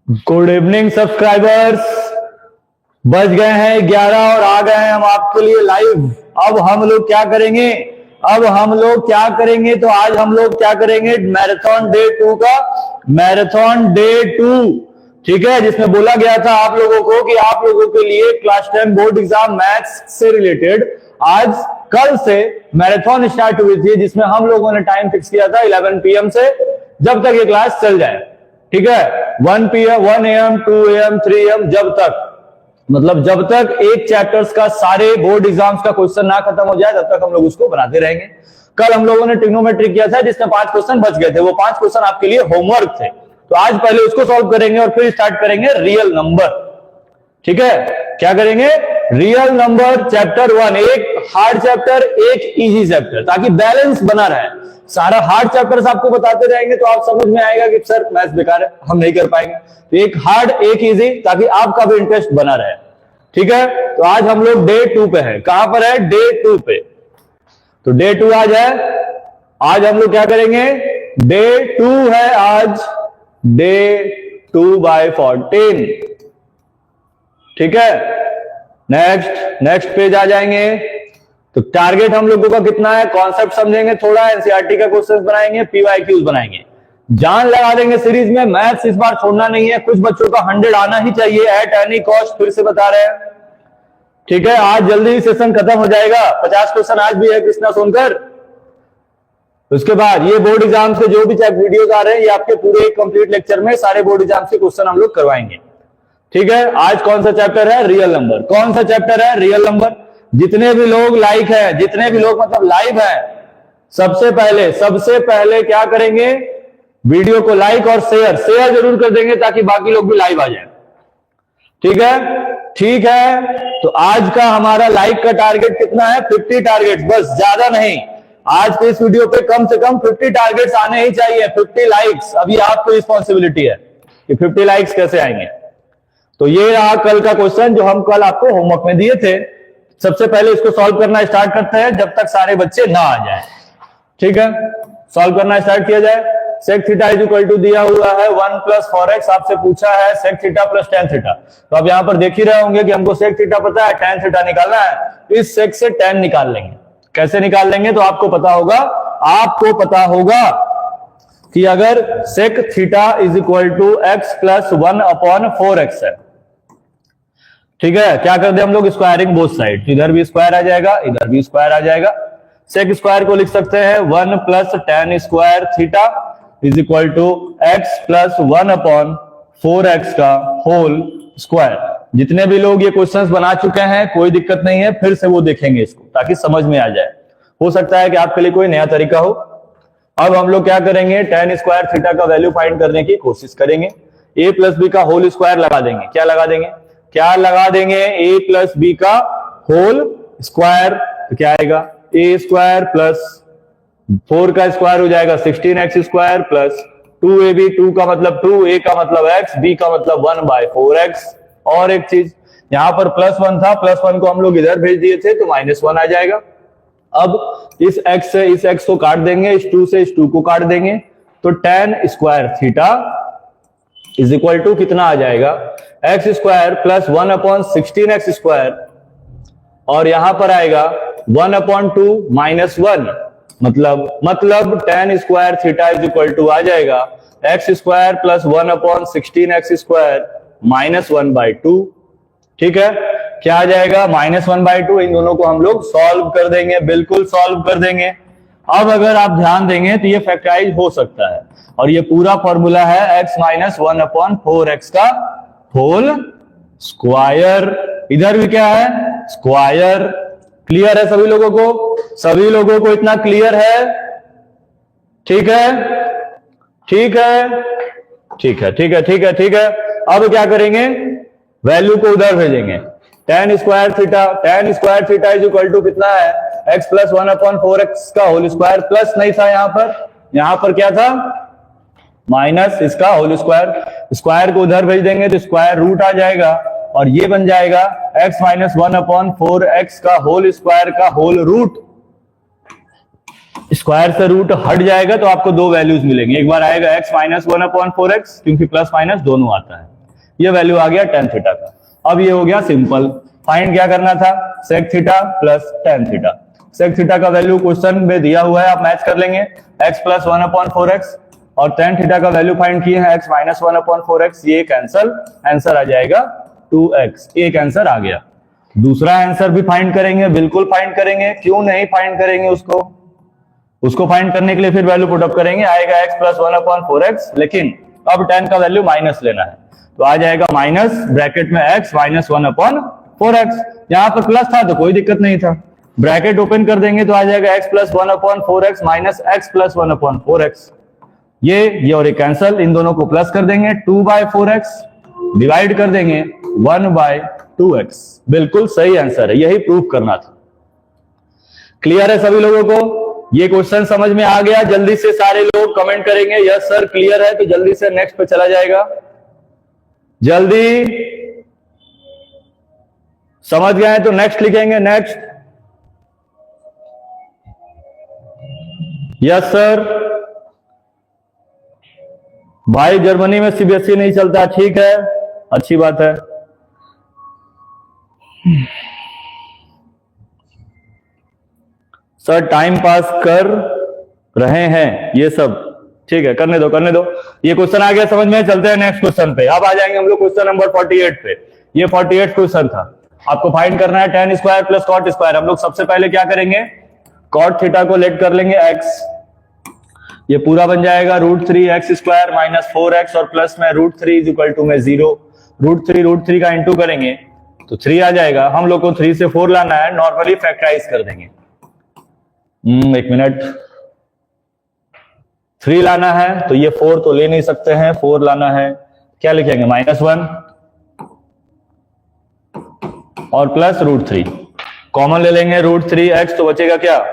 Good evening subscribers. बज गए हैं 11 और आ गए हैं हम आपके लिए लाइव। अब हम लोग क्या करेंगे तो आज हम लोग क्या करेंगे, मैराथन डे 2 का मैराथन डे 2, ठीक है, जिसमें बोला गया था आप लोगों को कि आप लोगों के लिए क्लास 10 बोर्ड एग्जाम मैथ्स से रिलेटेड आज कल से मैराथन स्टार्ट हुई थी, जिसमें हम लोगों ने टाइम फिक्स किया था 11 PM से, जब तक ये क्लास चल जाए, ठीक है। 1 PM 1 AM 2 AM 3 AM जब तक, मतलब जब तक एक चैप्टर्स का सारे बोर्ड एग्जाम्स का क्वेश्चन ना खत्म हो जाए तब तक हम लोग उसको बनाते रहेंगे। कल हम लोगों ने ट्रिग्नोमेट्री किया था जिसमें 5 क्वेश्चन बच गए थे, वो 5 क्वेश्चन आपके लिए होमवर्क थे, तो आज पहले उसको सॉल्व करेंगे और फिर स्टार्ट करेंगे रियल नंबर, ठीक है। क्या करेंगे, रियल नंबर चैप्टर 1, एक हार्ड चैप्टर एक इजी चैप्टर, ताकि बैलेंस बना रहे। सारा हार्ड चैप्टर्स आपको बताते रहेंगे तो आप समझ में आएगा कि सर मैथ्स बेकार है, हम नहीं कर पाएंगे, तो एक हार्ड एक इजी, ताकि आपका भी इंटरेस्ट बना रहे, ठीक है। तो आज हम लोग डे 2 पे हैं। कहां पर है, डे 2 पे, तो डे 2 आज है। आज हम लोग क्या करेंगे, डे 2 है आज, डे 2/14, ठीक है। नेक्स्ट पेज आ जाएंगे। तो टारगेट हम लोगों का कितना है, कॉन्सेप्ट समझेंगे, थोड़ा एनसीईआरटी का क्वेश्चन बनाएंगे, पीवाईक्यूज बनाएंगे, जान लगा देंगे सीरीज में। मैथ्स इस बार छोड़ना नहीं है, कुछ बच्चों का 100 आना ही चाहिए एट एनी कॉस्ट, फिर से बता रहे हैं, ठीक है। आज जल्दी ही सेशन खत्म हो जाएगा, 50 क्वेश्चन आज भी है कृष्णा सोनकर। उसके बाद ये बोर्ड एग्जाम से जो भी वीडियोस आ रहे हैं, ये आपके पूरे कंप्लीट लेक्चर में सारे बोर्ड एग्जाम के क्वेश्चन हम लोग करवाएंगे, ठीक है। आज कौन सा चैप्टर है, रियल नंबर। कौन सा चैप्टर है, रियल नंबर। जितने भी लोग लाइक है, जितने भी लोग मतलब लाइव है, सबसे पहले क्या करेंगे, वीडियो को लाइक और शेयर जरूर कर देंगे, ताकि बाकी लोग भी लाइव आ जाए, ठीक है। तो आज का हमारा लाइक का टारगेट कितना है, 50 टारगेट, बस, ज्यादा नहीं। आज के इस वीडियो पे कम से कम 50 टारगेट्स आने ही चाहिए, 50 लाइक्स। अभी आपको रिस्पॉन्सिबिलिटी है कि 50 लाइक्स कैसे आएंगे। तो ये रहा कल का क्वेश्चन जो हम कल आपको होमवर्क में दिए थे। सबसे पहले इसको सॉल्व करना स्टार्ट करते हैं जब तक सारे बच्चे ना आ जाए, ठीक है। सॉल्व करना स्टार्ट किया जाए। Sec theta is equal to दिया हुआ है 1 + 4x, आपसे पूछा है सेक थीटा + tan थीटा। तो अब यहां पर देख ही रहे होंगे कि हमको सेक थीटा पता है, tan थीटा निकालना है। इस सेक से tan निकाल लेंगे। कैसे निकाल लेंगे, तो आपको पता होगा कि अगर sec theta is equal to x + 1/4x है, ठीक है। क्या कर दे हम लोग, स्क्वायरिंग बोथ साइड, इधर भी स्क्वायर आ जाएगा, इधर भी स्क्वायर आ जाएगा। सेक स्क्वायर को लिख सकते हैं 1 + tan square theta is equal to x + 1/4x का होल स्क्वायर। जितने भी लोग ये क्वेश्चंस बना चुके हैं, कोई दिक्कत नहीं है, फिर से वो देखेंगे इसको, ताकि समझ में आ जाए। हो सकता है कि आपके लिए कोई नया तरीका हो। अब हम लोग क्या करेंगे, tan स्क्वायर थीटा का वैल्यू फाइंड करने की कोशिश करेंगे। a + b का होल स्क्वायर लगा देंगे। क्या लगा देंगे, a + b का होल स्क्वायर, तो क्या आएगा, a² + 4 का स्क्वायर हो जाएगा 16x² + 2ab, 2 का मतलब 2, a का मतलब x, b का मतलब 1/4x। और एक चीज, यहां पर +1 था, +1 को हम लोग इधर भेज दिए थे, तो -1 आ जाएगा। अब इस x से इस x को काट देंगे, इस 2 से इस 2 को काट देंगे, तो tan square theta is equal to कितना आ जाएगा, x² + 1/16x², और यहां पर आएगा 1/2 -1, मतलब tan square theta is equal to आ जाएगा x² + 1/16x² -1/2, ठीक है। क्या आ जाएगा, -1/2। इन दोनों को हम लोग सॉल्व कर देंगे, बिल्कुल सॉल्व कर देंगे। अब अगर आप ध्यान देंगे तो ये फैक्टराइज हो सकता है, और ये पूरा फॉर्मूला है x - 1/4x का होल स्क्वायर। इधर भी क्या है, स्क्वायर। क्लियर है सभी लोगों को इतना क्लियर है, ठीक है। अब क्या करेंगे, वैल्यू को उधर भेजेंगे। tan square theta is equal to कितना है, x + 1/4x का होल स्क्वायर, प्लस नहीं था यहां पर क्या था, माइनस इसका होल स्क्वायर। स्क्वायर को उधर भेज देंगे तो स्क्वायर रूट आ जाएगा, और ये बन जाएगा x - 1/4x का होल स्क्वायर का होल रूट। स्क्वायर से रूट हट जाएगा तो आपको दो वैल्यूज मिलेंगे। एक बार आएगा x - 1/4x, क्योंकि प्लस माइनस दोनों आता है, ये वैल्यू आ गया tan थीटा का। अब ये हो गया सिंपल। फाइंड क्या करना था, sec theta plus tan theta. sec theta का वैल्यू क्वेश्चन में दिया हुआ है, आप मैच कर लेंगे, x प्लस 1/4x, और tan थीटा का वैल्यू फाइंड किए हैं x माइनस 1/4x। ये कैंसल, आंसर आ जाएगा 2x। एक आंसर आ गया। दूसरा आंसर भी फाइंड करेंगे, बिल्कुल फाइंड करेंगे, क्यों नहीं फाइंड करेंगे उसको फाइंड करने के लिए फिर वैल्यू पुटअप करेंगे, आएगा x प्लस 1/4x, लेकिन अब tan का वैल्यू माइनस लेना है, तो आ जाएगा माइनस ब्रैकेट में x माइनस 1/4x। यहां पर प्लस था तो कोई दिक्कत नहीं था, ब्रैकेट ओपन कर देंगे तो आ जाएगा x plus 1/4x minus x plus 1/4x। ये और कैंसल, इन दोनों को प्लस कर देंगे, 2/4x डिवाइड कर देंगे 1/2x। बिल्कुल सही आंसर है, यही प्रूफ करना था। क्लियर है सभी लोगों को? ये क्वेश्चन समझ में आ गया? जल्दी से सारे लोग कमेंट करेंगे यस सर क्लियर है, तो जल्दी से नेक्स्ट पे चला जाएगा। जल्दी समझ गए हैं तो नेक्स्ट लिखेंगे, नेक्स्ट। Yes sir. भाई जर्मनी में सीबीएसई नहीं चलता, ठीक है, अच्छी बात है। सर टाइम पास कर रहे हैं ये सब, ठीक है, करने दो। ये क्वेश्चन आ गया समझ में, चलते हैं नेक्स्ट क्वेश्चन पे। अब आ जाएंगे हम लोग क्वेश्चन नंबर 48 पे। ये 48 क्वेश्चन था, आपको फाइंड करना है tan square plus cot square. हम लोग सबसे पहले क्या करेंगे, cot थीटा को लेट कर लेंगे x, ये पूरा बन जाएगा √3x स्क्वायर माइनस 4x, और प्लस में √3 इज इक्वल टू में 0। √3 का इंटू करेंगे तो 3 आ जाएगा। हम लोग को 3 से 4 लाना है, नॉर्मली फैक्टराइज कर देंगे। एक मिनट, 3 लाना है तो ये 4 तो ले नहीं सकते हैं, 4 लाना है, क्या लिखेंगे -1 और प्लस √3, कॉमन ले लेंगे √3x, तो बचेगा क्या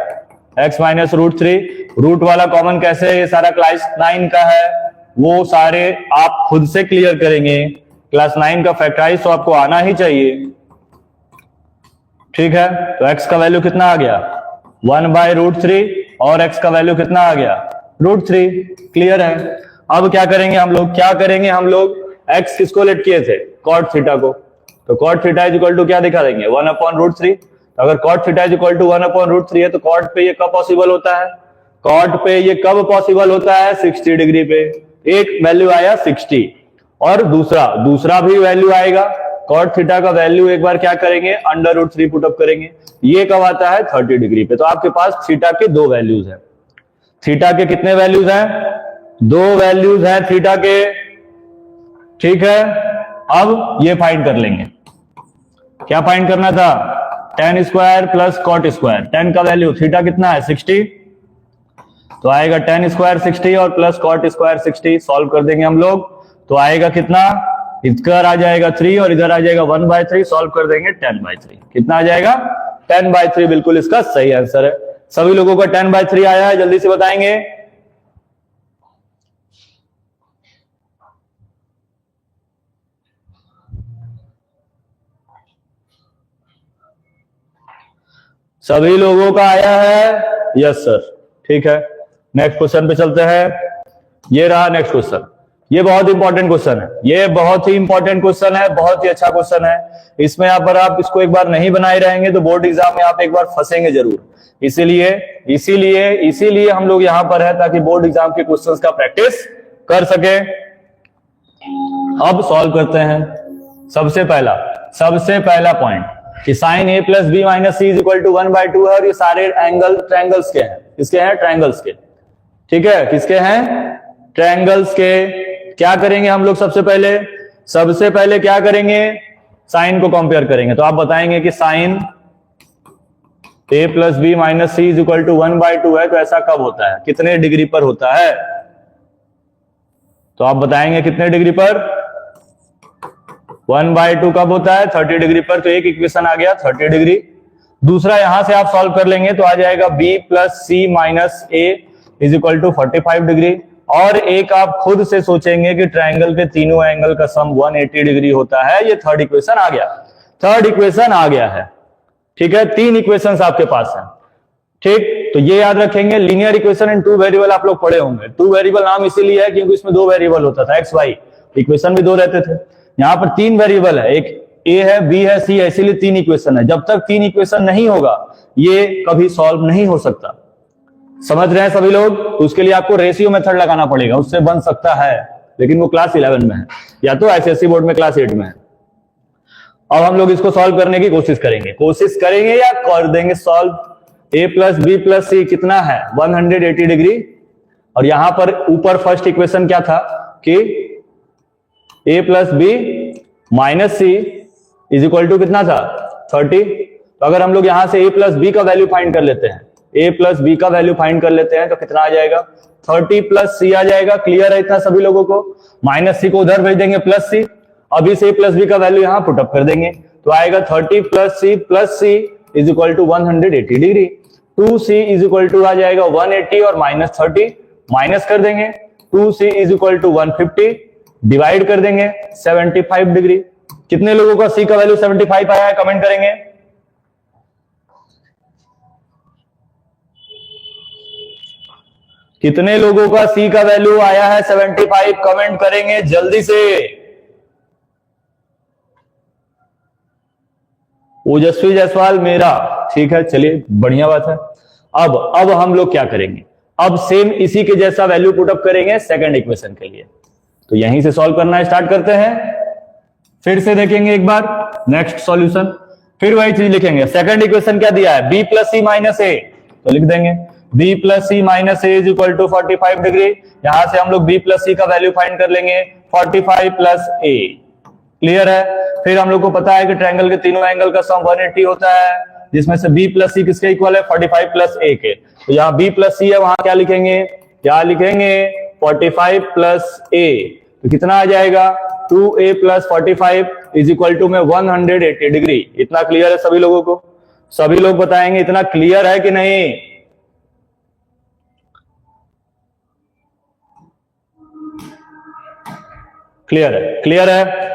x माइनस √3। रूट वाला कॉमन कैसे, ये सारा क्लास 9 का है, वो सारे आप खुद से क्लियर करेंगे। क्लास 9 का फैक्टराइज तो आपको आना ही चाहिए, ठीक है। तो x का वैल्यू कितना आ गया 1/√3, और x का वैल्यू कितना आ गया √3। क्लियर है? अब क्या करेंगे हम लोग, x किसको लेट किए थे, cot थीटा को, तो cot theta is equal to क्या दिखा देंगे 1/√3। तो अगर cot theta is equal to 1/√3 है तो cot पे ये कब पॉसिबल होता है, cot पे ये कब पॉसिबल होता है 60 डिग्री पे। एक वैल्यू आया 60, और दूसरा भी वैल्यू आएगा। cot थीटा का वैल्यू एक बार क्या करेंगे √3 पुटअप करेंगे, ये कब आता है 30 डिग्री पे। तो आपके पास थीटा के 2 वैल्यूज हैं। थीटा के कितने वैल्यूज हैं, 2 वैल्यूज हैं थीटा के, ठीक है। अब ये फाइंड कर लेंगे, क्या फाइंड करना था, tan square plus cot square. tan का वैल्यू थीटा कितना है 60, तो आएगा tan स्क्वायर 60 और प्लस cot स्क्वायर 60। सॉल्व कर देंगे हम लोग तो आएगा कितना, इधर आ जाएगा 3 और इधर आ जाएगा 1/3। सॉल्व कर देंगे 10/3, कितना आ जाएगा 10/3। बिल्कुल इसका सही आंसर है। सभी लोगों का 10/3 आया है, जल्दी से बताएंगे। सभी लोगों का आया है, यस सर, ठीक है। नेक्स्ट क्वेश्चन पे चलते हैं। ये रहा नेक्स्ट क्वेश्चन, ये बहुत इंपॉर्टेंट क्वेश्चन है, ये बहुत ही इंपॉर्टेंट क्वेश्चन है, बहुत ही अच्छा क्वेश्चन है। इसमें अगर आप इसको एक बार नहीं बनाए रहेंगे तो बोर्ड एग्जाम में आप एक बार फंसेंगे जरूर। इसीलिए हम लोग यहां पर है, ताकि बोर्ड एग्जाम के क्वेश्चंस का प्रैक्टिस कर सके। अब सॉल्व करते हैं। सबसे पहला पॉइंट कि sin a plus b minus c is equal to 1/2 है, और ये सारे ट्रायंगल्स के हैं, किसके हैं, ट्रायंगल्स के, ठीक है, किसके हैं, ट्रायंगल्स के। क्या करेंगे हम लोग सबसे पहले क्या करेंगे, साइन को कंपेयर करेंगे। तो आप बताएंगे कि sin a plus b minus c is equal to 1/2 है, तो ऐसा कब होता है, कितने डिग्री पर होता है, तो आप बताएंगे कितने डिग्री पर, 1/2 कब होता है 30 डिग्री पर। तो एक इक्वेशन आ गया 30 डिग्री। दूसरा यहां से आप सॉल्व कर लेंगे तो आ जाएगा b plus c minus a is equal to 45 degree. और एक आप खुद से सोचेंगे कि ट्रायंगल के तीनों एंगल का सम 180 डिग्री होता है। ये थर्ड इक्वेशन आ गया है, ठीक है। 3 इक्वेशंस आपके पास हैं, ठीक। तो ये याद रखेंगे, लीनियर इक्वेशन इन 2 वेरिएबल आप लोग पढ़े होंगे। 2 वेरिएबल नाम इसीलिए है क्योंकि इसमें 2 वेरिएबल होता था, x y, इक्वेशन भी 2 रहते थे। यहां पर 3 वेरिएबल है, एक ए है, बी है, सी है, इसीलिए 3 इक्वेशन है। जब तक 3 इक्वेशन नहीं होगा ये कभी सॉल्व नहीं हो सकता। समझ रहे हैं सभी लोग? तो उसके लिए आपको रेशियो मेथड लगाना पड़ेगा, उससे बन सकता है, लेकिन वो क्लास 11 में है या तो एसएससी बोर्ड में क्लास 8 में है। अब हम लोग इसको सॉल्व करने की कोशिश करेंगे या कर देंगे सॉल्व। ए प्लस बी प्लस सी कितना है 180 डिग्री, और यहां पर ऊपर फर्स्ट इक्वेशन क्या था कि A plus B minus C is equal to कितना था 30। तो अगर हम लोग यहां से ए प्लस बी का वैल्यू फाइंड कर लेते हैं, ए प्लस बी का वैल्यू फाइंड कर लेते हैं तो कितना आ जाएगा 30 प्लस सी आ जाएगा। क्लियर है इतना सभी लोगों को? माइनस सी को उधर भेज देंगे प्लस सी, अब इस ए प्लस बी का वैल्यू यहां पुटअप कर देंगे तो आएगा 30 plus C is equal to 180 degree. 2c is equal to आ जाएगा 180 और माइनस 30 माइनस कर देंगे, 2c is equal to 150 divide कर देंगे 75 डिग्री। कितने लोगों का c का वैल्यू 75 आया है कमेंट करेंगे? कितने लोगों का c का वैल्यू आया है 75 कमेंट करेंगे जल्दी से। ओजस्वी जायसवाल मेरा, ठीक है चलिए बढ़िया बात है। अब हम लोग क्या करेंगे, अब सेम इसी के जैसा वैल्यू पुटअप करेंगे सेकंड इक्वेशन के लिए। तो यहीं से सॉल्व करना स्टार्ट करते हैं, फिर से देखेंगे एक बार नेक्स्ट सॉल्यूशन, फिर वही चीज लिखेंगे। सेकंड इक्वेशन क्या दिया है, B plus C minus A, तो लिख देंगे B plus C minus A is equal to 45 degree. यहां से हम लोग बी प्लस सी का वैल्यू फाइंड कर लेंगे 45 प्लस ए। क्लियर है? फिर हम लोग को पता है कि ट्रायंगल के तीनों एंगल का सम 180 होता है, जिसमें से b प्लस सी किसके इक्वल है 45 प्लस ए के। तो यहाँ b प्लस सी है, वहां क्या लिखेंगे 45 प्लस ए, तो कितना आ जाएगा 2a plus 45 is equal to में 180 डिग्री। इतना क्लियर है सभी लोगों को? सभी लोग बताएंगे इतना क्लियर है कि नहीं? क्लियर है।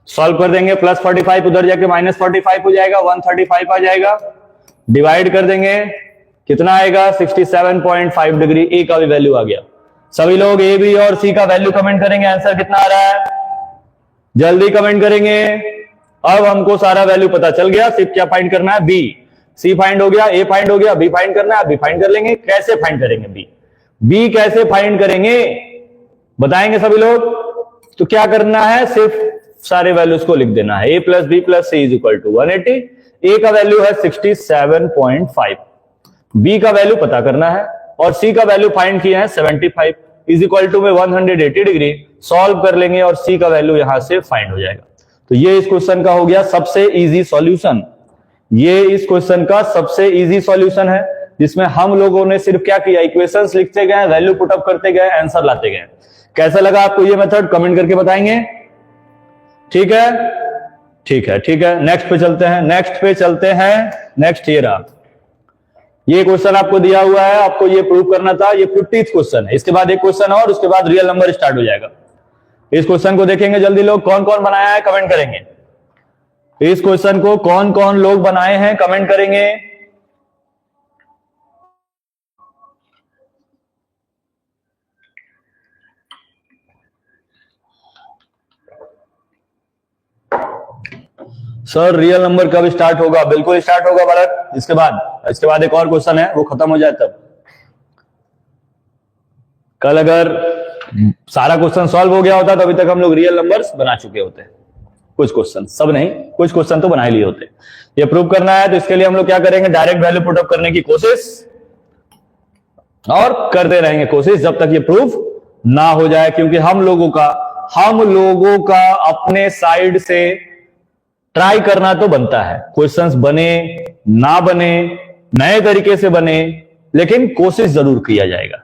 सॉल्व कर देंगे, प्लस 45 उधर जाके माइनस 45 हो जाएगा, 135 आ जाएगा, डिवाइड कर देंगे कितना आएगा 67.5 डिग्री। ए का भी वैल्यू आ गया। सभी लोग ए बी और सी का वैल्यू कमेंट करेंगे, आंसर कितना आ रहा है जल्दी कमेंट करेंगे। अब हमको सारा वैल्यू पता चल गया, सिर्फ क्या फाइंड करना है बी। सी फाइंड हो गया, ए फाइंड हो गया, बी फाइंड करना है, बी फाइंड कर लेंगे। कैसे फाइंड करेंगे बी कैसे फाइंड करेंगे बताएंगे सभी लोग। तो क्या करना है, सिर्फ सारे वैल्यूज को लिख देना है। A plus B plus C is equal to 180, A का वैल्यू है 67.5, बी का वैल्यू पता करना है और सी का वैल्यू फाइंड किया है 75 इज इक्वल टू में 180 डिग्री। सॉल्व कर लेंगे और सी का वैल्यू यहां से फाइंड हो जाएगा। तो ये इस क्वेश्चन का हो गया सबसे इजी सॉल्यूशन। ये इस क्वेश्चन का सबसे इजी सॉल्यूशन है, जिसमें हम लोगों ने सिर्फ क्या किया, इक्वेशंस लिखते गए, वैल्यू पुटअप करते गए, आंसर लाते गए। कैसा लगा आपको ये मेथड कमेंट करके बताएंगे? ठीक है। नेक्स्ट पे चलते हैं। नेक्स्ट ये रहा, ये क्वेश्चन आपको दिया हुआ है, आपको ये प्रूव करना था। ये 50th क्वेश्चन है। इसके बाद एक क्वेश्चन और, उसके बाद रियल नंबर स्टार्ट हो जाएगा। इस क्वेश्चन को देखेंगे जल्दी, लोग कौन कौन बनाया है कमेंट करेंगे। इस क्वेश्चन को कौन कौन लोग बनाए हैं कमेंट करेंगे। सर रियल नंबर कब स्टार्ट होगा? बिल्कुल स्टार्ट होगा भारत। इसके बाद एक और क्वेश्चन है, वो खत्म हो जाए तब। कल अगर सारा क्वेश्चन सॉल्व हो गया होता तो अभी तक हम लोग रियल नंबर्स बना चुके होते। कुछ क्वेश्चन, सब नहीं, कुछ क्वेश्चन तो बना ही लिए होते। ये प्रूव करना है तो इसके लिए हम लोग क्या करेंगे, डायरेक्ट वैल्यू पुटअप करने की कोशिश और करते रहेंगे कोशिश जब तक ये प्रूव ना हो जाए, क्योंकि हम लोगों का अपने साइड से ट्राई करना तो बनता है। क्वेश्चंस बने ना बने, नए तरीके से बने, लेकिन कोशिश जरूर किया जाएगा।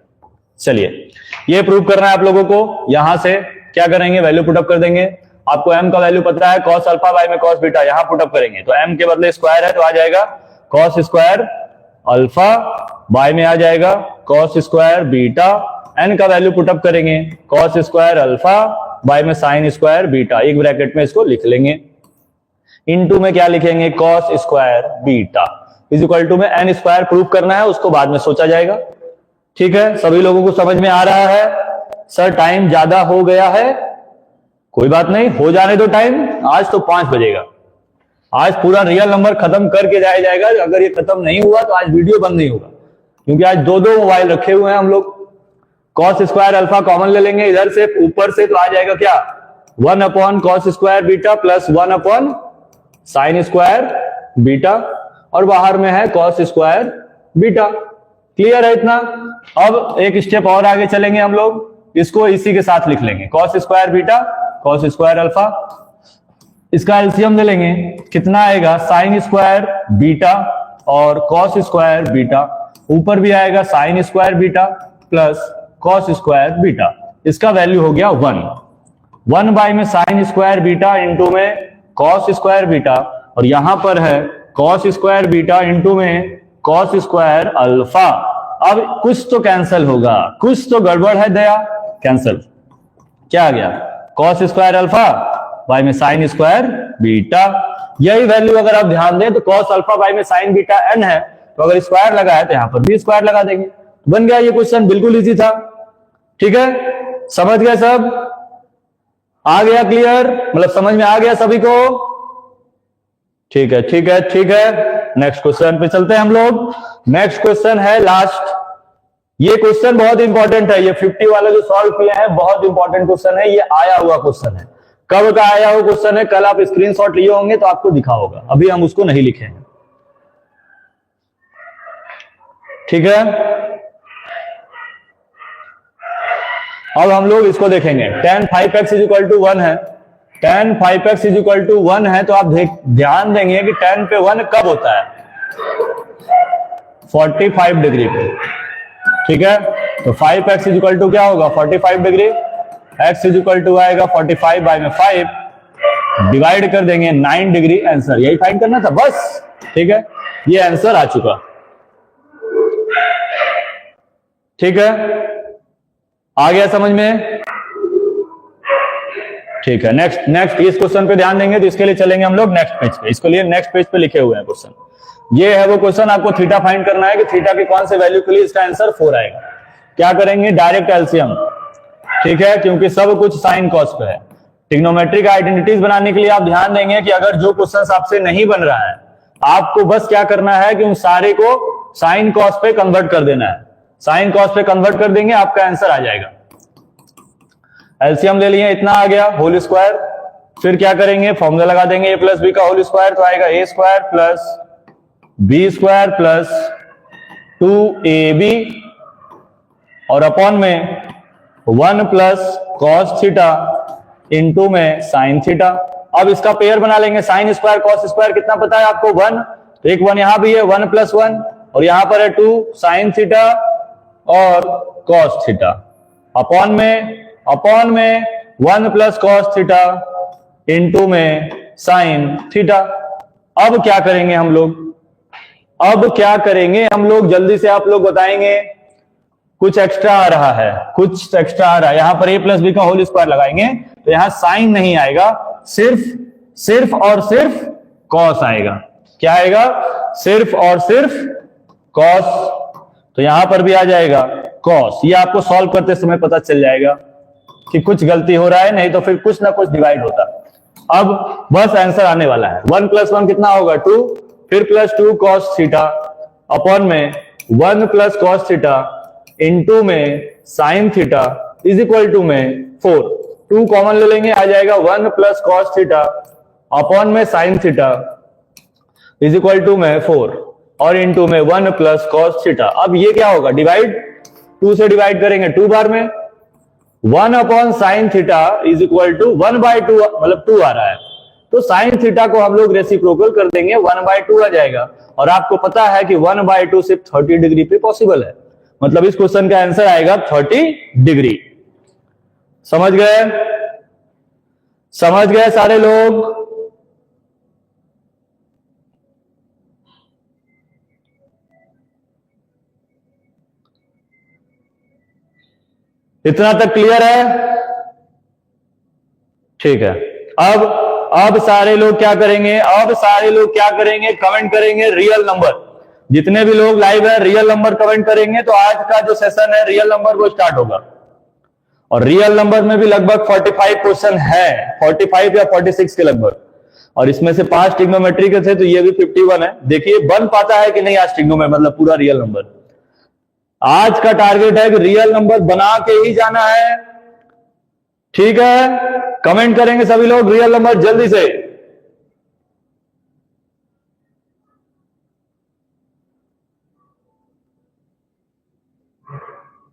चलिए ये प्रूव करना है आप लोगों को। यहां से क्या करेंगे, वैल्यू पुटअप कर देंगे। आपको m का वैल्यू पता है, cos अल्फा बाय में cos बीटा, यहां पुटअप करेंगे तो m के बदले स्क्वायर है तो आ जाएगा cos स्क्वायर अल्फा, बाय में आ जाएगा cos स्क्वायर बीटा। n का वैल्यू पुटअप करेंगे, cos स्क्वायर अल्फा बाय में sin स्क्वायर बीटा, एक ब्रैकेट में इसको लिख लेंगे। इनटू में क्या लिखेंगे, cos square beta is equal to में n स्क्वायर। प्रूव करना है, उसको बाद में सोचा जाएगा। ठीक है, सभी लोगों को समझ में आ रहा है? सर टाइम ज्यादा हो गया है, कोई बात नहीं, हो जाने दो टाइम, आज तो 5 बजेगा। आज पूरा रियल नंबर खत्म करके जाया जाएगा। अगर ये खत्म नहीं हुआ तो आज वीडियो बंद नहीं होगा, क्योंकि आज दो दो मोबाइल रखे हुए हैं हम लोग। कॉस स्क्वायर अल्फा कॉमन ले लेंगे इधर से, ऊपर से तो आ जाएगा क्या, 1 upon cos square beta plus 1 upon sine square beta, और बाहर में है कॉस स्क्वायर बीटा। क्लियर है इतना? अब एक स्टेप और आगे चलेंगे हम लोग, इसको इसी के साथ लिख लेंगे, cos square beta cos square alpha. इसका एलसीएम ले लेंगे, कितना आएगा, साइन स्क्वायर बीटा और कॉस स्क्वायर बीटा, ऊपर भी आएगा sine square beta plus cos square beta. इसका वैल्यू हो गया 1 बाय में साइन स्क्वायर बीटा इंटू में कॉस स्क्वायर बीटा, और यहां पर है कॉस स्क्वायर बीटा इंटू में कॉस स्क्वायर अल्फा। अब कुछ तो कैंसिल होगा, कुछ तो गड़बड़ है दया, कैंसिल। क्या आ गया, कॉस स्क्वायर अल्फा बाय में साइन स्क्वायर बीटा। यही वैल्यू अगर आप ध्यान दें तो कॉस अल्फा बाय में साइन बीटा n है, तो अगर स्क्वायर लगा है तो यहां पर भी स्क्वायर लगा देंगे। बन गया ये क्वेश्चन, बिल्कुल इजी था। ठीक है, समझ गए सब? आ गया क्लियर, मतलब समझ में आ गया सभी को? ठीक है ठीक है ठीक है, नेक्स्ट क्वेश्चन पे चलते हैं हम लोग। नेक्स्ट क्वेश्चन है लास्ट। ये क्वेश्चन बहुत इंपॉर्टेंट है, ये 50 वाला जो सॉल्व किए हैं बहुत इंपॉर्टेंट क्वेश्चन है। ये आया हुआ क्वेश्चन है, कब का आया हुआ क्वेश्चन है, कल आप स्क्रीनशॉट लिए होंगे तो आपको दिखा होगा, अभी हम उसको नहीं लिखे हैं। ठीक है, अब हम लोग इसको देखेंगे। tan 5x is equal to 1 है, tan 5x is equal to 1 है, तो आप ध्यान देंगे कि tan पे 1 कब होता है, 45 डिग्री पे। ठीक है, तो 5x इज इक्वल टू क्या होगा, 45 degree, x is equal to आएगा 45 बाय में 5, डिवाइड कर देंगे 9 डिग्री। आंसर यही फाइंड करना था बस। ठीक है, ये आंसर आ चुका। ठीक है, आ गया समझ में? ठीक है, नेक्स्ट इस क्वेश्चन पे ध्यान देंगे, तो इसके लिए चलेंगे हम लोग नेक्स्ट पेज पे। इसके लिए नेक्स्ट पेज पे लिखे हुए हैं क्वेश्चन। ये है वो क्वेश्चन, आपको थीटा फाइंड करना है कि थीटा के कौन से वैल्यू के लिए इसका आंसर 4 आएगा। क्या करेंगे, डायरेक्ट एलसीएम। ठीक है, क्योंकि सब कुछ साइन कॉस पे है। ट्रिग्नोमेट्रिक आइडेंटिटीज बनाने के लिए आप ध्यान देंगे कि अगर जो क्वेश्चन आपसे नहीं बन रहा है, आपको बस क्या करना है कि उन सारे को साइन कॉस पे कन्वर्ट कर देना है। साइन कॉस पे कन्वर्ट कर देंगे, आपका आंसर आ जाएगा। एलसीएम ले लिए, इतना आ गया होल स्क्वायर। फिर क्या करेंगे, फॉर्मूला लगा देंगे a प्लस बी का होल स्क्वायर, तो आएगा a square plus B square plus 2ab, और अपॉन में 1 प्लस कॉस थीटा इंटू में साइन थीटा। अब इसका पेयर बना लेंगे, साइन स्क्वायर कॉस स्क्वायर कितना पता है आपको, 1, तो एक 1 यहां भी है, 1 प्लस 1, और यहां पर है 2 साइन थीटा और कॉस थीटा, अपॉन में 1 प्लस कॉस थीटा इंटू में साइन थीटा। अब क्या करेंगे हम लोग, जल्दी से आप लोग बताएंगे। कुछ एक्स्ट्रा आ रहा है, यहां पर a प्लस बी का होल स्क्वायर लगाएंगे, तो यहां साइन नहीं आएगा, सिर्फ और सिर्फ कॉस आएगा। क्या आएगा, सिर्फ और सिर्फ कॉस, तो यहां पर भी आ जाएगा कॉस। ये आपको सॉल्व करते समय पता चल जाएगा कि कुछ गलती हो रहा है, नहीं तो फिर कुछ ना कुछ डिवाइड होता। अब बस आंसर आने वाला है, 1 प्लस 1 कितना होगा, 2, फिर प्लस 2 कॉस थीटा, अपॉन में 1 प्लस कॉस थीटा इंटू में sine theta is equal to में 4। 2 कॉमन ले लेंगे, आ जाएगा 1 प्लस कॉस थीटा अपॉन में sine theta is equal to में 4, और इंटू में 1 प्लस कॉस थीटा। अब ये क्या होगा, डिवाइड, 2 से डिवाइड करेंगे 2 बार में, 1 upon sine theta is equal to 1/2, मतलब 2 आ रहा है, तो साइन थीटा को हम लोग रेसिप्रोकल कर देंगे, 1/2 आ जाएगा। और आपको पता है कि 1/2 सिर्फ 30 डिग्री पे पॉसिबल है, मतलब इस क्वेश्चन का आंसर आएगा 30 डिग्री। समझ गए सारे लोग? इतना तक क्लियर है? ठीक है, अब सारे लोग क्या करेंगे, कमेंट करेंगे रियल नंबर। जितने भी लोग लाइव है रियल नंबर कमेंट करेंगे, तो आज का जो सेशन है रियल नंबर वो स्टार्ट होगा। और रियल नंबर में भी लगभग 45 क्वेश्चन है, 45 या 46 के लगभग, और इसमें से 5 ट्रिग्नोमेट्री के थे, तो ये भी 51 है। देखिए बन पाता है कि नहीं आज ट्रिग्नोमेट्री, मतलब पूरा रियल नंबर। आज का टारगेट है कि रियल नंबर बना के ही जाना है, ठीक है। कमेंट करेंगे सभी लोग रियल नंबर जल्दी से।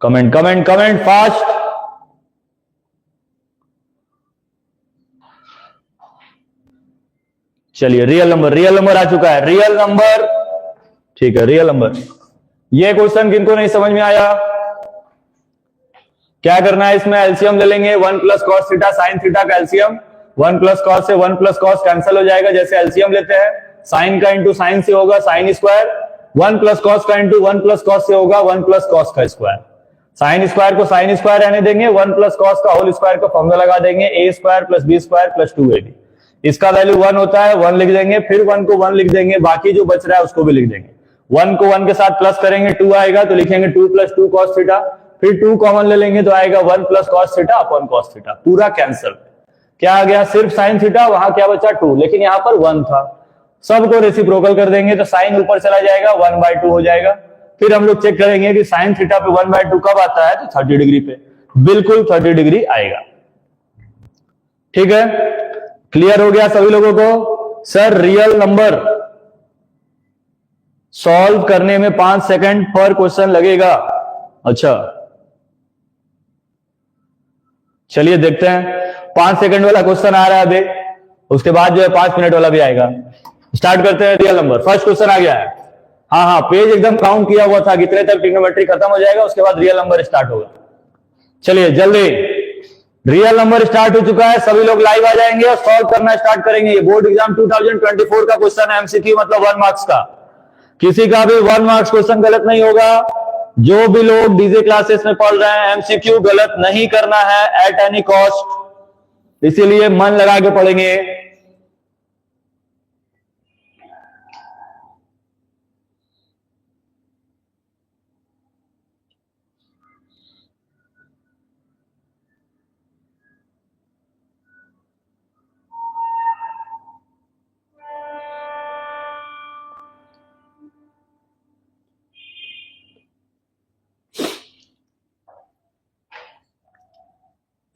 Comment comment comment fast. चलिए रियल नंबर आ चुका है, रियल नंबर, ठीक है रियल नंबर। ये क्वेश्चन किनको नहीं समझ में आया, क्या करना है इसमें, एलसीएम ले लेंगे, 1 plus cos theta sine theta का एलसीएम, 1 प्लस कॉस से 1 प्लस कॉस कैंसिल हो जाएगा, जैसे एलसीएम लेते हैं साइन का इंटू साइन से होगा साइन स्क्वायर, 1 प्लस कॉस का इंटू 1 प्लस कॉस से होगा 1 प्लस कॉस का स्क्वायर, साइन स्क्वायर को साइन स्क्वायर रहने देंगे, 1 प्लस कॉस का होल स्क्वायर का फॉर्मूला लगा देंगे, A square plus B square plus 2ab। इसका वैल्यू 1 होता है, 1 लिख देंगे, फिर 1 को 1 लिख देंगे, बाकी जो बच रहा है उसको भी लिख देंगे। 1 को 1 के साथ प्लस करेंगे 2 आएगा, तो लिखेंगे 2 प्लस 2 कॉस थीटा, फिर 2 कॉमन ले लेंगे तो आएगा 1 plus cos theta upon cos theta, पूरा कैंसिल। क्या आ गया, सिर्फ साइन थीटा, वहां क्या बचा 2, लेकिन यहां पर 1 था, सबको रेसिप्रोकल कर देंगे तो साइन ऊपर चला जाएगा, 1/2 हो जाएगा। फिर हम लोग चेक करेंगे कि साइन थीटा पे 1/2 कब आता है, तो 30 डिग्री पे, बिल्कुल 30 डिग्री आएगा, ठीक है। क्लियर हो गया सभी लोगों को। सर रियल नंबर सॉल्व करने में 5 सेकंड पर क्वेश्चन लगेगा, अच्छा चलिए देखते हैं। 5 सेकंड वाला क्वेश्चन आ रहा है अभी, उसके बाद जो है 5 मिनट वाला भी आएगा। स्टार्ट करते हैं रियल नंबर। फर्स्ट क्वेश्चन आ गया है, हाँ पेज एकदम काउंट किया हुआ था, कितने तक ट्रिग्नोमेट्री खत्म हो जाएगा, उसके बाद रियल नंबर स्टार्ट होगा। चलिए जल्दी, रियल नंबर स्टार्ट हो चुका है, सभी लोग लाइव आ जाएंगे और सॉल्व करना स्टार्ट करेंगे। ये बोर्ड एग्जाम 2024 का क्वेश्चन है, एमसीक्यू मतलब 1 मार्क्स का, किसी का भी 1 मार्क्स क्वेश्चन गलत नहीं होगा। जो भी लोग डीजे क्लासेस में पढ़ रहे हैं, एमसीक्यू गलत नहीं करना है एट एनी कॉस्ट, इसीलिए मन लगा के पढ़ेंगे।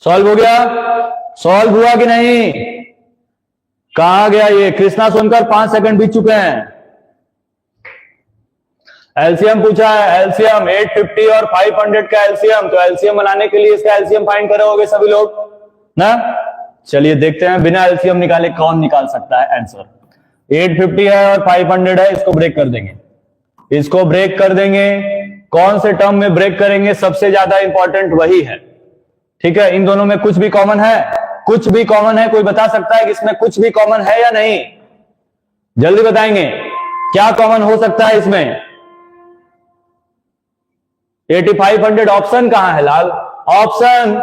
सॉल्व हो गया, सॉल्व हुआ कि नहीं, कहां गया ये कृष्णा सोनकर, 5 सेकंड बीत चुके हैं। एलसीएम पूछा है, एलसीएम 850 और 500 का एलसीएम, तो एलसीएम बनाने के लिए इसका एलसीएम फाइंड करोगे सभी लोग ना। चलिए देखते हैं बिना एलसीएम निकाले कौन निकाल सकता है आंसर। 850 है और 500 है, इसको ब्रेक कर देंगे, इसको ब्रेक कर देंगे। कौन से टर्म में ब्रेक करेंगे, सबसे ज्यादा इंपॉर्टेंट वही है, ठीक है। इन दोनों में कुछ भी कॉमन है, कुछ भी कॉमन है, कोई बता सकता है कि इसमें कुछ भी कॉमन है या नहीं, जल्दी बताएंगे क्या कॉमन हो सकता है इसमें। 8500 ऑप्शन कहां है लाल, ऑप्शन,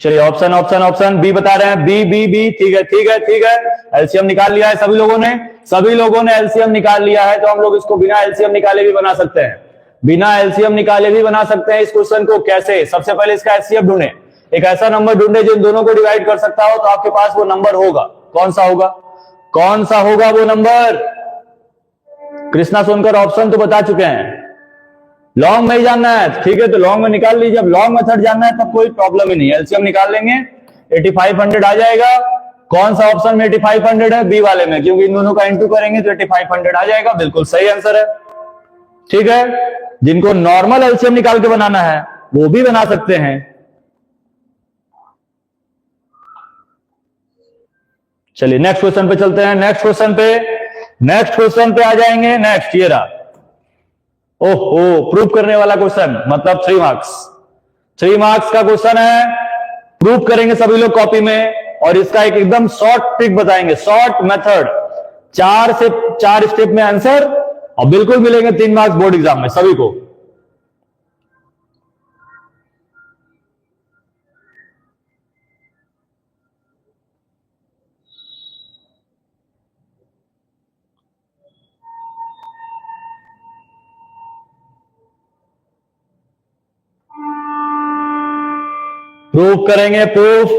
चलिए ऑप्शन ऑप्शन ऑप्शन बी बता रहे हैं, बी बी बी, ठीक है ठीक है ठीक है। एलसीएम निकाल लिया है सभी लोगों ने, सभी लोगों ने एलसीएम निकाल लिया है, तो हम लोग इसको बिना एलसीएम निकाले भी बना सकते हैं, बिना एलसीएम निकाले भी बना सकते हैं इस क्वेश्चन को। कैसे, सबसे पहले इसका एचसीएफ ढूंढे, एक ऐसा नंबर ढूंढे जो इन दोनों को डिवाइड कर सकता हो, तो आपके पास वो नंबर होगा, कौन सा होगा, कौन सा होगा वो नंबर। कृष्णा सोनकर ऑप्शन तो बता चुके हैं, लॉन्ग में ही जानना है, ठीक है, तो लॉन्ग में निकाल लीजिए। जब लॉन्ग मेथड जानना है तब कोई प्रॉब्लम ही नहीं है, एलसीएम निकाल लेंगे, 8500 आ जाएगा। कौन सा ऑप्शन में 8500 है, बी वाले में, क्योंकि इन दोनों का इंटू करेंगे तो 8500 आ जाएगा, बिल्कुल सही आंसर है, ठीक है। जिनको नॉर्मल एलसीएम निकाल के बनाना है वो भी बना सकते हैं। चलिए नेक्स्ट क्वेश्चन पे चलते हैं, नेक्स्ट क्वेश्चन पे आ जाएंगे। नेक्स्ट ये रहा, ओहो प्रूव करने वाला क्वेश्चन, मतलब 3 मार्क्स, 3 मार्क्स का क्वेश्चन है, प्रूव करेंगे सभी लोग कॉपी में, और इसका एक एकदम शॉर्ट ट्रिक बताएंगे, शॉर्ट मेथड, 4 से 4 स्टेप में आंसर, और बिल्कुल मिलेंगे 3 मार्क्स बोर्ड एग्जाम में सभी को। प्रूफ करेंगे, proof.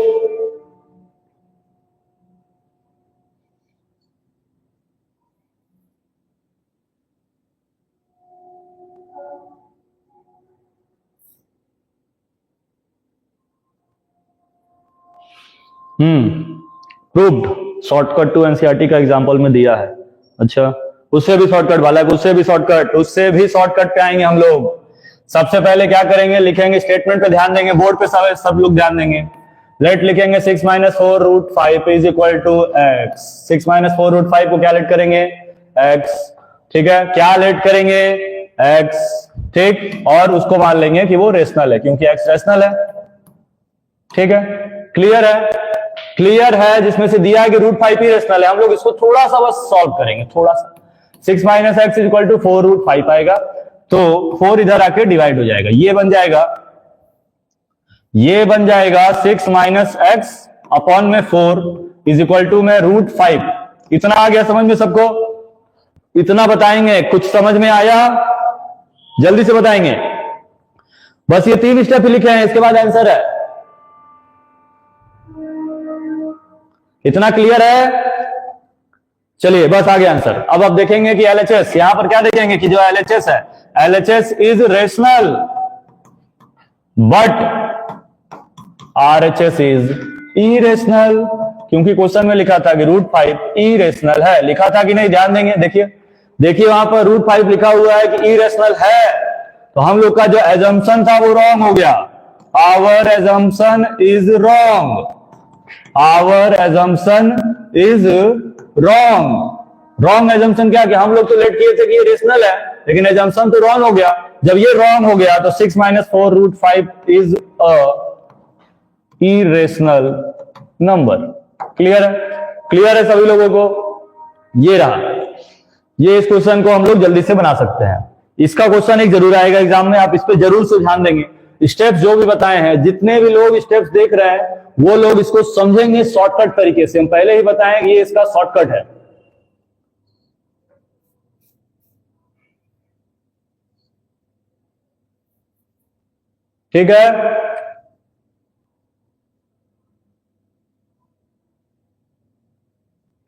Proved, shortcut to NCERT का एग्जांपल में दिया है। अच्छा, उससे भी शॉर्टकट वाला, उससे भी शॉर्टकट पे आएंगे हम लोग। सबसे पहले क्या करेंगे, लिखेंगे, स्टेटमेंट पे ध्यान देंगे, बोर्ड पे सब लोग ध्यान देंगे। लेट लिखेंगे 6 - 4 √5 इज इक्वल टू x। 6 - 4 √5 को क्या लेट करेंगे, x। ठीक है, क्या लेट करेंगे, x। ठीक, और उसको मान लेंगे कि वो रेशनल है, क्योंकि x रेशनल है। ठीक है, क्लियर है, क्लियर है। जिसमें से दिया है कि √5 ही रेशनल है, हम लोग इसको थोड़ा सा बस सॉल्व करेंगे, थोड़ा सा। 6 - x इज इक्वल टू 4 √5 आएगा, तो 4 इधर आके डिवाइड हो जाएगा, ये बन जाएगा 6 - x अपॉन में 4 इज इक्वल टू में √5। इतना आ गया समझ में सबको? इतना बताएंगे, कुछ समझ में आया? जल्दी से बताएंगे। बस ये 3 स्टेप लिखे हैं, इसके बाद आंसर है। इतना क्लियर है? चलिए, बस आ गया आंसर। अब देखेंगे कि LHS, यहां पर क्या देखेंगे कि जो LHS है, LHS is rational but RHS is irrational, क्योंकि क्वेश्चन में लिखा था कि √5 इरेशनल है। लिखा था कि नहीं, ध्यान देंगे, देखिए वहां पर √5 लिखा हुआ है कि इरेशनल है, तो हम लोग का जो एजम्पशन था वो रॉन्ग हो गया। Our assumption is wrong, our assumption is wrong assumption क्या, कि हम लोग तो लेट किए थे कि ये रेशनल है, लेकिन एजम्पशन तो रॉन्ग हो गया। जब ये रॉन्ग हो गया तो 6 - 4 √5 is a irrational number. Clear है? क्लियर है सभी लोगों को? ये रहा, ये इस क्वेश्चन को हम लोग जल्दी से बना सकते हैं। इसका क्वेश्चन एक जरूर आएगा एग्जाम में, आप इस पे जरूर से ध्यान देंगे। स्टेप्स जो भी बताए हैं, जितने भी लोग स्टेप्स देख रहे हैं वो लोग इसको समझेंगे शॉर्टकट तरीके से। हम पहले ही बताएं कि ये इसका शॉर्टकट है। ठीक है,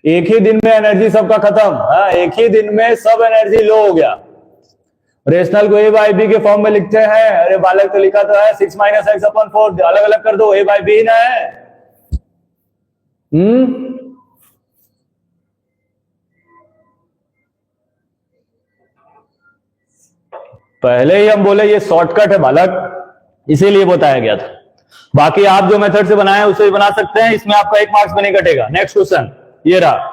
एक ही दिन में एनर्जी सबका खत्म। हाँ, एक ही दिन में सब एनर्जी लो हो गया। रेशनल को A/B के फॉर्म में लिखते हैं। अरे बालक, तो लिखा तो है 6 - x अपॉन 4, अलग अलग कर दो, A/B ना है। पहले ही हम बोले ये शॉर्टकट है बालक, इसीलिए बताया गया था। बाकी आप जो मेथड से बनाए उसे भी बना सकते हैं, इसमें आपका 1 मार्क्स भी नहीं कटेगा। नेक्स्ट क्वेश्चन ये रहा।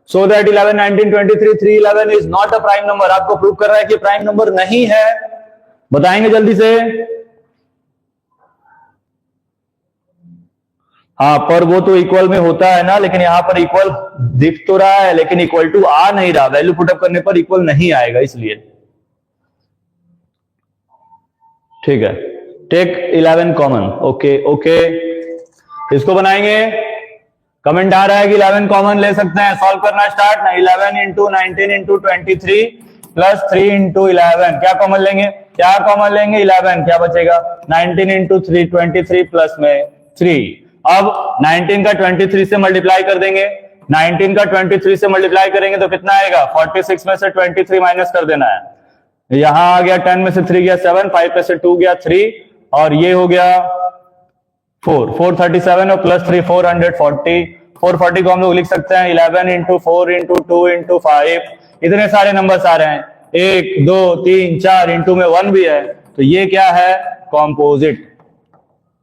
So that 11, 19, 23, 311 is not a prime number. आपको प्रूव कर रहा है कि प्राइम नंबर नहीं है। बताएंगे जल्दी से। हाँ, पर वो तो इक्वल में होता है ना, लेकिन यहां पर इक्वल दिख तो रहा है, लेकिन इक्वल टू आ नहीं रहा। वैल्यू पुटअप करने पर इक्वल नहीं आएगा, इसलिए। ठीक है, टेक 11 कॉमन। ओके, इसको बनाएंगे। कमेंट आ रहा है कि 11 कॉमन ले सकते हैं, सॉल्व करना स्टार्ट ना। 11 × 19 × 23 प्लस 3 × 11, क्या कॉमन लेंगे? 11, क्या बचेगा? 19 × 3, 23 प्लस में 3। अब 19 का 23 से मल्टीप्लाई कर देंगे। 19 का 23 से मल्टीप्लाई करेंगे तो कितना आएगा? 46 में से 23 माइनस कर देना है। यहां आ गया 10 में से 3 गया 7, 5 में से 2 गया 3, और ये हो गया 4, 437 और प्लस 3 440। 440 को हम लोग लिख सकते हैं 11 × 4 × 2 × 5। इतने सारे नंबर्स आ रहे हैं, 1 2 3 4, इंटू में 1 भी है, तो ये क्या है? Composite.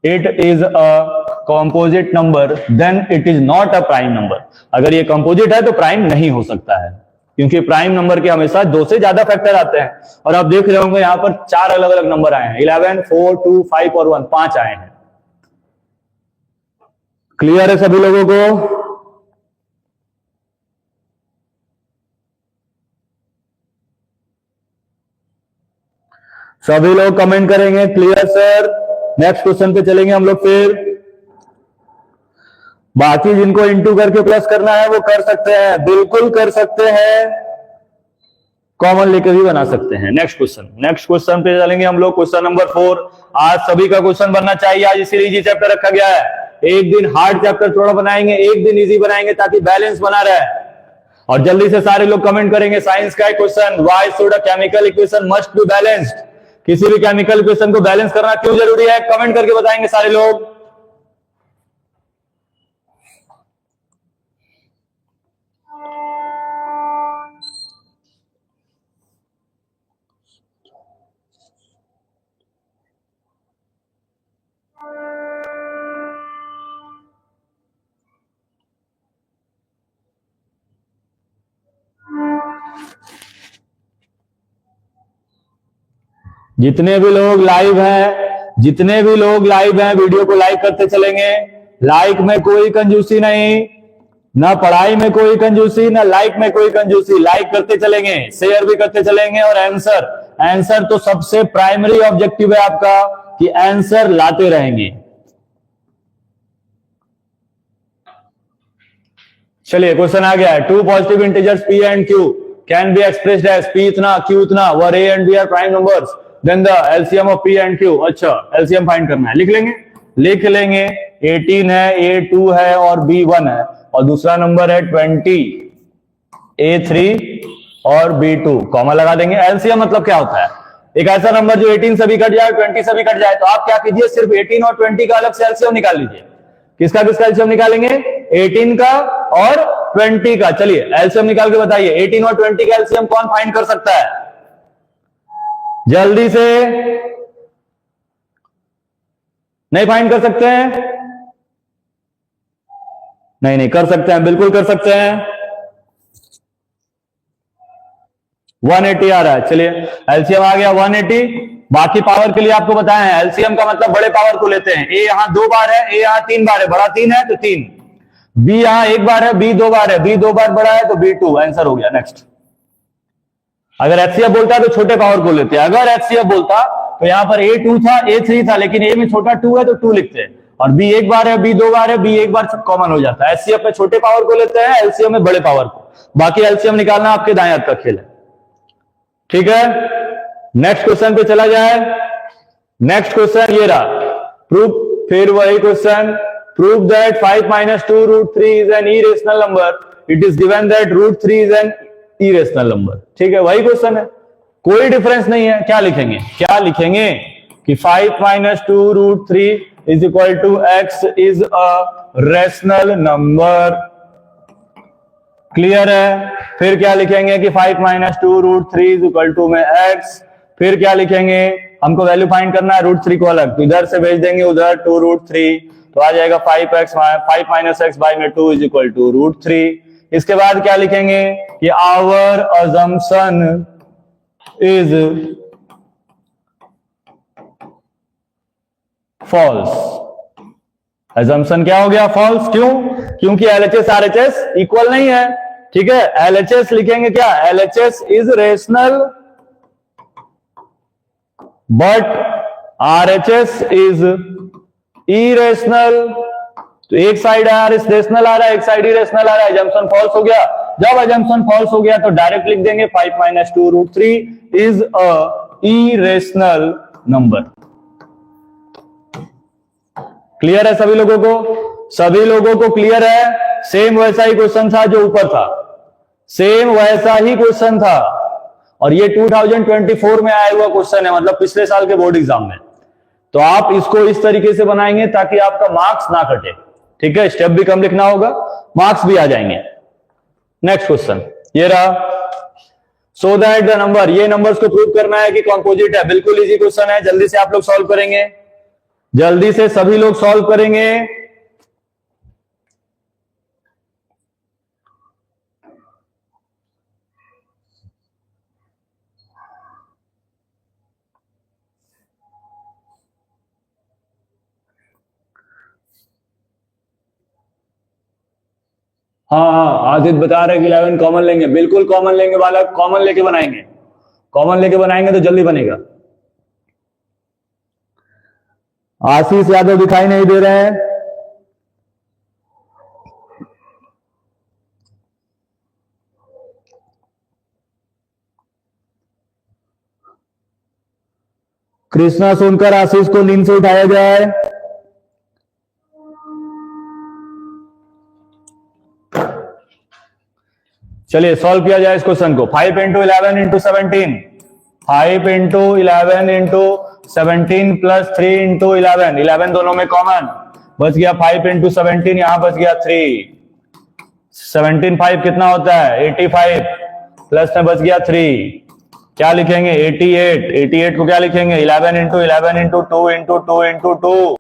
It is a composite number, then it is not a prime number. अगर ये कॉम्पोजिट है तो प्राइम नहीं हो सकता है, क्योंकि प्राइम नंबर के हमेशा 2 से ज्यादा फैक्टर आते हैं। और आप देख रहे होंगे यहां पर 4 अलग अलग नंबर आए हैं, 11, 4, 2, 5 और 1, 5 आए हैं। क्लियर है सभी लोगों को? सभी लोग कमेंट करेंगे क्लियर सर। नेक्स्ट क्वेश्चन पे चलेंगे हम लोग। फिर बाकी जिनको इंटू करके प्लस करना है वो कर सकते हैं, बिल्कुल कर सकते हैं। कॉमन लेकर भी बना सकते हैं। नेक्स्ट क्वेश्चन पे चलेंगे हम लोग। Question number 4। आज सभी का क्वेश्चन बनना चाहिए, आज इसीलिए इजी चैप्टर रखा गया है। एक दिन हार्ड चैप्टर थोड़ा बनाएंगे, एक दिन इजी बनाएंगे ताकि बैलेंस बना रहे। और जल्दी से सारे लोग कमेंट करेंगे। साइंस का एक question, why should a chemical equation must be balanced. किसी भी केमिकल इक्वेशन को बैलेंस करना क्यों जरूरी है, कमेंट करके बताएंगे सारे लोग। जितने भी लोग लाइव हैं, जितने भी लोग लाइव हैं, वीडियो को लाइक करते चलेंगे। लाइक में कोई कंजूसी नहीं, ना पढ़ाई में कोई कंजूसी, ना लाइक में कोई कंजूसी। लाइक करते चलेंगे, शेयर भी करते चलेंगे। और आंसर तो सबसे प्राइमरी ऑब्जेक्टिव है आपका कि आंसर लाते रहेंगे। चलिए क्वेश्चन आ गया है। Two positive integers p and q can be expressed as p इतना q इतना, where a and b are prime numbers, then the LCM of p and q। अच्छा, एलसीएम फाइंड करना है, लिख लेंगे। 18 है, a 2 है और b 1 है, और दूसरा नंबर है 20, a 3 और b 2। कॉमा लगा देंगे। एलसीएम मतलब क्या होता है, एक ऐसा नंबर जो 18 से भी कट जाए, 20 से भी कट जाए। तो आप क्या कीजिए, सिर्फ 18 और 20 का अलग से एलसीएम निकाल लीजिए। किसका एलसीएम निकालेंगे, 18 का और 20 का। चलिए एलसीएम निकाल के बताइए, 18 और 20 का एलसीएम कौन फाइंड कर सकता है, जल्दी से। नहीं फाइंड कर सकते हैं? नहीं कर सकते हैं, बिल्कुल कर सकते हैं। 180 आ रहा है। चलिए एलसीएम आ गया 180। बाकी पावर के लिए आपको बताया है, एलसीएम का मतलब बड़े पावर को लेते हैं। ए यहां 2 बार है, ए यहां 3 बार है, बड़ा 3 है तो 3। बी यहां 1 बार है, बी 2 बार है, बी 2 बार बड़ा है तो बी 2। आंसर हो गया। नेक्स्ट। अगर एचसीएफ बोलता तो छोटे पावर को लेते हैं। अगर एचसीएफ बोलता तो यहां पर ए 2 था, ए 3 था, लेकिन ए में छोटा 2 है तो 2 लिखते हैं। और बी 1 बार है, बी 2 बार है, बी 1 बार सब कॉमन हो जाता है। एचसीएफ में छोटे पावर को लेते हैं, एलसीएम में बड़े पावर को। बाकी एलसीएम निकालना आपके दाएं हाथ का खेल है, ठीक है। नेक्स्ट क्वेश्चन पे चला जाए। नेक्स्ट क्वेश्चन ये रहा, प्रूफ। फिर वही question, prove that 5 minus 2 root 3 is an irrational number. It is given that root 3 is an irrational number. ठीक है, वही क्वेश्चन है, कोई डिफरेंस नहीं है। क्या लिखेंगे कि 5 minus 2 root 3 is equal to x is a rational number। Clear है। फिर क्या लिखेंगे कि 5 minus 2 root 3 is equal to में x। फिर क्या लिखेंगे, हमको वैल्यू फाइंड करना है रूट 3 को अलग, तो इधर से भेज देंगे उधर 2 root 3, तो आ जाएगा 5 minus x by में 2 is equal to root 3। इसके बाद क्या लिखेंगे कि our assumption is false। assumption क्या हो गया, false। क्यों? क्योंकि LHS RHS इक्वल नहीं है। ठीक है, LHS लिखेंगे क्या, LHS is rational but RHS is irrational। तो एक साइड रेशनल आ रहा है, एक साइड इरेशनल आ रहा है, अजम्पशन फॉल्स हो गया। जब अजम्पशन फॉल्स हो गया तो डायरेक्ट लिख देंगे 5 minus 2 root 3 is a irrational number। Clear है सभी लोगों को? सभी लोगों को क्लियर है? सेम वैसा ही क्वेश्चन था जो ऊपर था, सेम वैसा ही क्वेश्चन था, और ये 2024 में आया हुआ क्वेश्चन है, मतलब पिछले साल के बोर्ड एग्जाम में। तो आप इसको इस तरीके से बनाएंगे ताकि आपका मार्क्स ना कटे। ठीक है, स्टेप भी कम लिखना होगा, मार्क्स भी आ जाएंगे। नेक्स्ट क्वेश्चन ये रहा, सो दैट द नंबर, ये नंबर्स को प्रूव करना है कि कॉम्पोजिट है। बिल्कुल इजी क्वेश्चन है, जल्दी से आप लोग सॉल्व करेंगे, जल्दी से सभी लोग सॉल्व करेंगे। हाँ, आदित्य बता रहे कि 11 कॉमन लेंगे, बिल्कुल कॉमन लेंगे बालक, कॉमन लेके बनाएंगे, कॉमन लेके बनाएंगे तो जल्दी बनेगा। आशीष यादव दिखाई नहीं दे रहे हैं। कृष्णा सोनकर आशीष को नींद से उठाया जाए। चलिए सॉल्व किया जाए इस क्वेश्चन को। 5 into 11 into 17, 5 into 11 into 17 plus 3 into 11, 11 दोनों में कॉमन, बच गया 5 इंटू 17, यहां बच गया 3, 17 5 कितना होता है 85, प्लस में बच गया 3, क्या लिखेंगे 88, 88 को क्या लिखेंगे 11 into 11 into 2 into 2 into 2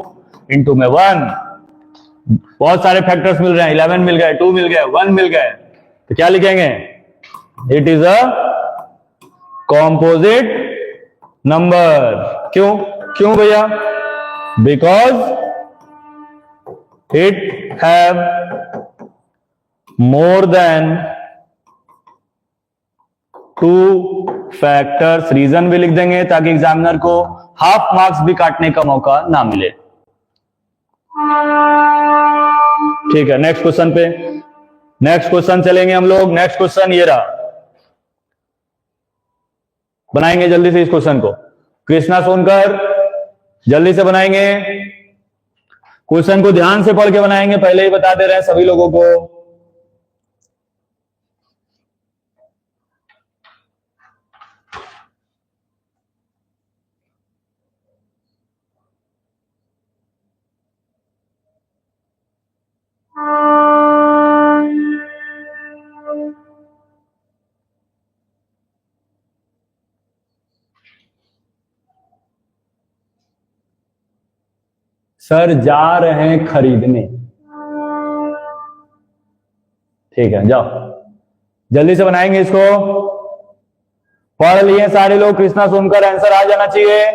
into में 1, बहुत सारे फैक्टर्स मिल रहे हैं, 11 मिल गए, 2 मिल गए, 1 मिल गए, तो क्या लिखेंगे it is a composite number. क्यों क्यों भैया, because it have more than 2 factors. Reason भी लिख देंगे ताकि एग्जामिनर को हाफ मार्क्स भी काटने का मौका ना मिले। ठीक है, नेक्स्ट क्वेश्चन पे, नेक्स्ट क्वेश्चन चलेंगे हम लोग। नेक्स्ट क्वेश्चन ये रहा, बनाएंगे जल्दी से इस क्वेश्चन को। कृष्णा सोनकर जल्दी से बनाएंगे क्वेश्चन को, ध्यान से पढ़ के बनाएंगे, पहले ही बता दे रहे हैं सभी लोगों को। सर जा रहे हैं खरीदने, ठीक है जाओ जल्दी से बनाएंगे इसको। पढ़ लिए सारे लोग, कृष्णा सोनकर आंसर आ जाना चाहिए।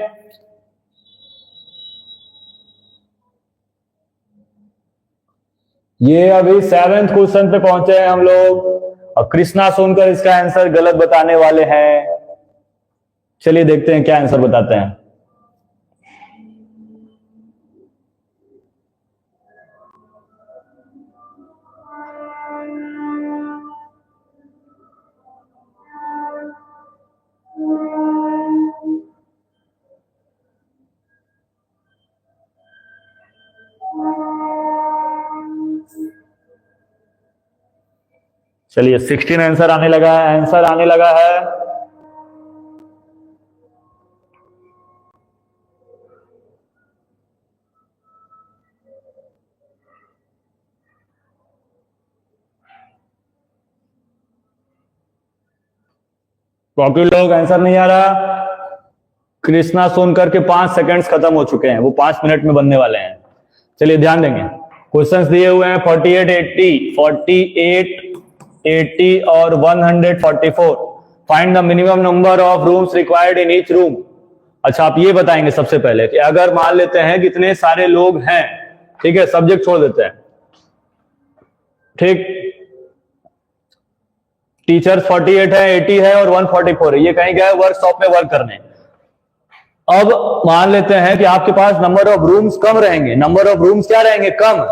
ये अभी 7th क्वेश्चन पे पहुंचे हैं हम लोग, और कृष्णा सोनकर इसका आंसर गलत बताने वाले हैं। चलिए देखते हैं क्या आंसर बताते हैं। चलिए 16 आंसर आने लगा है, आंसर आने लगा है। बाकी लोग आंसर नहीं आ रहा। कृष्णा सोनकर के 5 सेकंड्स खत्म हो चुके हैं, वो 5 मिनट में बनने वाले हैं। चलिए ध्यान देंगे, क्वेश्चंस दिए हुए हैं 48 80 और 144। Find the minimum number of rooms required in each room. अच्छा आप ये बताएंगे सबसे पहले कि अगर मान लेते हैं कितने सारे लोग हैं, ठीक है सब्जेक्ट छोड़ देते हैं, ठीक, टीचर्स 48 है, 80 है और 144 है, ये कहीं गए वर्कशॉप में वर्क करने। अब मान लेते हैं कि आपके पास नंबर ऑफ रूम्स कम रहेंगे, नंबर ऑफ रूम्स क्या रहेंगे कम,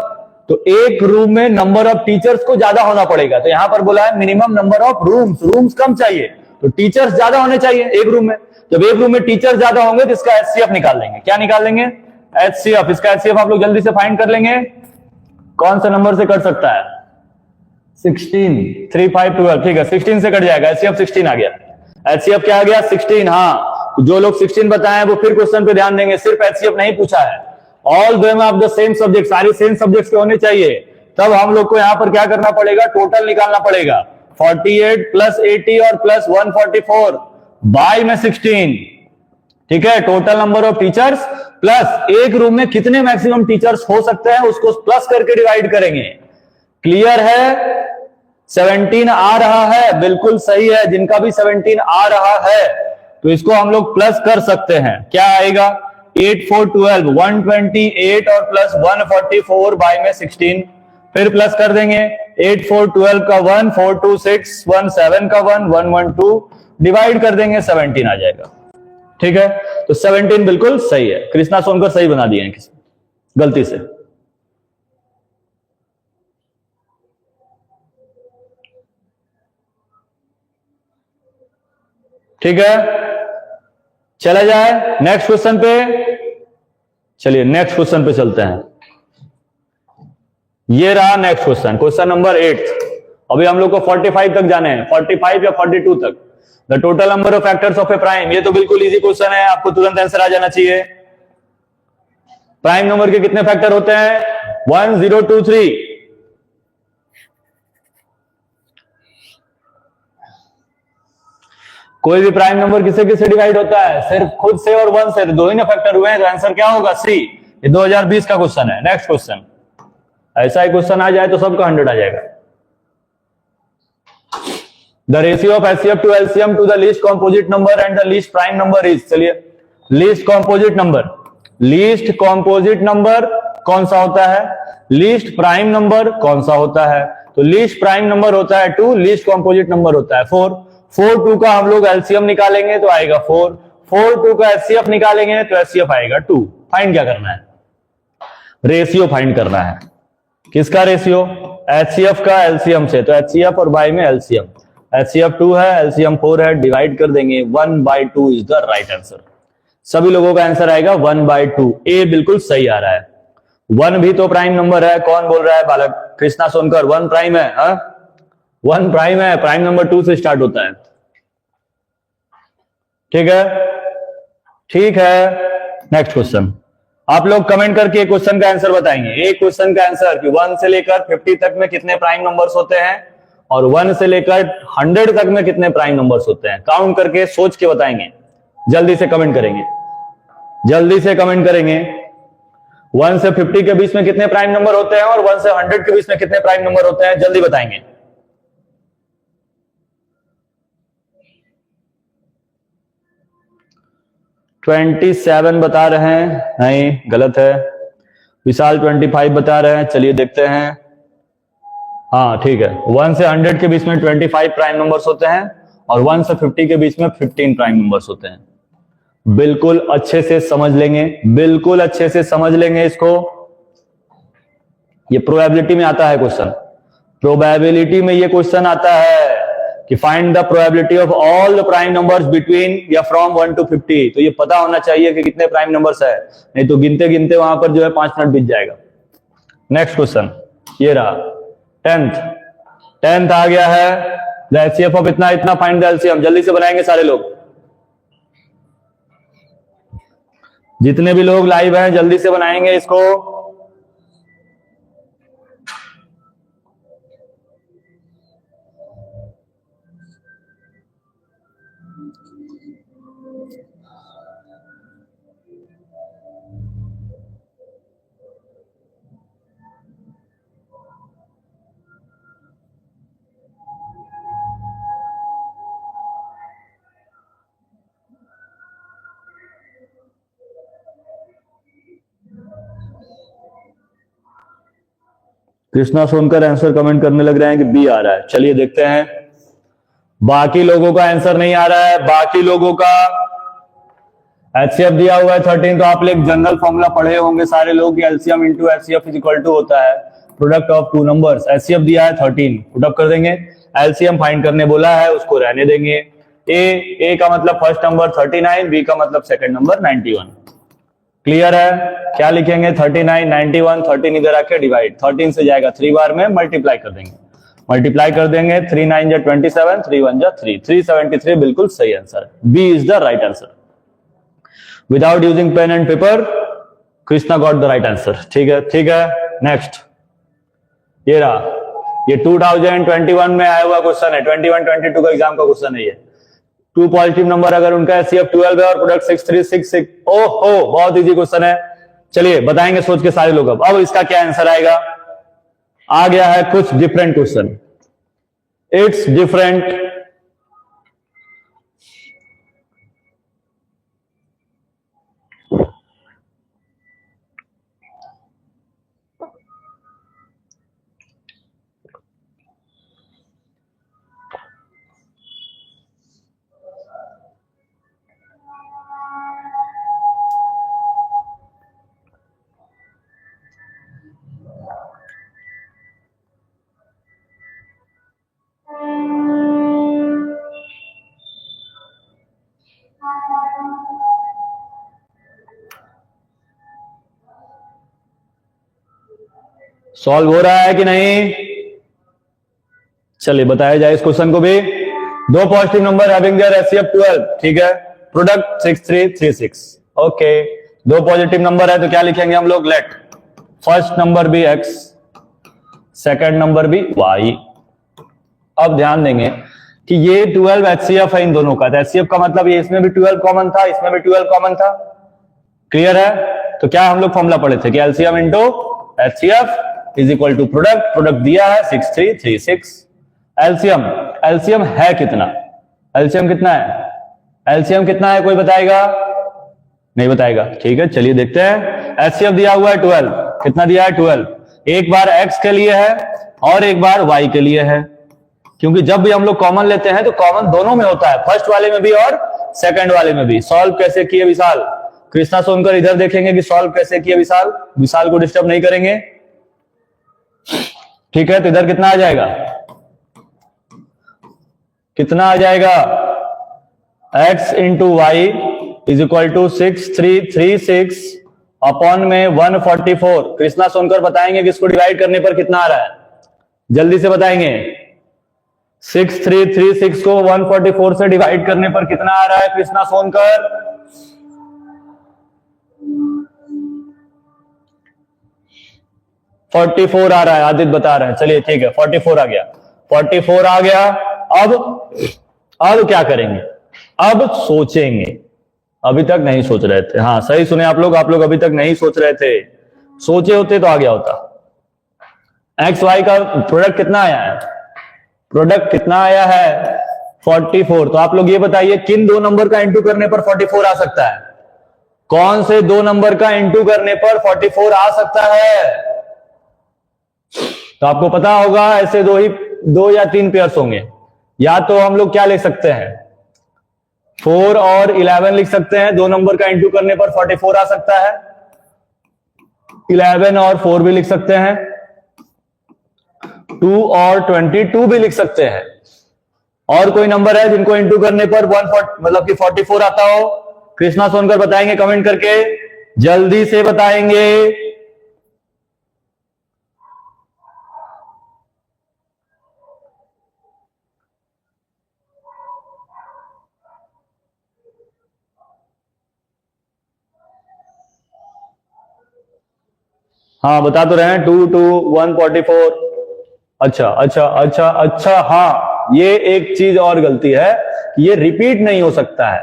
तो एक रूम में नंबर ऑफ टीचर्स को ज्यादा होना पड़ेगा। तो यहां पर बोला है minimum number of rooms, rooms कम चाहिए तो टीचर्स ज्यादा होने चाहिए एक रूम में। जब एक रूम में टीचर्स ज्यादा होंगे तो इसका एचसीएफ निकाल लेंगे। क्या निकाल लेंगे एचसीएफ, इसका एचसीएफ आप लोग जल्दी से फाइंड कर लेंगे। कौन से नंबर से कट सकता है 16, 3 5 12, ठीक है 16 से कट जाएगा, एचसीएफ 16 आ गया। एचसीएफ क्या आ गया 16। हाँ जो लोग 16 बताए वो फिर क्वेश्चन पे ध्यान देंगे, सिर्फ एचसीएफ नहीं पूछा है, all them of the same subject, सारे सेम सब्जेक्ट्स के होने चाहिए। तब हम लोग को यहां पर क्या करना पड़ेगा, टोटल निकालना पड़ेगा। 48 प्लस 80 और प्लस 144 बाय में 16, ठीक है, total number of teachers plus एक रूम में कितने मैक्सिमम टीचर्स हो सकते हैं उसको प्लस करके डिवाइड करेंगे। क्लियर है, 17 आ रहा है, बिल्कुल सही है, जिनका भी 17 आ रहा है तो इसको हम लोग प्लस कर सकते हैं। क्या आएगा 8 4 12, 128 और प्लस 144 बाय में 16, फिर प्लस कर देंगे 8 4 12 का 1, 4 2 6, 1 7 का 1, 1 1 2, डिवाइड कर देंगे 17 आ जाएगा। ठीक है, तो 17 बिल्कुल सही है। कृष्णा सोनकर सही बना दिए हैं किसी गलती से। ठीक है, चला जाए नेक्स्ट क्वेश्चन पे। चलिए नेक्स्ट क्वेश्चन पे चलते हैं। ये रहा नेक्स्ट क्वेश्चन, क्वेश्चन नंबर 8। अभी हम लोग को 45 तक जाने हैं, 45 या 42 तक। The total number of factors of A prime. ये तो बिल्कुल इजी क्वेश्चन है, आपको तुरंत आंसर आ जाना चाहिए। प्राइम नंबर के कितने फैक्टर होते हैं? 1 0 2 3। कोई भी प्राइम नंबर किससे किससे डिवाइड होता है? सिर्फ खुद से और 1 से, दो ही ना फैक्टर हुए हैं, तो आंसर क्या होगा? सी। ये 2020 का क्वेश्चन है। नेक्स्ट क्वेश्चन, ऐसा ही क्वेश्चन आ जाए तो सबका 100 आ जाएगा। The ratio of HCF to LCM to the least composite number and the least prime number is. चलिए, least composite number, least composite number कौन सा होता है? लीस्ट प्राइम नंबर कौन सा होता है? तो लीस्ट प्राइम नंबर होता है 2, लीस्ट कॉम्पोजिट नंबर होता है 4। 4 2 का हम लोग एलसीएम निकालेंगे तो आएगा 4। 4 2 का एचसीएफ निकालेंगे तो एचसीएफ आएगा 2। फाइंड क्या करना है? रेशियो फाइंड करना है। किसका रेशियो? एचसीएफ का एलसीएम से। तो एचसीएफ और बाय में एलसीएम। एचसीएफ 2 है, एलसीएम 4 है, डिवाइड कर देंगे। 1/2 इज द राइट आंसर। सभी लोगों का आंसर आएगा 1/2। ए बिल्कुल सही आ रहा है। 1 भी तो प्राइम नंबर है। कौन बोल रहा है? बालक कृष्णा सोनकर। 1 प्राइम है। 1 प्राइम है, प्राइम नंबर 2 से स्टार्ट होता है। ठीक है, ठीक है। नेक्स्ट क्वेश्चन, आप लोग कमेंट करके क्वेश्चन का आंसर बताएंगे। एक क्वेश्चन का आंसर कि 1 से लेकर 50 तक में कितने प्राइम नंबर्स होते हैं और 1 से लेकर 100 तक में कितने प्राइम नंबर्स होते हैं। काउंट करके सोच के बताएंगे। जल्दी से कमेंट करेंगे, जल्दी से कमेंट करेंगे। 1 से 50 के बीच में कितने प्राइम नंबर होते हैं और 1 से 100 के बीच में कितने प्राइम नंबर होते हैं, जल्दी बताएंगे। $27 बता रहे हैं, नहीं गलत है। विशाल 25 बता रहे हैं। चलिए देखते हैं। हाँ ठीक है, 1 से 100 के बीच में 25 प्राइम नंबर्स होते हैं और 1 से 50 के बीच में 15 प्राइम नंबर्स होते हैं। बिल्कुल अच्छे से समझ लेंगे, बिल्कुल अच्छे से समझ लेंगे इसको। ये प्रोबेबिलिटी में आता है क्वेश्चन, प्रोबेबिलिटी में ये क्वेश्चन आता है कि find the probability of all the prime numbers between या फ्रॉम 1 to 50। तो ये पता होना चाहिए कि कितने प्राइम नंबर्स है, नहीं तो गिनते गिनते वहां पर जो है 5 मिनट बीत जाएगा। नेक्स्ट क्वेश्चन ये रहा 10th आ गया है। द एचसीएफ ऑफ इतना इतना फाइंड द एलसीएम। जल्दी से बनाएंगे सारे लोग, जितने भी लोग लाइव हैं जल्दी से बनाएंगे इसको। कृष्णा सोनकर आंसर कमेंट करने लग रहे हैं कि बी आ रहा है। चलिए देखते हैं। बाकी लोगों का आंसर नहीं आ रहा है। बाकी लोगों का एचसीएफ दिया हुआ है 13। तो आप लोग जनरल फॉर्मूला पढ़े होंगे सारे लोग। LCM into HCF is equal to होता है प्रोडक्ट ऑफ 2 नंबर्स। एचसीएफ दिया है 13, पुटअप कर देंगे। एलसीएम फाइंड करने बोला है, उसको रहने देंगे। ए का मतलब फर्स्ट नंबर 39, बी का मतलब सेकंड नंबर 91। क्लियर है? क्या लिखेंगे? 39 91, 13 इधर आके डिवाइड, 13 से जाएगा 3 बार में, मल्टीप्लाई कर देंगे। मल्टीप्लाई कर देंगे, 3 9 जा 27, 3 1 जा 3, 373 बिल्कुल सही आंसर है। B is the right answer. Without using pen and paper, Krishna got the right answer. ठीक है, ठीक है। नेक्स्ट ये रहा, ये 2021 में आया हुआ क्वेश्चन है। 21-22 का एग्जाम का क्वेश्चन है ये। 2 पॉजिटिव नंबर अगर उनका एचसीएफ 12 है और प्रोडक्ट 6366। ओहो, बहुत इजी क्वेश्चन है। चलिए बताएंगे सोच के सारे लोग। अब इसका क्या आंसर आएगा? आ गया है कुछ different question. It's different. Solve हो रहा है कि नहीं? चलिए बताया जाए इस क्वेश्चन को भी। दो positive number having their HCF 12, ठीक है, प्रोडक्ट 6336। ओके, दो पॉजिटिव नंबर है तो क्या लिखेंगे हम लोग? लेट फर्स्ट नंबर भी x, सेकंड नंबर भी y। अब ध्यान देंगे कि ये 12 एचसीएफ है इन दोनों का, तो एचसीएफ का मतलब ये इसमें भी 12 कॉमन था, इसमें भी 12 कॉमन था। क्लियर है? तो क्या हम लोग फॉर्मूला पढ़े थे कि LCM into HCF is equal to product, product दिया है 6336। एलसीएम, एलसीएम है कितना? एलसीएम कितना है? एलसीएम कितना है कोई बताएगा? नहीं बताएगा, ठीक है, चलिए देखते हैं। एचसीएफ दिया हुआ है 12, कितना दिया है? 12। एक बार x के लिए है और एक बार y के लिए है, क्योंकि जब भी हम लोग कॉमन लेते हैं तो कॉमन दोनों में होता है, फर्स्ट वाले में भी और सेकंड वाले में भी। सॉल्व कैसे किए विशाल? कृष्णा सोनकर इधर देखेंगे कि सॉल्व कैसे किए विशाल, विशाल को डिस्टर्ब नहीं करेंगे, ठीक है। तो इधर कितना आ जाएगा? कितना आ जाएगा? x into y is equal to 6336 upon में 144। कृष्णा सोनकर बताएंगे कि इसको डिवाइड करने पर कितना आ रहा है, जल्दी से बताएंगे। 6336 को 144 से डिवाइड करने पर कितना आ रहा है कृष्णा सोनकर? $44 आ रहा है, आदित्य बता रहे हैं। चलिए ठीक है, 44 आ गया, 44 आ गया। अब क्या करेंगे? अब सोचेंगे। अभी तक नहीं सोच रहे थे, हाँ सही सुने आप लोग अभी तक नहीं सोच रहे थे, सोचे होते तो आ गया होता। एक्स वाई का प्रोडक्ट कितना आया है? प्रोडक्ट कितना आया है? 44। तो आप लोग ये बताइए किन दो नंबर का इंटू करने पर 44 आ सकता है? कौन से दो नंबर का इंटू करने पर 44 आ सकता है? तो आपको पता होगा ऐसे दो या तीन पेयर्स होंगे। या तो हम लोग क्या लिख सकते हैं, 4 और 11 लिख सकते हैं, दो नंबर का इंटू करने पर 44 आ सकता है। 11 और 4 भी लिख सकते हैं, 2 और 22 भी लिख सकते हैं। और कोई नंबर है जिनको इंटू करने पर 44 आता हो? कृष्णा सोनकर बताएंगे कमेंट करके, जल्दी से बताएंगे। हाँ बता तो रहे हैं, 2 2 144। अच्छा, हाँ ये एक चीज और गलती है, ये रिपीट नहीं हो सकता है।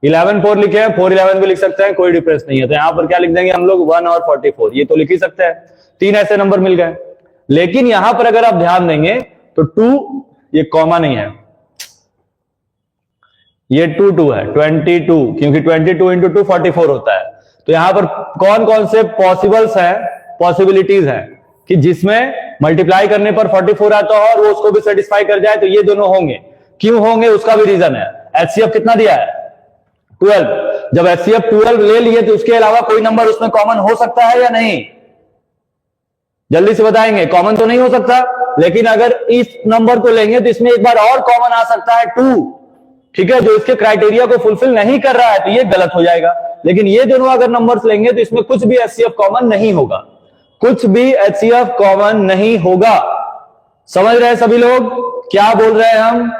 11 4 लिखे हैं, 4 11 भी लिख सकते हैं, कोई डिफरेंस नहीं है। तो यहां पर क्या लिख देंगे हम लोग? 1 और 44, ये तो लिख ही सकते हैं। तीन ऐसे नंबर मिल गए। लेकिन यहां पर अगर आप ध्यान देंगे तो 2 ये कॉमा नहीं है, ये 2 2 है, 22, क्योंकि 22 इंटू 2 44 होता है। तो यहां पर कौन कौन से पॉसिबल्स हैं, पॉसिबिलिटीज हैं कि जिसमें मल्टीप्लाई करने पर 44 आता हो और वो उसको भी सेटिस्फाई कर जाए? तो ये दोनों होंगे। क्यों होंगे उसका भी रीजन है। एचसीएफ कितना दिया है? 12। जब एचसीएफ 12 ले लिए तो उसके अलावा कोई नंबर उसमें कॉमन हो सकता है या नहीं? जल्दी से बताएंगे। कॉमन तो नहीं हो सकता, लेकिन अगर इस नंबर को लेंगे तो इसमें एक बार और कॉमन आ सकता है 2, ठीक है, जो इसके क्राइटेरिया को फुलफिल नहीं कर रहा है, तो ये गलत हो जाएगा। लेकिन ये दोनों अगर नंबर्स लेंगे तो इसमें कुछ भी एचसीएफ कॉमन नहीं होगा, कुछ भी एचसीएफ कॉमन नहीं होगा। समझ रहे हैं सभी लोग क्या बोल रहे हैं हम?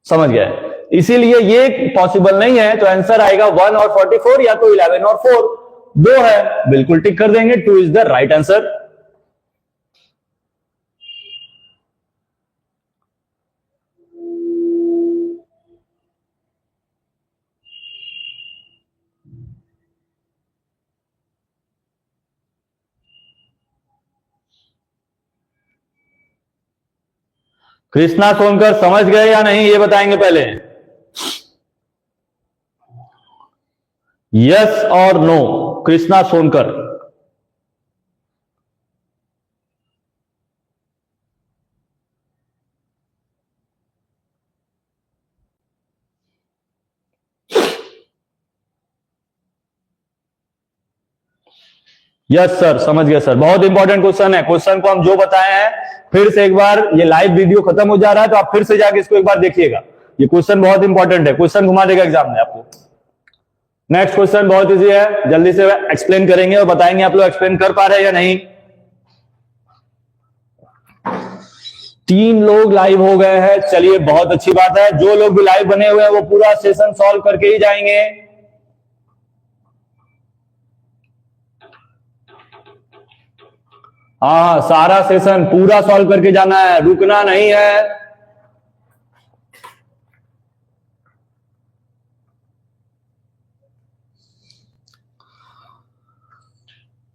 समझ गए। इसीलिए ये पॉसिबल नहीं है, तो आंसर आएगा 1 और 44, या तो 11 और 4, दो है, बिल्कुल टिक कर देंगे। 2 is the right answer. Krishna Sonkar समझ गए या नहीं, ये बताएंगे पहले। यस और no, Krishna Sonkar. Yes sir, समझ गया सर। बहुत इंपॉर्टेंट क्वेश्चन है। क्वेश्चन को हम जो बताए हैं फिर से एक बार, ये लाइव वीडियो खत्म हो जा रहा है तो आप फिर से जाके इसको एक बार देखिएगा। ये क्वेश्चन बहुत इंपॉर्टेंट है, क्वेश्चन घुमा देगा एग्जाम में आपको। नेक्स्ट क्वेश्चन बहुत इजी है, जल्दी से एक्सप्लेन करेंगे और बताएंगे आप लोग एक्सप्लेन कर पा रहे हैं या नहीं। 3 लोग लाइव हो गए हैं, चलिए बहुत अच्छी बात है। जो लोग भी लाइव बने हुए हैं वो पूरा सेशन सॉल्व करके ही जाएंगे। हाँ, सारा सेशन पूरा सॉल्व करके जाना है, रुकना नहीं है।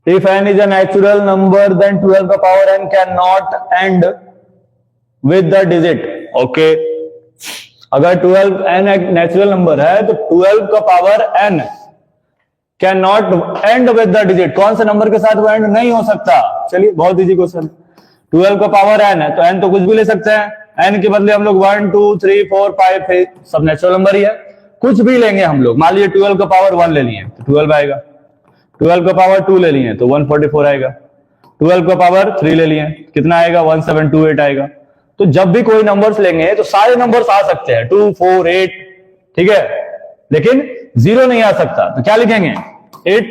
If n is a natural number, then 12 का power n cannot end with the digit. Okay. अगर 12 n एक नेचुरल नंबर है तो 12 का power n can not and with the digit. कौन से नंबर के साथ वो एंड नहीं हो सकता? चलिए बहुत इजी क्वेश्चन। 12 का पावर n है तो n तो कुछ भी ले सकते हैं। n के बदले हम लोग 1 2 3 4 5 सब नेचुरल नंबर ही है, कुछ भी लेंगे हम लोग। मान लीजिए 12 का पावर 1 ले लिए तो 12 आएगा, 12 का पावर 2 ले लिए तो 144 आएगा, 12 का पावर 3 ले लिए कितना आएगा? 1728 आएगा। तो जब भी कोई नंबर्स लेंगे तो सारे नंबर्स आ सकते हैं 2 4 8, ठीक है, लेकिन 0 नहीं आ सकता। तो क्या लिखेंगे? It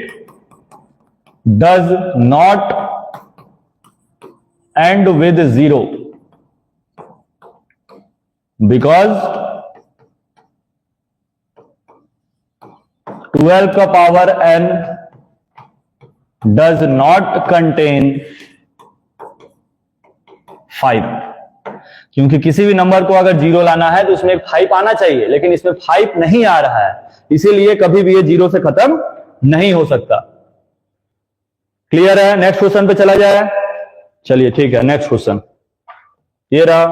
does not and with 0 because 12 का power n does not contain 5। क्योंकि किसी भी नंबर को अगर 0 लाना है तो उसमें एक 5 आना चाहिए, लेकिन इसमें 5 नहीं आ रहा है, इसीलिए कभी भी ये 0 से खत्म नहीं हो सकता। क्लियर है? नेक्स्ट क्वेश्चन पे चला जाए। चलिए ठीक है, नेक्स्ट क्वेश्चन ये रहा।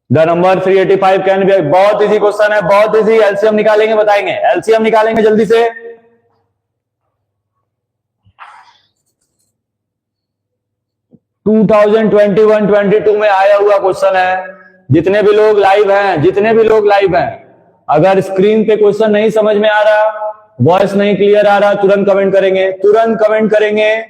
The number 385 can be. बहुत इजी क्वेश्चन है, बहुत इजी। एलसीएम निकालेंगे, बताएंगे। एलसीएम निकालेंगे जल्दी से। 2021-22 में आया हुआ क्वेश्चन है। जितने भी लोग लाइव हैं, अगर स्क्रीन पे क्वेश्चन नहीं समझ में आ रहा, वॉइस नहीं क्लियर आ रहा, तुरंत कमेंट करेंगे।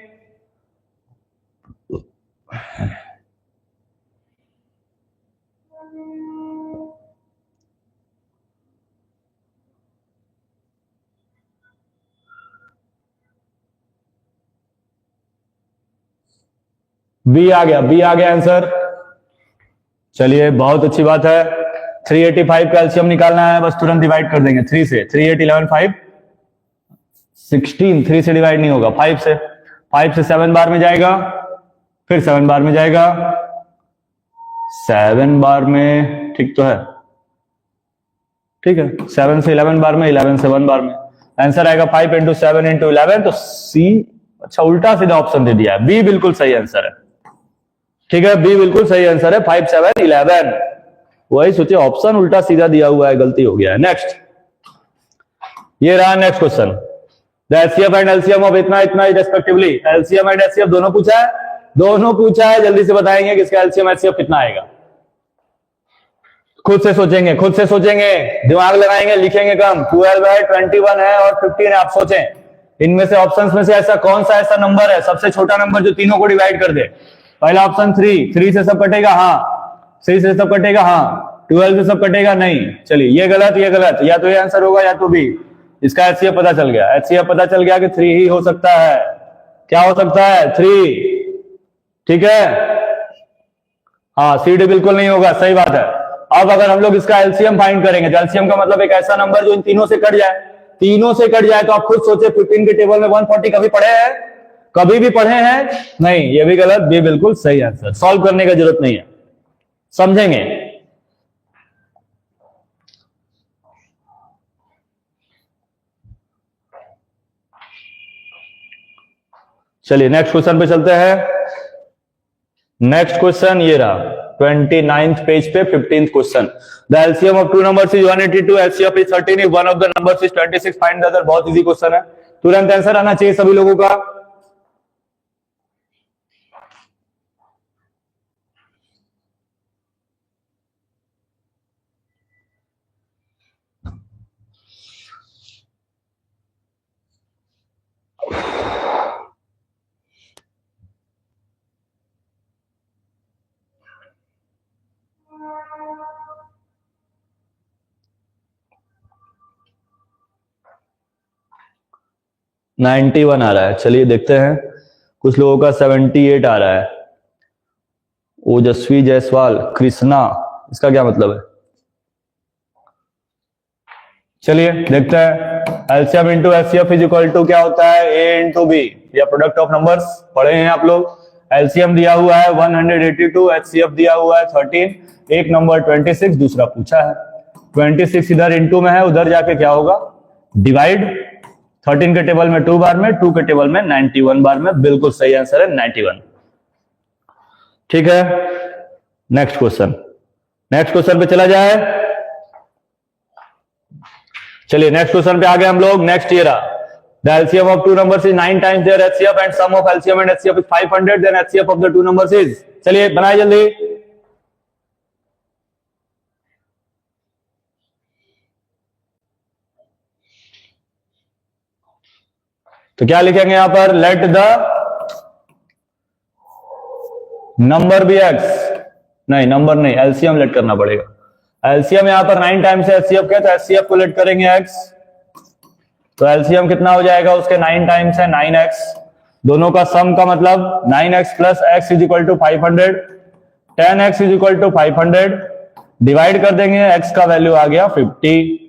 बी आ गया आंसर। चलिए बहुत अच्छी बात है। 385 का एलसीएम निकालना है, बस तुरंत डिवाइड कर देंगे 3 से। 3 8 11 5 16। 3 से डिवाइड नहीं होगा, 5 से 7 बार में जाएगा, फिर 7 बार में जाएगा, 7 बार में, ठीक तो है, ठीक है। 7 से 11 बार में, 11 से 1 बार में। आंसर आएगा 5 इंटू 7 इंटू 11। तो सी, अच्छा उल्टा सीधा ऑप्शन दे दिया है। बी बिल्कुल सही आंसर है, ठीक है, बी बिल्कुल सही आंसर है। 5 7 11। वही सोचे ऑप्शन उल्टा सीधा दिया हुआ है, गलती हो गया है। नेक्स्ट, ये रहा next question. The HCF and LCM of इतना रिस्पेक्टिवली। एलसीएम एंड एचसीएफ दोनों पूछा है। जल्दी से बताएंगे कि इसका एलसीएम एचसीएफ कितना आएगा। खुद से सोचेंगे, दिमाग लगाएंगे, लिखेंगे कम। 12 है, 21 है और 15 है। आप सोचें इनमें से ऑप्शंस में से ऐसा कौन सा ऐसा नंबर है, सबसे छोटा नंबर जो तीनों को डिवाइड कर दे। पहला ऑप्शन 3 से सब कटेगा, हाँ। 3 से सब कटेगा, हाँ। 12 से सब कटेगा, नहीं। चलिए ये गलत, या तो ये आंसर होगा या तो बी। इसका एचसीएफ पता चल गया कि 3 ही हो सकता है। क्या हो सकता है? 3, ठीक है, हाँ। सी डी बिल्कुल नहीं होगा, सही बात है। अब अगर हम लोग इसका एलसीएम फाइंड करेंगे तो एलसीएम का मतलब एक ऐसा नंबर जो इन तीनों से कट जाए। तो आप खुद सोचे 15 के टेबल में 140 कभी पढ़े हैं? कभी भी पढ़े हैं? नहीं, ये भी गलत, बी बिल्कुल सही आंसर। सॉल्व करने की जरूरत नहीं है, समझेंगे। चलिए नेक्स्ट क्वेश्चन पे चलते हैं। नेक्स्ट क्वेश्चन ये रहा 29th पेज पे 15th question. The LCM of two numbers is 182, HCF is 13, if one of the numbers is 26, find the other. बहुत इजी क्वेश्चन है, तुरंत आंसर आना चाहिए सभी लोगों का। $91 आ रहा है। चलिए देखते हैं, कुछ लोगों का 78 आ रहा है। ओजस्वी जायसवाल, कृष्णा, इसका क्या मतलब है? चलिए देखते हैं। LCM into HCF is equal to क्या होता है? ए इंटू बी, या प्रोडक्ट ऑफ नंबर्स पढ़े हैं आप लोग। एलसीएम दिया हुआ है 182, एचसीएफ दिया हुआ है 13, एक नंबर 26 दूसरा पूछा है। 26 इधर इंटू में है, उधर जाके क्या होगा? डिवाइड। 13 के टेबल में 2 बार में, 2 के टेबल में 91 बार में। बिल्कुल सही आंसर है 91। ठीक है, नेक्स्ट क्वेश्चन। नेक्स्ट क्वेश्चन पे चला जाए। चलिए नेक्स्ट क्वेश्चन पे आ गए हम लोग। Next year the LCM of two numbers is 9 times their HCF and sum of LCM and HCF is 500, then HCF of the two numbers is. चलिए बनाए जल्दी। तो क्या लिखेंगे यहां पर? Let the number be x. नहीं, नंबर नहीं, एलसीएम लेट करना पड़ेगा। एलसीएम यहां पर 9 टाइम्स एचसीएफ के, तो एचसीएफ को लेट करेंगे एक्स। तो एलसीएम कितना हो जाएगा उसके? 9 टाइम्स है 9x, दोनों का सम का मतलब 9x plus x is equal to 500, 10x is equal to 500, divide कर देंगे, x का वैल्यू आ गया 50।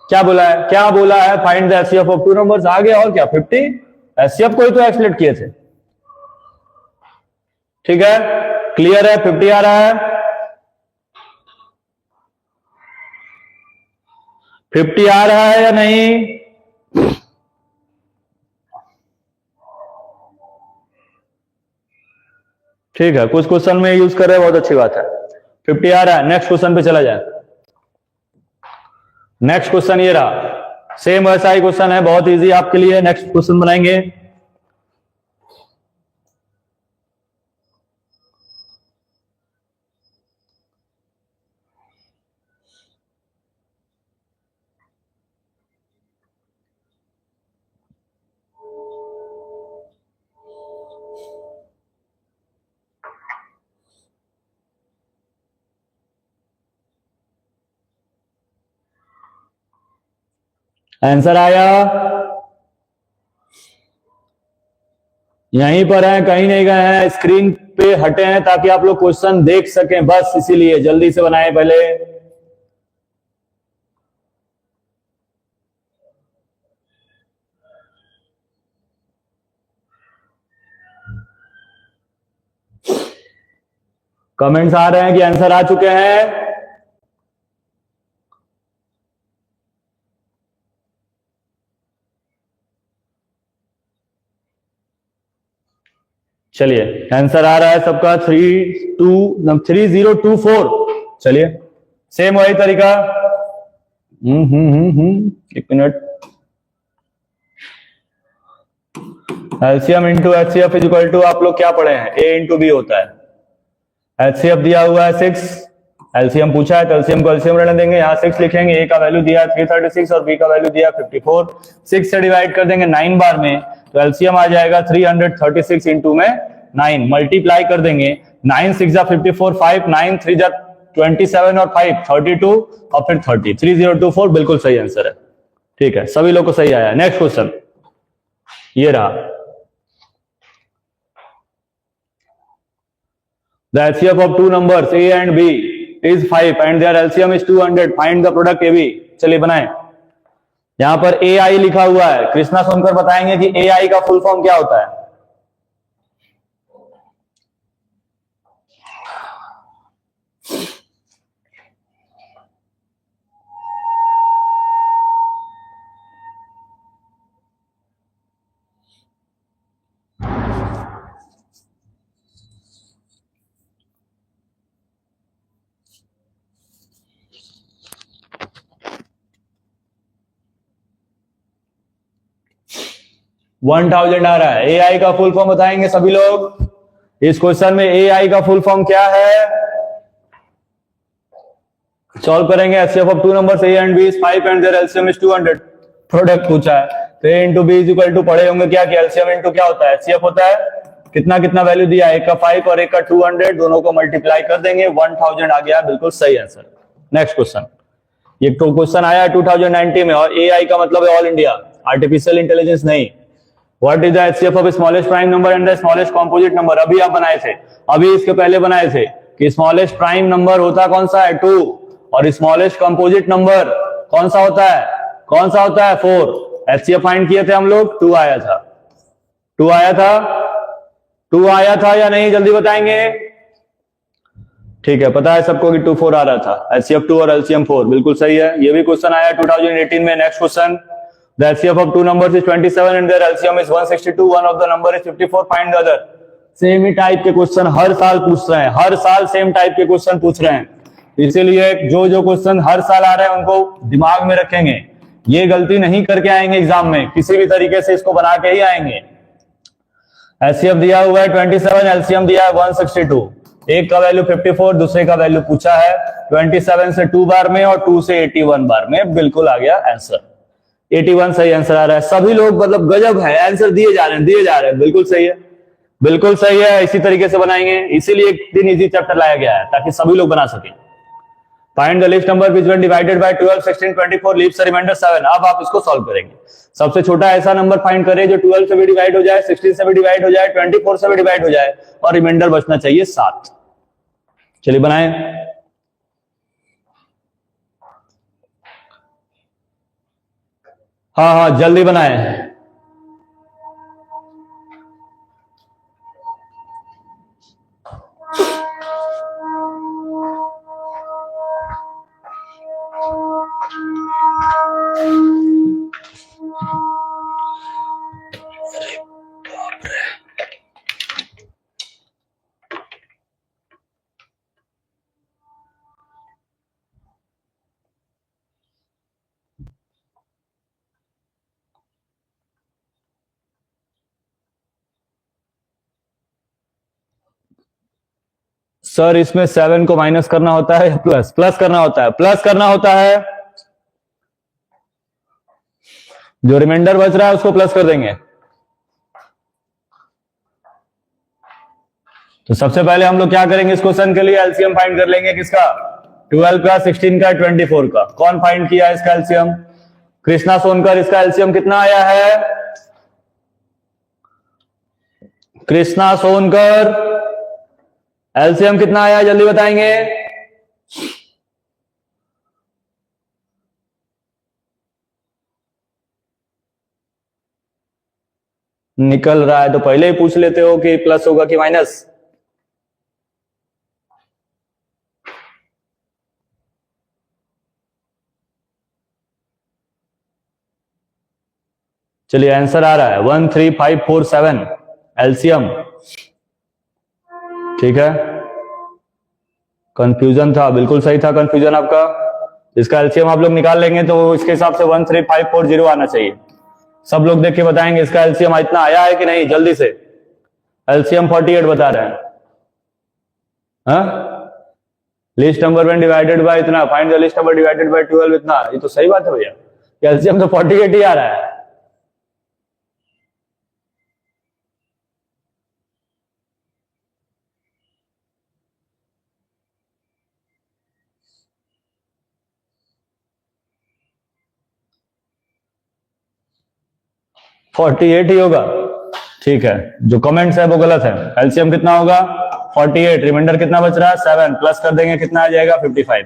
क्या बोला है? क्या बोला है? Find the HCF of two numbers. आ गया, और क्या? 50। एचसीएफ को ही तो x लेट किए थे। ठीक है, क्लियर है? 50 आ रहा है। 50 आ रहा है या नहीं? ठीक है, कुछ क्वेश्चन में यूज कर रहे हैं, बहुत अच्छी बात है। 50 आ रहा है। नेक्स्ट क्वेश्चन पे चला जाए। नेक्स्ट क्वेश्चन ये रहा, सेम वैसा ही क्वेश्चन है, बहुत इजी आपके लिए। नेक्स्ट क्वेश्चन बनाएंगे। आंसर आया? यहीं पर है, कहीं नहीं गए हैं, स्क्रीन पे हटे हैं ताकि आप लोग क्वेश्चन देख सकें, बस इसीलिए जल्दी से बनाए पहले। कमेंट्स आ रहे हैं कि आंसर आ चुके हैं। चलिए आंसर आ रहा है सबका 3024। चलिए सेम वही तरीका। एक मिनट। LCM into HCF is equal to, आप लोग क्या पढ़े हैं? ए इंटू बी होता है। एचसीएफ दिया हुआ है 6, एलसीएम पूछा है तो एलसीएम को एलसीएम रहने देंगे, यहाँ 6 लिखेंगे। ए का वैल्यू दिया है 336 और बी का वैल्यू दिया है 54। 6 से डिवाइड कर देंगे 9 बार में, तो एलसीएम आ जाएगा 336 इंटू में 9, मल्टीप्लाई कर देंगे। 9 6 जा 54, 5 9 3 जा 27 और 5 32 और फिर 30, 3024 बिल्कुल सही आंसर है। ठीक है, सभी लोग को सही आया। नेक्स्ट क्वेश्चन ये रहा। The HCF of two numbers A and B is 5 and their LCM is 200. Find the product AB. चलिए बनाएं। यहां पर AI लिखा हुआ है, कृष्णा सोनकर बताएंगे कि AI का फुल फॉर्म क्या होता है। $1000 आ रहा है। AI का फुल फॉर्म बताएंगे सभी लोग। इस क्वेश्चन में AI का फुल फॉर्म क्या है? सॉल्व करेंगे। HCF of two numbers A and B is 5 and their LCM is 200। Product पूछा है तो A into B is equal to, पढ़े होंगे क्या कि LCM into क्या होता है? HCF होता है। कितना कितना वैल्यू दिया है? एक का 5 और एक का 200, दोनों को मल्टीप्लाई कर देंगे, 1000 आ गया, बिल्कुल सही आंसर। Next question. ये तो क्वेश्चन आया 2019 में, और AI का मतलब है ऑल इंडिया, आर्टिफिशियल इंटेलिजेंस नहीं। What is the HCF of smallest prime number and the smallest composite number? अभी आप बनाए थे, अभी इसके पहले बनाए थे कि स्मॉलेस्ट प्राइम नंबर होता कौन सा है 2 और स्मॉलेस्ट कंपोजिट नंबर कौन सा होता है 4। एचसीएफ फाइंड किए थे हम लोग, 2 आया था, 2 आया था या नहीं, जल्दी बताएंगे। ठीक है, पता है सबको कि 2 4 आ रहा था, एचसीएफ 2 और एलसीएम 4, बिल्कुल सही है। ये भी क्वेश्चन आया 2018 में। Next question, the HCF of 2 numbers is 27 and their LCM is 162, one of the number is 54, find the other। Same he type के क्वेश्चन हर साल पूछ रहे हैं, हर साल सेम टाइप के क्वेश्चन पूछ रहे हैं, इसीलिए जो क्वेश्चन हर साल आ रहे हैं उनको दिमाग में रखेंगे, ये गलती नहीं करके आएंगे एग्जाम में, किसी भी तरीके से इसको बना के ही आएंगे। एचसीएफ दिया हुआ है 27, एलसीएम दिया है 162, एक का वैल्यू 54, दूसरे का वैल्यू पूछा है 27 से 2 बार में और 2 से 81 बार में, बिल्कुल आ गया आंसर। 81 सही आंसर आ रहा है। सभी लोग मतलब गजब है, आंसर दिए जा रहे हैं, बिल्कुल सही है, बिल्कुल सही है। इसी तरीके से बनाएंगे, इसीलिए एक दिन इजी चैप्टर लाया गया है ताकि सभी लोग बना सके। Find the list number which when divided by 12, 16, 24 leaves a remainder 7। अब आप इसको सॉल्व करेंगे। सबसे छोटा ऐसा नंबर फाइंड करें जो 12 से भी डिवाइड हो जाए, 16 से भी डिवाइड हो जाए, 24 से भी डिवाइड हो जाए और रिमाइंडर बचना चाहिए 7। चलिए बनाएं। हाँ जल्दी बनाएं। सर इसमें 7 को माइनस करना होता है या प्लस करना होता है? प्लस करना होता है। जो रिमाइंडर बच रहा है उसको प्लस कर देंगे। तो सबसे पहले हम लोग क्या करेंगे, इस क्वेश्चन के लिए एलसीएम फाइंड कर लेंगे। किसका? 12 का, 16 का, 24 का। कौन फाइंड किया इसका एलसीएम? कृष्णा सोनकर। इसका एलसीएम कितना आया है? कृष्णा सोनकर एलसीएम कितना आया, जल्दी बताएंगे। निकल रहा है तो पहले ही पूछ लेते हो कि प्लस होगा कि माइनस। चलिए आंसर आ रहा है 13547 एलसीएम। ठीक है, कंफ्यूजन था, बिल्कुल सही था कंफ्यूजन आपका। इसका एलसीएम आप लोग निकाल लेंगे तो इसके हिसाब से 13540 आना चाहिए। सब लोग देख के बताएंगे इसका एलसीएम इतना आया है कि नहीं, जल्दी से। एलसीएम 48 बता रहे हैं। Least number when divided by इतना, find the list number divided by 12 इतना। ये तो सही बात है भैया, एलसीएम तो 48 ही आ रहा है। फोर्टी एट ही होगा। ठीक है, जो कमेंट्स है वो गलत है। एलसीएम कितना होगा? 48। रिमाइंडर कितना बच रहा है? 7। प्लस कर देंगे, कितना आ जाएगा? 55।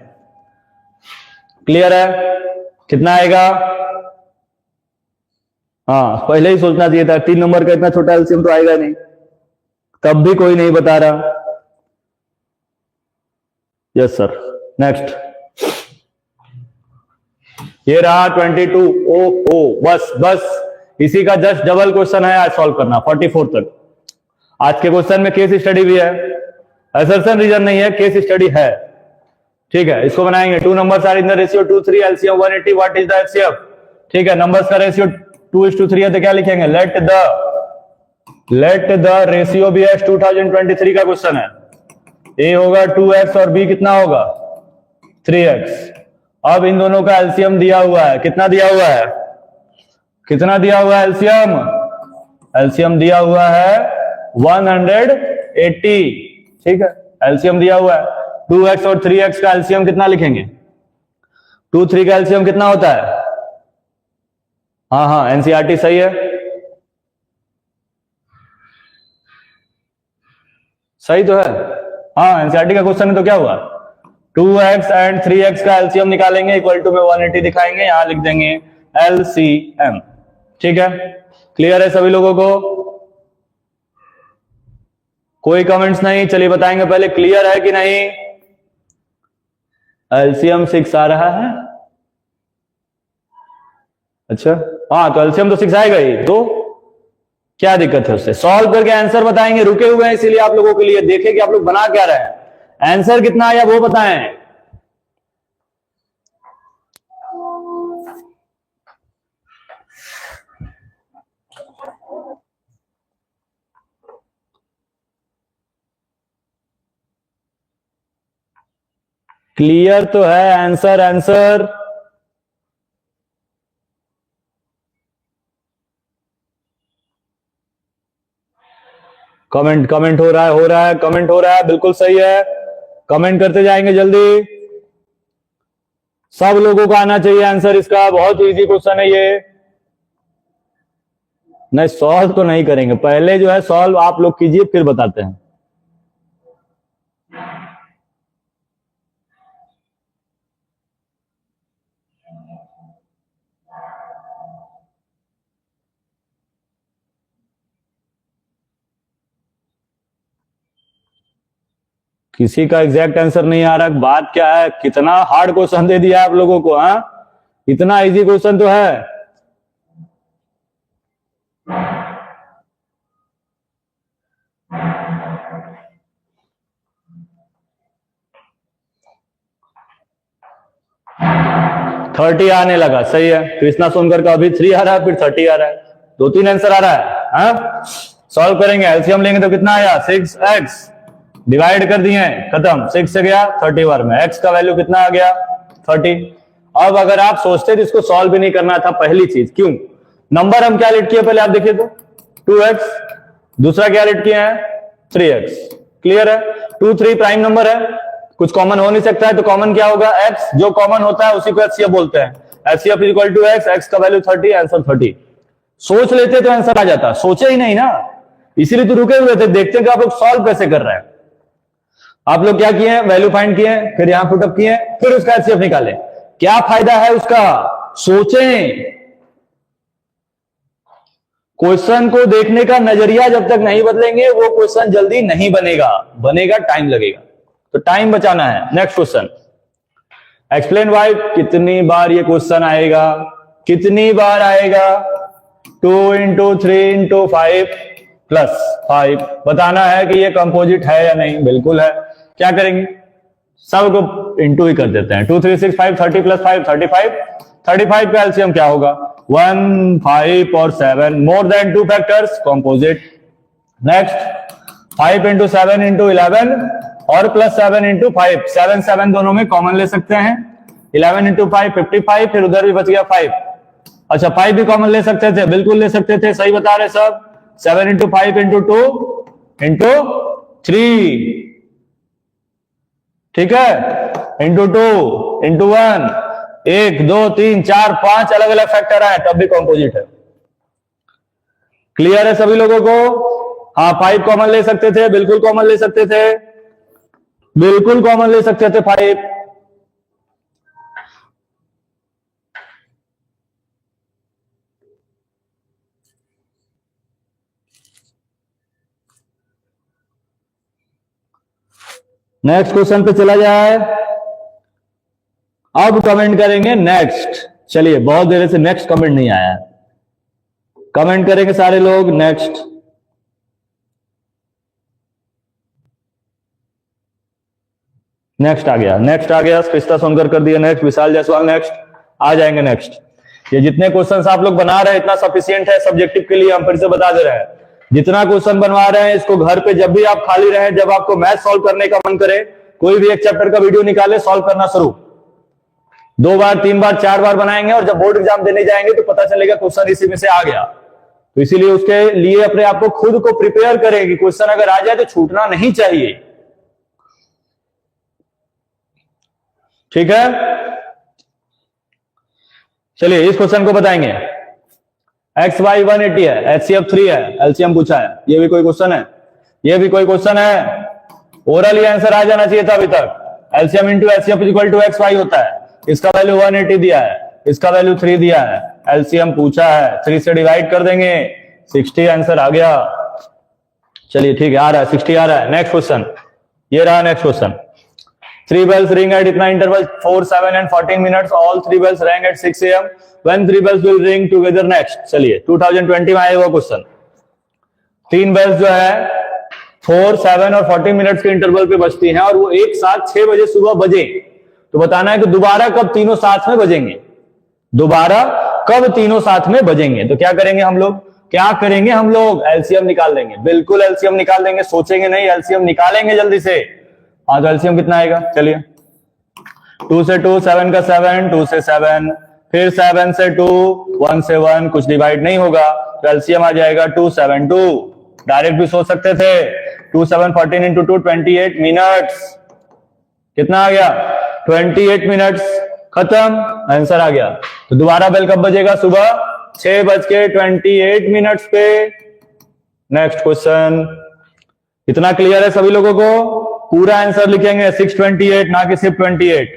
क्लियर है? कितना आएगा? हाँ, पहले ही सोचना चाहिए था। 3 नंबर का इतना छोटा एलसीएम तो आएगा नहीं, तब भी कोई नहीं बता रहा। Yes sir. नेक्स्ट, ये रहा 22। ओ बस इसी का जस्ट डबल क्वेश्चन है आज सॉल्व करना, 44 तक। आज के क्वेश्चन में केस स्टडी भी है, असर्शन रीजन नहीं है, केस स्टडी है। ठीक है, इसको बनाएंगे। 2 numbers are in the ratio 2 3, LCM 180, what is the HCF? ठीक है, नंबर्स का रेशियो 2:3 है तो क्या लिखेंगे? Let the ratio be as 2023 का क्वेश्चन है। ए होगा 2x और बी कितना होगा? 3x। अब इन दोनों का एलसीएम दिया हुआ है, कितना दिया हुआ है? कितना दिया हुआ है एलसीएम? एलसीएम दिया हुआ है 180। ठीक है, एलसीएम दिया हुआ है। 2x और 3x का एलसीएम कितना लिखेंगे? 2 3 का एलसीएम कितना होता है? हाँ एनसीईआरटी सही है। सही तो है। हाँ, एनसीईआरटी का क्वेश्चन है तो क्या हुआ, 2x एंड 3x का एलसीएम निकालेंगे, इक्वल टू में 180 दिखाएंगे, यहां लिख देंगे एलसीएम। ठीक है, क्लियर है सभी लोगों को? कोई कमेंट्स नहीं? चलिए बताएंगे पहले, क्लियर है कि नहीं? एलसीएम 6 आ रहा है। अच्छा, हाँ, तो एलसीएम तो 6 आएगा ही, तो क्या दिक्कत है उससे? सॉल्व करके आंसर बताएंगे, रुके हुए हैं इसीलिए आप लोगों के लिए, देखें कि आप लोग बना क्या रहे हैं, आंसर कितना आया वो बताएं। क्लियर तो है आंसर? आंसर कमेंट हो रहा है, कमेंट हो रहा है, बिल्कुल सही है, कमेंट करते जाएंगे जल्दी। सब लोगों को आना चाहिए आंसर इसका, बहुत इजी क्वेश्चन है ये। नहीं, सॉल्व तो नहीं करेंगे, पहले जो है सॉल्व आप लोग कीजिए, फिर बताते हैं। किसी का एग्जैक्ट आंसर नहीं आ रहा, बात क्या है? कितना हार्ड क्वेश्चन दे दिया आप लोगों को। हाँ, इतना इजी क्वेश्चन तो है। थर्टी आने लगा, सही है। कृष्णा सोनकर का अभी 3 आ रहा है, फिर 30 आ रहा है, 2-3 आंसर आ रहा है। हाँ, सॉल्व करेंगे, एलसीएम लेंगे तो कितना आया, 6x, डिवाइड कर दिए, खत्म, 6 से गया 30 बार में, x का वैल्यू कितना आ गया, 30। अब अगर आप सोचते तो इसको सॉल्व भी नहीं करना था, पहली चीज, क्यों? नंबर हम क्या लेट किए पहले आप देखिए तो, 2x, दूसरा क्या लेट किए हैं, 3x। क्लियर है? 2, 3 प्राइम नंबर है, कुछ कॉमन हो नहीं सकता है, तो कॉमन क्या होगा, x, जो कॉमन होता है उसी को एचसीएफ बोलते हैं। एचसीएफ इक्वल टू x का वैल्यू 30, आंसर 30। सोच लेते तो आंसर आ जाता, सोचे ही नहीं ना, इसीलिए तो रुके हुए थे, देखते हैं कि आप लोग सॉल्व कैसे कर रहे हैं। आप लोग क्या किए, वैल्यू फाइंड किए, फिर यहां पुटअप किए, फिर उसका एचसीएफ निकाले। क्या फायदा है उसका? सोचें, क्वेश्चन को देखने का नजरिया जब तक नहीं बदलेंगे वो क्वेश्चन जल्दी नहीं बनेगा, बनेगा टाइम लगेगा, तो टाइम बचाना है। Next question, explain why. कितनी बार ये क्वेश्चन आएगा, कितनी बार आएगा? 2 × 3 × 5 + 5। बताना है कि ये कंपोजिट है या नहीं, बिल्कुल है। क्या करेंगे, सबको इंटू ही कर देते हैं। 2, 3, 6, 5, 30 + 5, 35। 35 का एलसीएम क्या होगा, 1, 5 और 7, मोर देन 2 फैक्टर्स, कंपोजिट। नेक्स्ट, 5 × 7 × 11 और +7 × 5, 7, 7 दोनों में कॉमन ले सकते हैं। 11 × 5 55, फिर उधर भी बच गया 5। अच्छा, 5 भी कॉमन ले सकते थे, बिल्कुल ले सकते थे, सही बता रहे सब। 7 × 5 × 2 × 3, ठीक है, × 2 × 1, 1, 2, 3, 4, 5 अलग अलग फैक्टर आए, तब भी कंपोजिट है। क्लियर है सभी लोगों को? हाँ, 5 कॉमन ले सकते थे, बिल्कुल कॉमन ले सकते थे, बिल्कुल कॉमन ले सकते थे 5। नेक्स्ट क्वेश्चन पे चला जाए, अब कमेंट करेंगे नेक्स्ट। चलिए, बहुत देर से नेक्स्ट कमेंट नहीं आया, कमेंट करेंगे सारे लोग नेक्स्ट। नेक्स्ट आ गया, नेक्स्ट आ गया, कृष्णा सोनकर कर दिया नेक्स्ट, विशाल जायसवाल नेक्स्ट, आ जाएंगे नेक्स्ट। ये जितने क्वेश्चंस आप लोग बना रहे हैं इतना सफिशिएंट है सब्जेक्टिव के लिए, हम फिर से बता दे रहे हैं। जितना क्वेश्चन बनवा रहे हैं इसको घर पे जब भी आप खाली रहे, जब आपको मैथ सॉल्व करने का मन करे, कोई भी एक चैप्टर का वीडियो निकाले, सॉल्व करना शुरू। 2 बार 3 बार 4 बार बनाएंगे और जब बोर्ड एग्जाम देने जाएंगे तो पता चलेगा क्वेश्चन इसी में से आ गया। तो इसीलिए उसके लिए अपने आप को खुद को प्रिपेयर करें कि क्वेश्चन अगर आ जाए तो छूटना नहीं चाहिए। ठीक है, चलिए इस क्वेश्चन को बताएंगे। एक्स वाई 180 है, एचसीएफ 3 है, एलसीएम पूछा है, ये भी कोई क्वेश्चन है, ये भी कोई क्वेश्चन है। ओरल ये आंसर आ जाना चाहिए था अभी तक। LCM into HCF equal to x y होता है। इसका वैल्यू 180 दिया है, इसका वैल्यू 3 दिया है, एलसीएम पूछा है, 3 से डिवाइड कर देंगे, 60 आंसर आ गया। चलिए ठीक है, आ रहा है 60 आ रहा है। नेक्स्ट क्वेश्चन, ये रहा next question. 3 bells ring at इतना interval 4, 7 and 14 minutes. All 3 bells rang at 6 a.m. When 3 bells will ring together next? चलिए 2020 में आया हुआ क्वेश्चन। 3 bells जो है 4, 7 और 14 मिनट्स के इंटरवल पे बजती हैं और वो एक साथ 6 बजे सुबह बजे। तो बताना है कि दोबारा कब तीनों साथ में बजेंगे, दोबारा कब तीनों साथ में बजेंगे। तो क्या करेंगे हम लोग, क्या करेंगे हम लोग, एलसीएम निकाल देंगे। बिल्कुल एलसीएम निकाल देंगे, सोचेंगे नहीं, एलसीएम निकालेंगे जल्दी से। हाँ तो एलसीएम कितना आएगा, चलिए 2 से 2, 7 का 7, 2 से 7, फिर 7 से 2, 1 से 1, कुछ डिवाइड नहीं होगा तो एलसीएम आ जाएगा 272। डायरेक्ट भी सोच सकते थे, 2 7 14 इंटू 2 28 मिनट्स। कितना आ गया, 28 मिनट्स, खत्म, आंसर आ गया। तो दोबारा बेल कब बजेगा, सुबह 6:28 पे। नेक्स्ट क्वेश्चन, इतना क्लियर है सभी लोगों को, पूरा आंसर लिखेंगे 628 ना कि सिर्फ 28।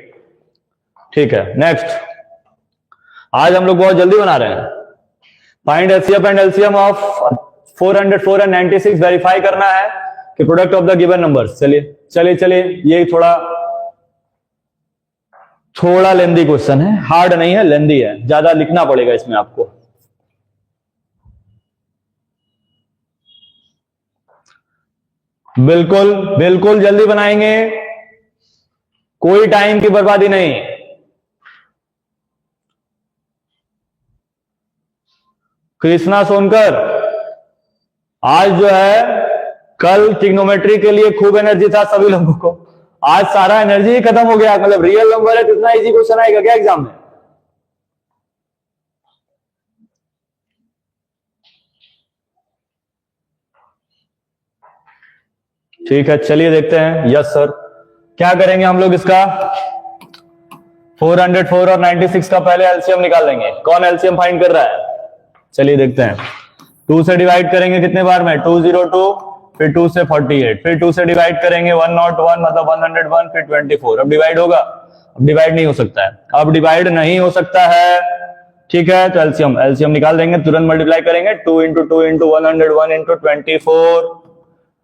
ठीक है, नेक्स्ट, आज हम लोग बहुत जल्दी बना रहे हैं। Find HCF and LCM of 404 and 96, verify करना है कि product of the given numbers. चलिए चलिए चलिए, ये थोड़ा लेंदी क्वेश्चन है, हार्ड नहीं है, लेंदी है, ज्यादा लिखना पड़ेगा इसमें आपको। बिल्कुल बिल्कुल जल्दी बनाएंगे, कोई टाइम की बर्बादी नहीं। कृष्णा सोनकर, आज जो है, कल ट्रिग्नोमेट्री के लिए खूब एनर्जी था सभी लोगों को, आज सारा एनर्जी ही खत्म हो गया। मतलब रियल नंबर है तो इतना इजी क्वेश्चन आएगा क्या एग्जाम में। ठीक है, चलिए देखते हैं। यस सर, क्या करेंगे हम लोग, इसका 404 और 96 का पहले एलसीएम निकाल लेंगे। कौन एलसीएम फाइंड कर रहा है, चलिए देखते हैं। 2 से डिवाइड करेंगे कितने बार में, 202, फिर 2 से 48, फिर 2 से डिवाइड करेंगे 101 मतलब 101, फिर 24। अब डिवाइड होगा, अब डिवाइड नहीं हो सकता है, अब डिवाइड नहीं हो सकता है। ठीक है, तो एलसीएम निकाल देंगे, तुरंत मल्टीप्लाई करेंगे। 2 into 2 into 101 into 24,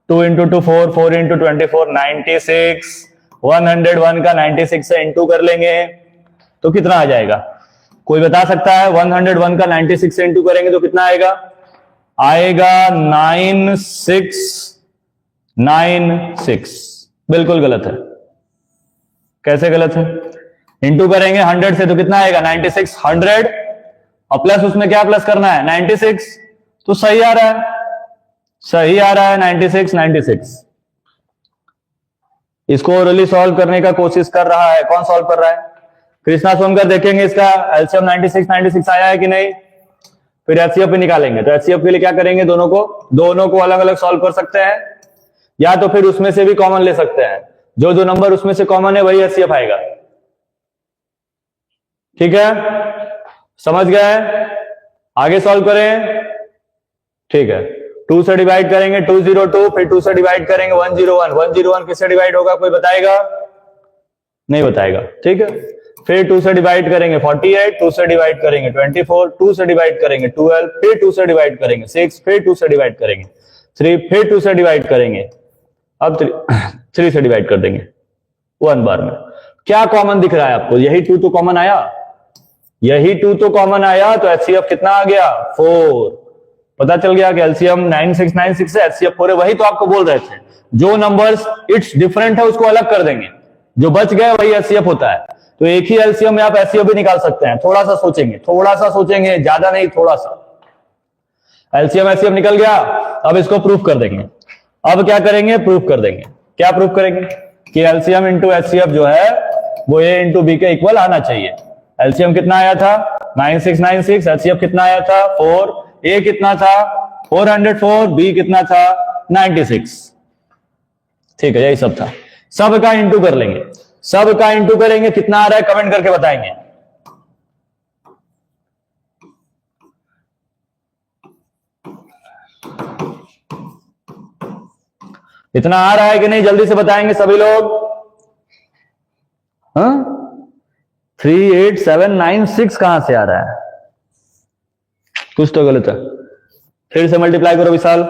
2 into 2 4, 4 into 24 96, 101 का 96 से इंटू कर लेंगे तो कितना आ जाएगा, कोई बता सकता है। 101 का 96 से इंटू करेंगे तो कितना आएगा, आएगा 9696। बिल्कुल गलत है, कैसे गलत है, इंटू करेंगे 100 से तो कितना आएगा 96, 100 और प्लस उसमें क्या प्लस करना है 96, तो सही आ रहा है, सही आ रहा है 96 96। इसको ओरली सॉल्व करने का कोशिश कर रहा है, कौन सॉल्व कर रहा है, कृष्णा सोनकर। देखेंगे इसका एलसीएम 96 96 आया है कि नहीं, फिर एचसीएफ भी निकालेंगे। तो एचसीएफ के लिए क्या करेंगे, दोनों को अलग अलग सॉल्व कर सकते हैं, या तो फिर उसमें से भी कॉमन ले सकते हैं। जो जो नंबर उसमें से कॉमन है वही एचसीएफ आएगा। ठीक है, समझ गए, आगे सॉल्व करें। ठीक है, 2 से डिवाइड करेंगे 202, फिर 2 से डिवाइड करेंगे 101, 101 किससे डिवाइड होगा, कोई बताएगा, नहीं बताएगा। ठीक है, फिर 2 से डिवाइड करेंगे 48, 2 से डिवाइड करेंगे 24, 2 से डिवाइड करेंगे 12, फिर 2 से डिवाइड करेंगे 6, फिर 2 से डिवाइड करेंगे 3, फिर 2 से डिवाइड करेंगे, अब 3 से डिवाइड कर देंगे 1 बार में। क्या कॉमन दिख रहा है आपको, यही 2 तो कॉमन आया, यही 2 तो कॉमन आया, तो एचसीएफ कितना आ गया 4। पता चल गया कि एलसीएम 9696 है, एचसीएफ 4 है। वही तो आपको बोल रहे थे, जो नंबर्स इट्स डिफरेंट है उसको अलग कर देंगे, जो बच गए वही एचसीएफ होता है। तो एक ही एलसीएम में आप एचसीएफ भी निकाल सकते हैं, थोड़ा सा सोचेंगे, ज्यादा नहीं, थोड़ा सा। एलसीएम एचसीएफ निकल गया, अब इसको प्रूफ कर देंगे। अब क्या करेंगे, प्रूफ कर देंगे। क्या प्रूफ करेंगे कि एलसीएम इंटू एचसीएफ जो है वो ए इंटू बी के इक्वल आना चाहिए। एलसीएम कितना आया था 9696, एचसीएफ कितना आया था 4, ए कितना था 404, बी कितना था 96। ठीक है, यही सब था, सबका इंटू कर लेंगे, सबका इंटू करेंगे, कितना आ रहा है कमेंट करके बताएंगे। इतना आ रहा है कि नहीं, जल्दी से बताएंगे सभी लोग। हाँ, 38796 कहां से आ रहा है? कुछ तो गलत है। फिर से मल्टीप्लाई करो विशाल।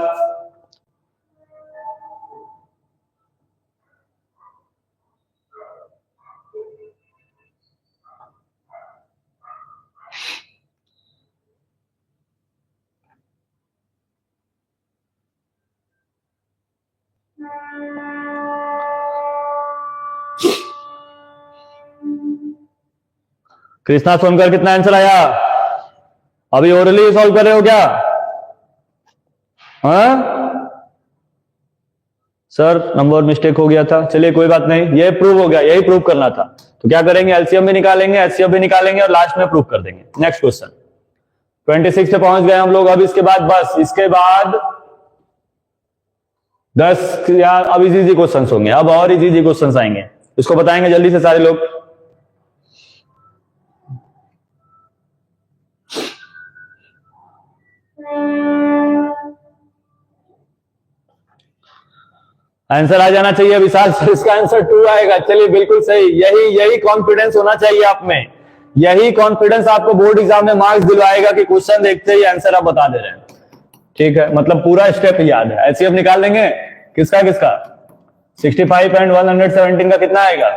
कृष्णा सोनकर कितना आंसर आया? अभी ओरली सॉल्व कर रहे हो क्या? हाँ सर, नंबर मिस्टेक हो गया था। चलिए कोई बात नहीं, ये प्रूव हो गया, यही प्रूव करना था। तो क्या करेंगे, एलसीएम भी निकालेंगे, एचसीएफ भी निकालेंगे और लास्ट में प्रूव कर देंगे। नेक्स्ट क्वेश्चन 26 पे पहुंच गए हम लोग। अब इसके बाद बस इसके बाद 10 या अब इजी क्वेश्चन होंगे, अब और इजी क्वेश्चन आएंगे, इसको बताएंगे जल्दी से सारे लोग। आंसर आ जाना चाहिए विशाल सर, इसका आंसर 2 आएगा। चलिए बिल्कुल सही, यही कॉन्फिडेंस होना चाहिए आप में, यही कॉन्फिडेंस आपको बोर्ड एग्जाम में मार्क्स दिलवाएगा कि क्वेश्चन देखते ही आंसर आप बता दे रहे हैं। ठीक है, मतलब पूरा स्टेप याद है। एचसीएफ निकाल लेंगे, किसका किसका? 65 एंड 117 का कितना आएगा?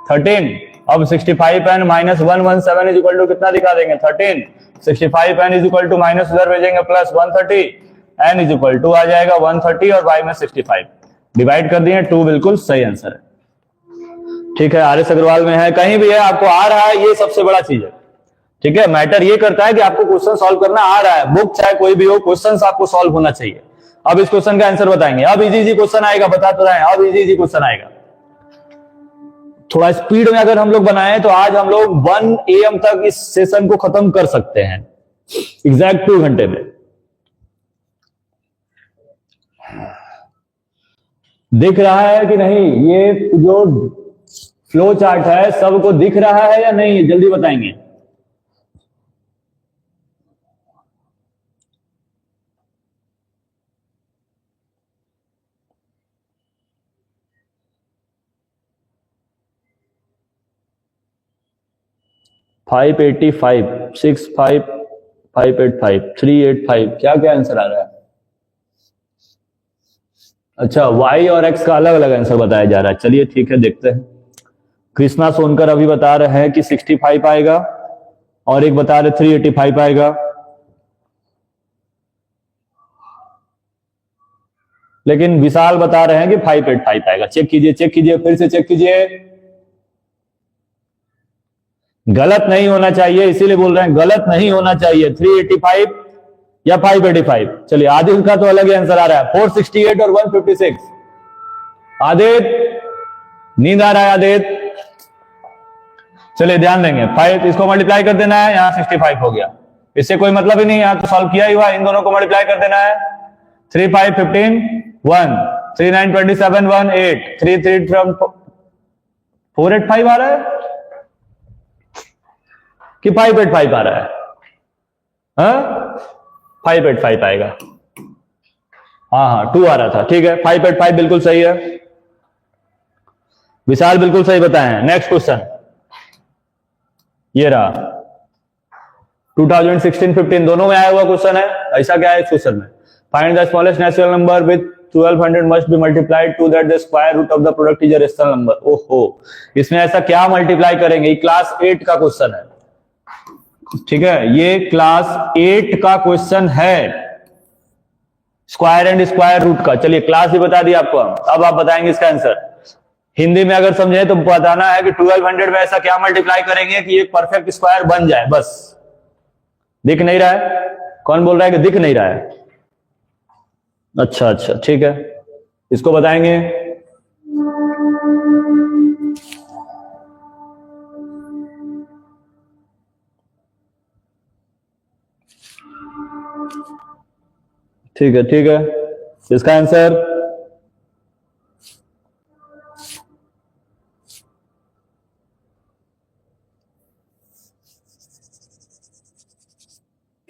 13। अब 65 एंड -117 इज इक्वल टू कितना दिखा देंगे? 13। 65 and is equal to minus उधर भेजेंगे plus 130 n is equal to आ जाएगा 130 और y में 65 डिवाइड कर दिए 2, बिल्कुल सही आंसर है। ठीक है, आर एस अग्रवाल में है, कहीं भी है, आपको आ रहा है, ये सबसे बड़ा चीज है। ठीक है, मैटर ये करता है कि आपको क्वेश्चन सॉल्व करना आ रहा है, बुक चाहे कोई भी हो, क्वेश्चन आपको सॉल्व होना चाहिए। अब इस क्वेश्चन का आंसर बताएंगे। अब इजी क्वेश्चन आएगा, बता तो रहे हैं, अब इजी क्वेश्चन आएगा। थोड़ा स्पीड में अगर हम लोग बनाए तो आज हम लोग 1 AM तक इस सेशन को खत्म कर सकते हैं, एग्जैक्ट 2 घंटे में। दिख रहा है कि नहीं, ये जो फ्लो चार्ट है सबको दिख रहा है या नहीं, जल्दी बताएंगे। फाइव 85, 65, 585, 385, क्या क्या आंसर आ रहा है? अच्छा, y और x का अलग अलग आंसर बताया जा रहा है। चलिए ठीक है, देखते हैं। कृष्णा सोनकर अभी बता रहे हैं कि 65 आएगा और एक बता रहे 385 आएगा। लेकिन विशाल बता रहे हैं कि 585 आएगा। चेक कीजिए, चेक कीजिए, फिर से चेक कीजिए। गलत नहीं होना चाहिए, इसीलिए बोल रहे हैं गलत नहीं होना चाहिए। 385 या 585। चलिए, आदित्य का तो अलग ही आंसर आ रहा है, 468 और 156। आदित्य, नींद आ रहा है आदित्य? चलिए ध्यान देंगे, 5 इसको मल्टीप्लाई कर देना है, यहां 65 हो गया, इससे कोई मतलब ही नहीं, यहां तो सॉल्व किया ही हुआ, इन दोनों को मल्टीप्लाई कर देना है। 3 5 15 1, 3 9 27 1 8, 3 3 485 आ रहा है कि 585 आ रहा है? हाँ, 585 आएगा। हाँ 2 आ रहा था, ठीक है, 585 बिल्कुल सही है। विशाल बिल्कुल सही बताए हैं। नेक्स्ट क्वेश्चन ये रहा, 2016-15 दोनों में आया हुआ क्वेश्चन है। ऐसा क्या है इस क्वेश्चन में? Find the smallest natural number with 1200 must be multiplied to that the square root of the product is a rational number. ओहो, इसमें ऐसा क्या मल्टीप्लाई करेंगे? क्लास 8 का क्वेश्चन है। ठीक है, ये क्लास 8 का क्वेश्चन है, स्क्वायर एंड स्क्वायर रूट का। चलिए क्लास ही बता दिया आपको, अब आप बताएंगे इसका आंसर। हिंदी में अगर समझे तो बताना है कि 1200 में ऐसा क्या मल्टीप्लाई करेंगे कि ये परफेक्ट स्क्वायर बन जाए। बस दिख नहीं रहा है? कौन बोल रहा है कि दिख नहीं रहा है? अच्छा अच्छा, ठीक है, इसको बताएंगे। ठीक है ठीक है, इसका आंसर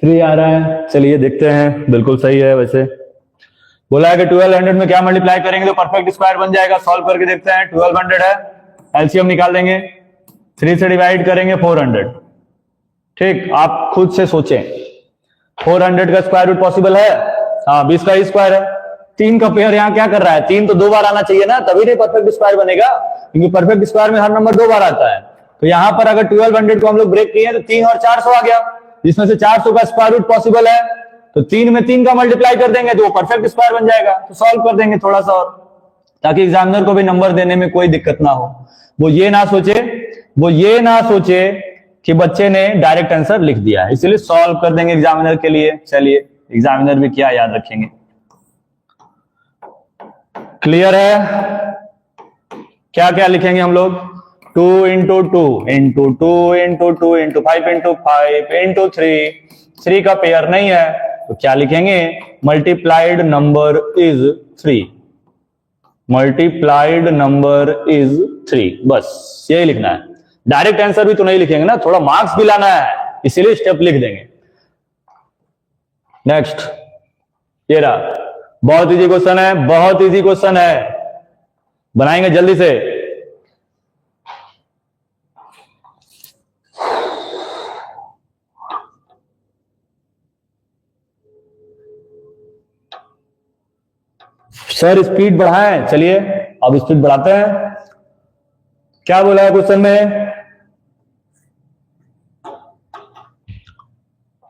थ्री आ रहा है। चलिए देखते हैं, बिल्कुल सही है वैसे। बोला है कि 1200 में क्या मल्टीप्लाई करेंगे तो परफेक्ट स्क्वायर बन जाएगा। सॉल्व करके देखते हैं। 1200 है, एलसीएम निकाल देंगे, 3 से डिवाइड करेंगे 400। ठीक, आप खुद से सोचें 400 का स्क्वायर रूट पॉसिबल है? हाँ, 20 का स्क्वायर है। 3 का पेयर यहाँ क्या कर रहा है? 3 तो 2 बार आना चाहिए ना, तभी नहीं परफेक्ट स्क्वायर बनेगा, क्योंकि परफेक्ट स्क्वायर में हर नंबर 2 बार आता है। तो यहाँ पर अगर 1200 को हम लोग ब्रेक किए तो 3 और 400 आ गया, जिसमें से 400 का स्क्वायर रूट पॉसिबल है, तो 3 में 3 का मल्टीप्लाई कर देंगे तो वो परफेक्ट स्क्वायर बन जाएगा। तो सॉल्व कर देंगे थोड़ा सा और, ताकि एग्जामिनर को भी नंबर देने में कोई दिक्कत ना हो। वो ये ना सोचे कि बच्चे ने डायरेक्ट आंसर लिख दिया है, इसलिए सॉल्व कर देंगे एग्जामिनर के लिए। चलिए, एग्जामिनर भी क्या याद रखेंगे। क्लियर है? क्या क्या लिखेंगे हम लोग? 2 into 2 into 2 into 2 into 5 into 5 into 3 का पेयर नहीं है तो क्या लिखेंगे? Multiplied number is 3। Multiplied number is 3, बस यही लिखना है। डायरेक्ट आंसर भी तो नहीं लिखेंगे ना, थोड़ा मार्क्स भी लाना है, इसीलिए स्टेप लिख देंगे। नेक्स्ट, ये रहा, बहुत इजी क्वेश्चन है, बहुत इजी क्वेश्चन है, बनाएंगे जल्दी से। सर स्पीड बढ़ाएं, चलिए अब स्पीड बढ़ाते हैं। क्या बोला है क्वेश्चन में?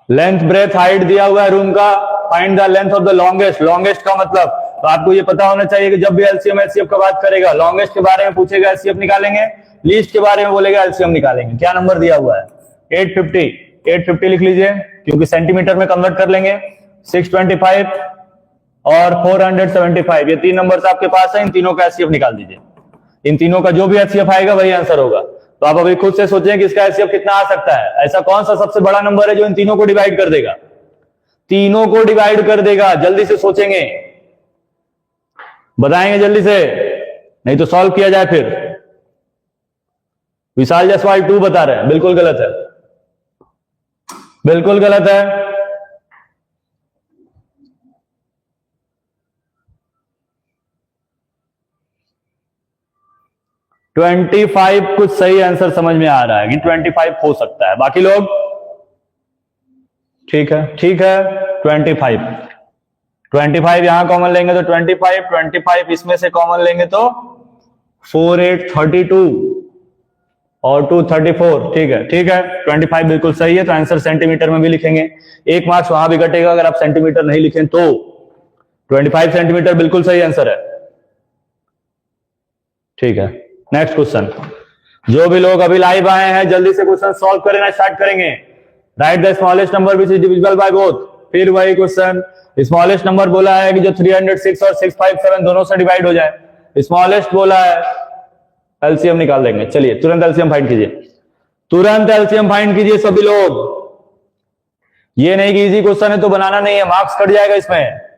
लेंथ ब्रेथ हाइट दिया हुआ है रूम का, find the length of the longest. Longest का मतलब तो आपको ये पता होना चाहिए कि जब भी एलसीएम एचसीएफ का बात करेगा, लॉन्गेस्ट के बारे में पूछेगा एचसीएफ निकालेंगे, लीस्ट के बारे में बोलेगा एलसीएम निकालेंगे। क्या नंबर दिया हुआ है? 850। 850 लिख लीजिए, क्योंकि सेंटीमीटर में कन्वर्ट कर लेंगे। 625 और 475, ये 3 नंबर्स आपके पास है, इन तीनों का एचसीएफ निकाल दीजिए। इन तीनों का जो भी एचसीएफ आएगा वही आंसर होगा। तो आप अभी खुद से सोचें कि इसका एचसीएफ कितना आ सकता है। ऐसा कौन सा सबसे बड़ा नंबर है जो इन तीनों को डिवाइड कर देगा? तीनों को डिवाइड कर देगा। जल्दी से सोचेंगे, बताएंगे जल्दी से, नहीं तो सॉल्व किया जाए फिर। विशाल जायसवाल 2 बता रहे हैं, बिल्कुल गलत है, बिल्कुल गलत है। 25 कुछ सही आंसर समझ में आ रहा है कि 25 हो सकता है। बाकी लोग ठीक है, ठीक है। 25 यहां कॉमन लेंगे तो 25 इसमें से कॉमन लेंगे तो 4 8 32 और 2 34। ठीक है, ठीक है, 25 बिल्कुल सही है। तो आंसर सेंटीमीटर में भी लिखेंगे, 1 मार्क्स वहां भी घटेगा अगर आप सेंटीमीटर नहीं लिखें तो। 25 सेंटीमीटर बिल्कुल सही आंसर है। ठीक है, नेक्स्ट क्वेश्चन। जो भी लोग अभी लाइव आए हैं जल्दी से क्वेश्चन सॉल्व करना स्टार्ट करेंगे। Right the smallest number which is divisible by both. फिर वही क्वेश्चन, स्मॉलेस्ट नंबर बोला है कि जो 306 और 657 दोनों से डिवाइड हो जाए। स्मॉलेस्ट बोला है, एलसीएम निकाल देंगे। चलिए तुरंत एलसीएम फाइंड कीजिए, तुरंत एलसीएम फाइंड कीजिए सभी लोग। ये नहीं कि इजी क्वेश्चन है तो बनाना नहीं है, मार्क्स कट जाएगा इसमें।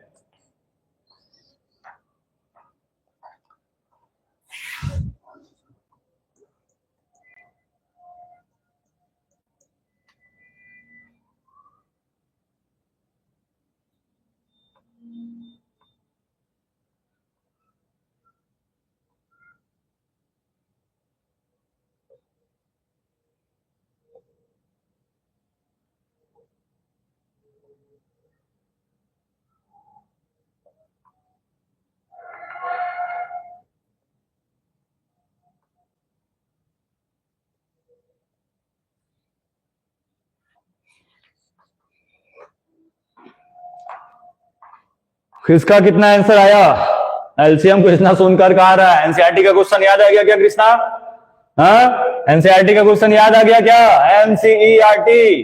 किसका कितना आंसर आया? एलसीएम कृष्णा सुनकर कहा रहा है। एनसीईआरटी का क्वेश्चन याद आ गया क्या कृष्णा? हाँ, एनसीईआरटी का क्वेश्चन याद आ गया क्या? NCERT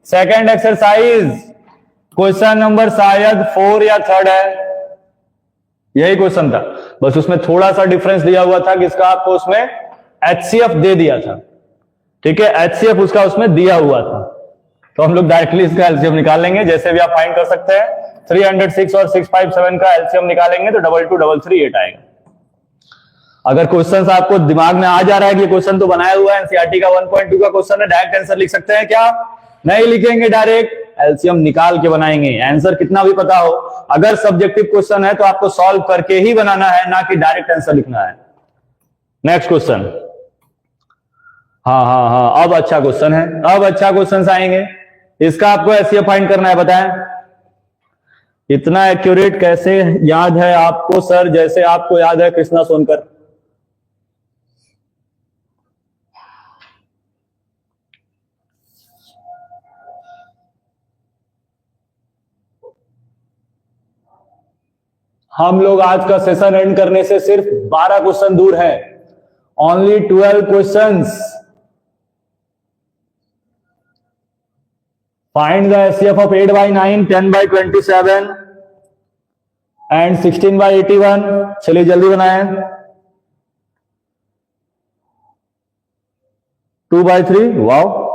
second exercise question number शायद 4 या 3 है, यही क्वेश्चन था। बस उसमें थोड़ा सा डिफरेंस दिया हुआ था कि इसका आपको उसमें एचसीएफ दे दिया था। ठीक है, एचसीएफ उसका उसमें दिया हुआ था, तो हम लोग डायरेक्टली इसका एलसीएम निकाल लेंगे। जैसे भी आप फाइंड कर सकते हैं, 306 और 657 का एलसीएम निकालेंगे तो 222338 आएगा। अगर क्वेश्चन आपको दिमाग में आ जा रहा है कि क्वेश्चन तो बनाया हुआ है, एनसीईआरटी का 1.2 का क्वेश्चन है, डायरेक्ट आंसर लिख सकते हैं क्या? नहीं लिखेंगे डायरेक्ट, एलसीएम निकाल के बनाएंगे। आंसर कितना भी पता हो, अगर सब्जेक्टिव क्वेश्चन है तो आपको सॉल्व करके ही बनाना है, ना कि डायरेक्ट आंसर लिखना है। Next question. हाँ हाँ हाँ, अब अच्छा क्वेश्चन है, अब अच्छा क्वेश्चन आएंगे। इसका आपको एचसीएफ फाइंड करना है। बताएं इतना एक्यूरेट कैसे याद है आपको सर, जैसे आपको याद है कृष्णा सोनकर? हम लोग आज का सेशन एंड करने से सिर्फ 12 क्वेश्चन दूर है, only 12 questions. Find the HCF of 8/9, 10/27 and 16/81। चलिए जल्दी बनाएं। 2/3, वाओ।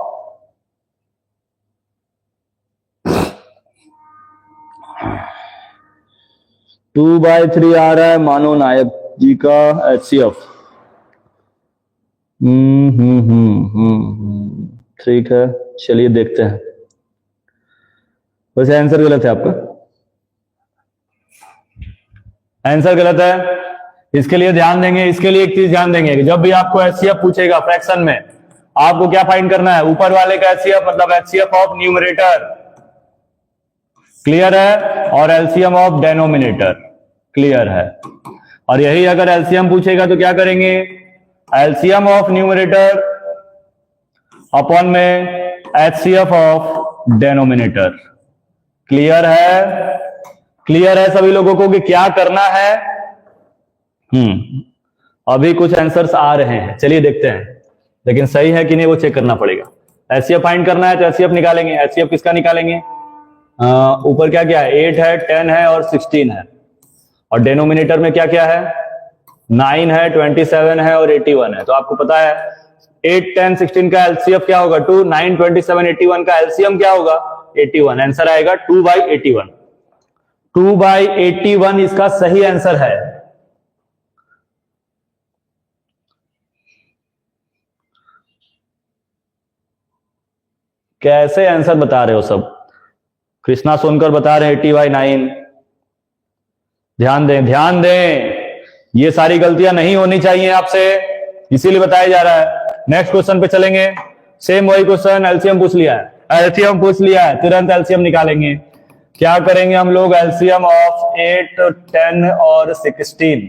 टू बाई थ्री आ रहा है मानो नायक जी का एचसीएफ। ठीक है, चलिए देखते हैं। वैसे आंसर गलत है आपका, आंसर गलत है। इसके लिए ध्यान देंगे, इसके लिए एक चीज ध्यान देंगे कि जब भी आपको एचसीएफ पूछेगा फ्रैक्शन में, आपको क्या फाइंड करना है? ऊपर वाले का एचसीएफ मतलब एचसीएफ ऑफ न्यूमरेटर, क्लियर है, और एलसीएम ऑफ डेनोमिनेटर, क्लियर है। और यही अगर एलसीएम पूछेगा तो क्या करेंगे? एलसीएम ऑफ न्यूमरेटर अपॉन में एचसीएफ ऑफ डेनोमिनेटर। क्लियर है? क्लियर है सभी लोगों को कि क्या करना है? अभी कुछ आंसर्स आ रहे हैं, चलिए देखते हैं, लेकिन सही है कि नहीं वो चेक करना पड़ेगा। एचसीएफ फाइंड करना है तो एचसीएफ निकालेंगे। एचसीएफ किसका निकालेंगे? ऊपर क्या क्या है? 8 है, 10 है और 16 है। और डेनोमिनेटर में क्या क्या है? 9 है, 27 है और 81 है। तो आपको पता है 8, 10, 16 का एलसीएफ क्या होगा? 2, 9, 27, 81 का एलसीएम क्या होगा? 81। आंसर आएगा 2/81। 2/81 इसका सही आंसर है। कैसे आंसर बता रहे हो सब? कृष्णा सोनकर बता रहे हैं 80/9। ध्यान दें, ध्यान दें, ये सारी गलतियां नहीं होनी चाहिए आपसे, इसीलिए बताया जा रहा है। नेक्स्ट क्वेश्चन पे चलेंगे। सेम वही क्वेश्चन, एलसीएम पूछ लिया है, एलसीएम पूछ लिया है, तुरंत एलसीएम निकालेंगे। क्या करेंगे हम लोग? एलसीएम ऑफ 8, 10 और 16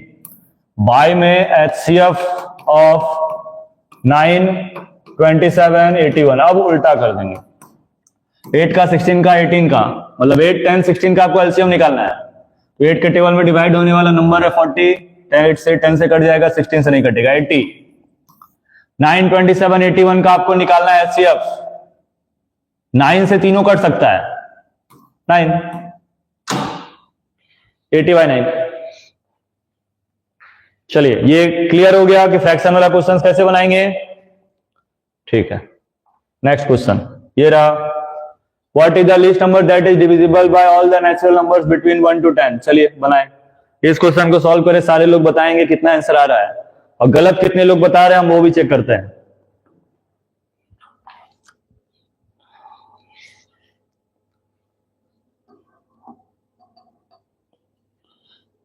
बाय में एचसीएफ ऑफ 9, 27, 81। अब उल्टा कर देंगे, 8 का, 16 का, 18 का, मतलब 8, 10, 16 का आपको एलसीएम निकालना है। तो 8 के टेबल में डिवाइड होने वाला नंबर है 40, 8 से 10 से कट जाएगा, 16 से नहीं कटेगा, 80। 9, 27, 81 का आपको निकालना है एचसीएफ। 9 से तीनों कट सकता है, 9, 80/9। चलिए ये क्लियर हो गया कि फ्रैक्शन वाला क्वेश्चन कैसे बनाएंगे। ठीक है, नेक्स्ट क्वेश्चन ये रहा। What is the least number that is divisible by all the natural numbers between 1 to 10? चलिए बनाएं। इस क्वेश्चन को सॉल्व करें, सारे लोग बताएंगे कितना आंसर आ रहा है, और गलत कितने लोग बता रहे हैं हम वो भी चेक करते हैं।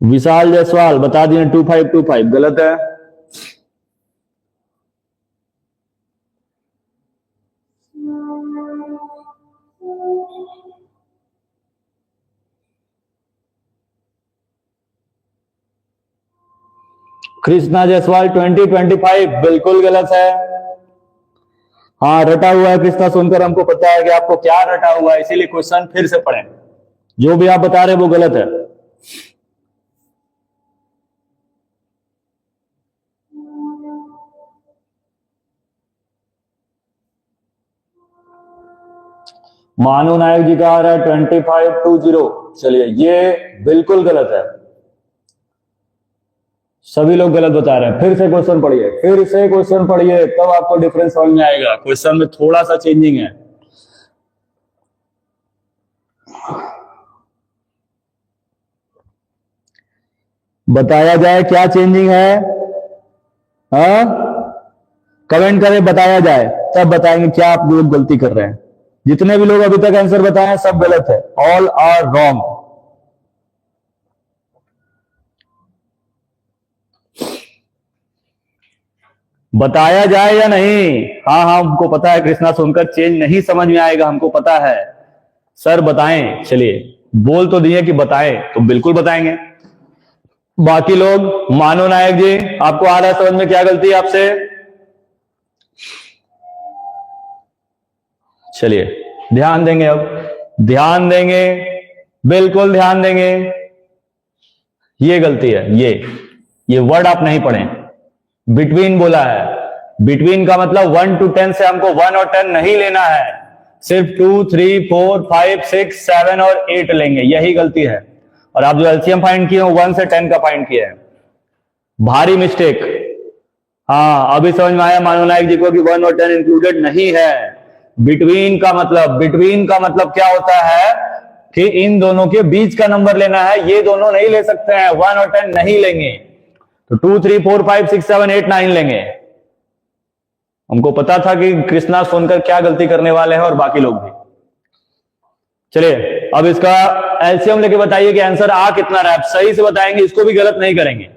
विशाल जायसवाल बता दिए 2525, गलत है। कृष्णा जायसवाल 2025 बिल्कुल गलत है। हाँ रटा हुआ है कृष्णा सुनकर, हमको पता है कि आपको क्या रटा हुआ है, इसीलिए क्वेश्चन फिर से पढ़ें। जो भी आप बता रहे हैं वो गलत है। मानो नायक जी का आ रहा है 2520। चलिए ये बिल्कुल गलत है, सभी लोग गलत बता रहे हैं। फिर से क्वेश्चन पढ़िए, फिर से क्वेश्चन पढ़िए, तब आपको डिफरेंस समझ में आएगा। क्वेश्चन में थोड़ा सा चेंजिंग है। बताया जाए क्या चेंजिंग है? हाँ कमेंट करें, बताया जाए, तब बताएंगे क्या आप लोग गलती कर रहे हैं। जितने भी लोग अभी तक आंसर बताए हैं सब गलत है, ऑल आर रॉन्ग। बताया जाए या नहीं? हाँ हाँ हमको पता है, कृष्णा सोनकर चेंज नहीं समझ में आएगा, हमको पता है। सर बताएं, चलिए बोल तो दिए कि बताएं, तो बिल्कुल बताएंगे। बाकी लोग, मानो नायक जी आपको आ रहा है समझ में क्या गलती है आपसे? चलिए ध्यान देंगे, अब ध्यान देंगे, बिल्कुल ध्यान देंगे। ये गलती है, ये वर्ड आप नहीं पढ़े, बिटवीन बोला है। बिटवीन का मतलब 1 to 10 से हमको 1 और 10 नहीं लेना है, सिर्फ 2, 3, 4, 5, 6, 7 और 8 लेंगे, यही गलती है। और आप जो एलसीएम फाइंड किए हो 1 से 10 का फाइंड किया है, भारी मिस्टेक। हाँ अभी समझ में आया मानो नायक जी को कि 1 और 10 इंक्लूडेड नहीं है। बिटवीन का मतलब क्या होता है कि इन दोनों के बीच का नंबर लेना है, ये दोनों नहीं ले सकते हैं, 1 और 10 नहीं लेंगे, तो 2, 3, 4, 5, 6, 7, 8, 9 लेंगे। हमको पता था कि कृष्णा सोनकर क्या गलती करने वाले हैं और बाकी लोग भी। चलिए अब इसका एलसीएम लेके बताइए कि आंसर आ कितना रहा है। सही से बताएंगे, इसको भी गलत नहीं करेंगे।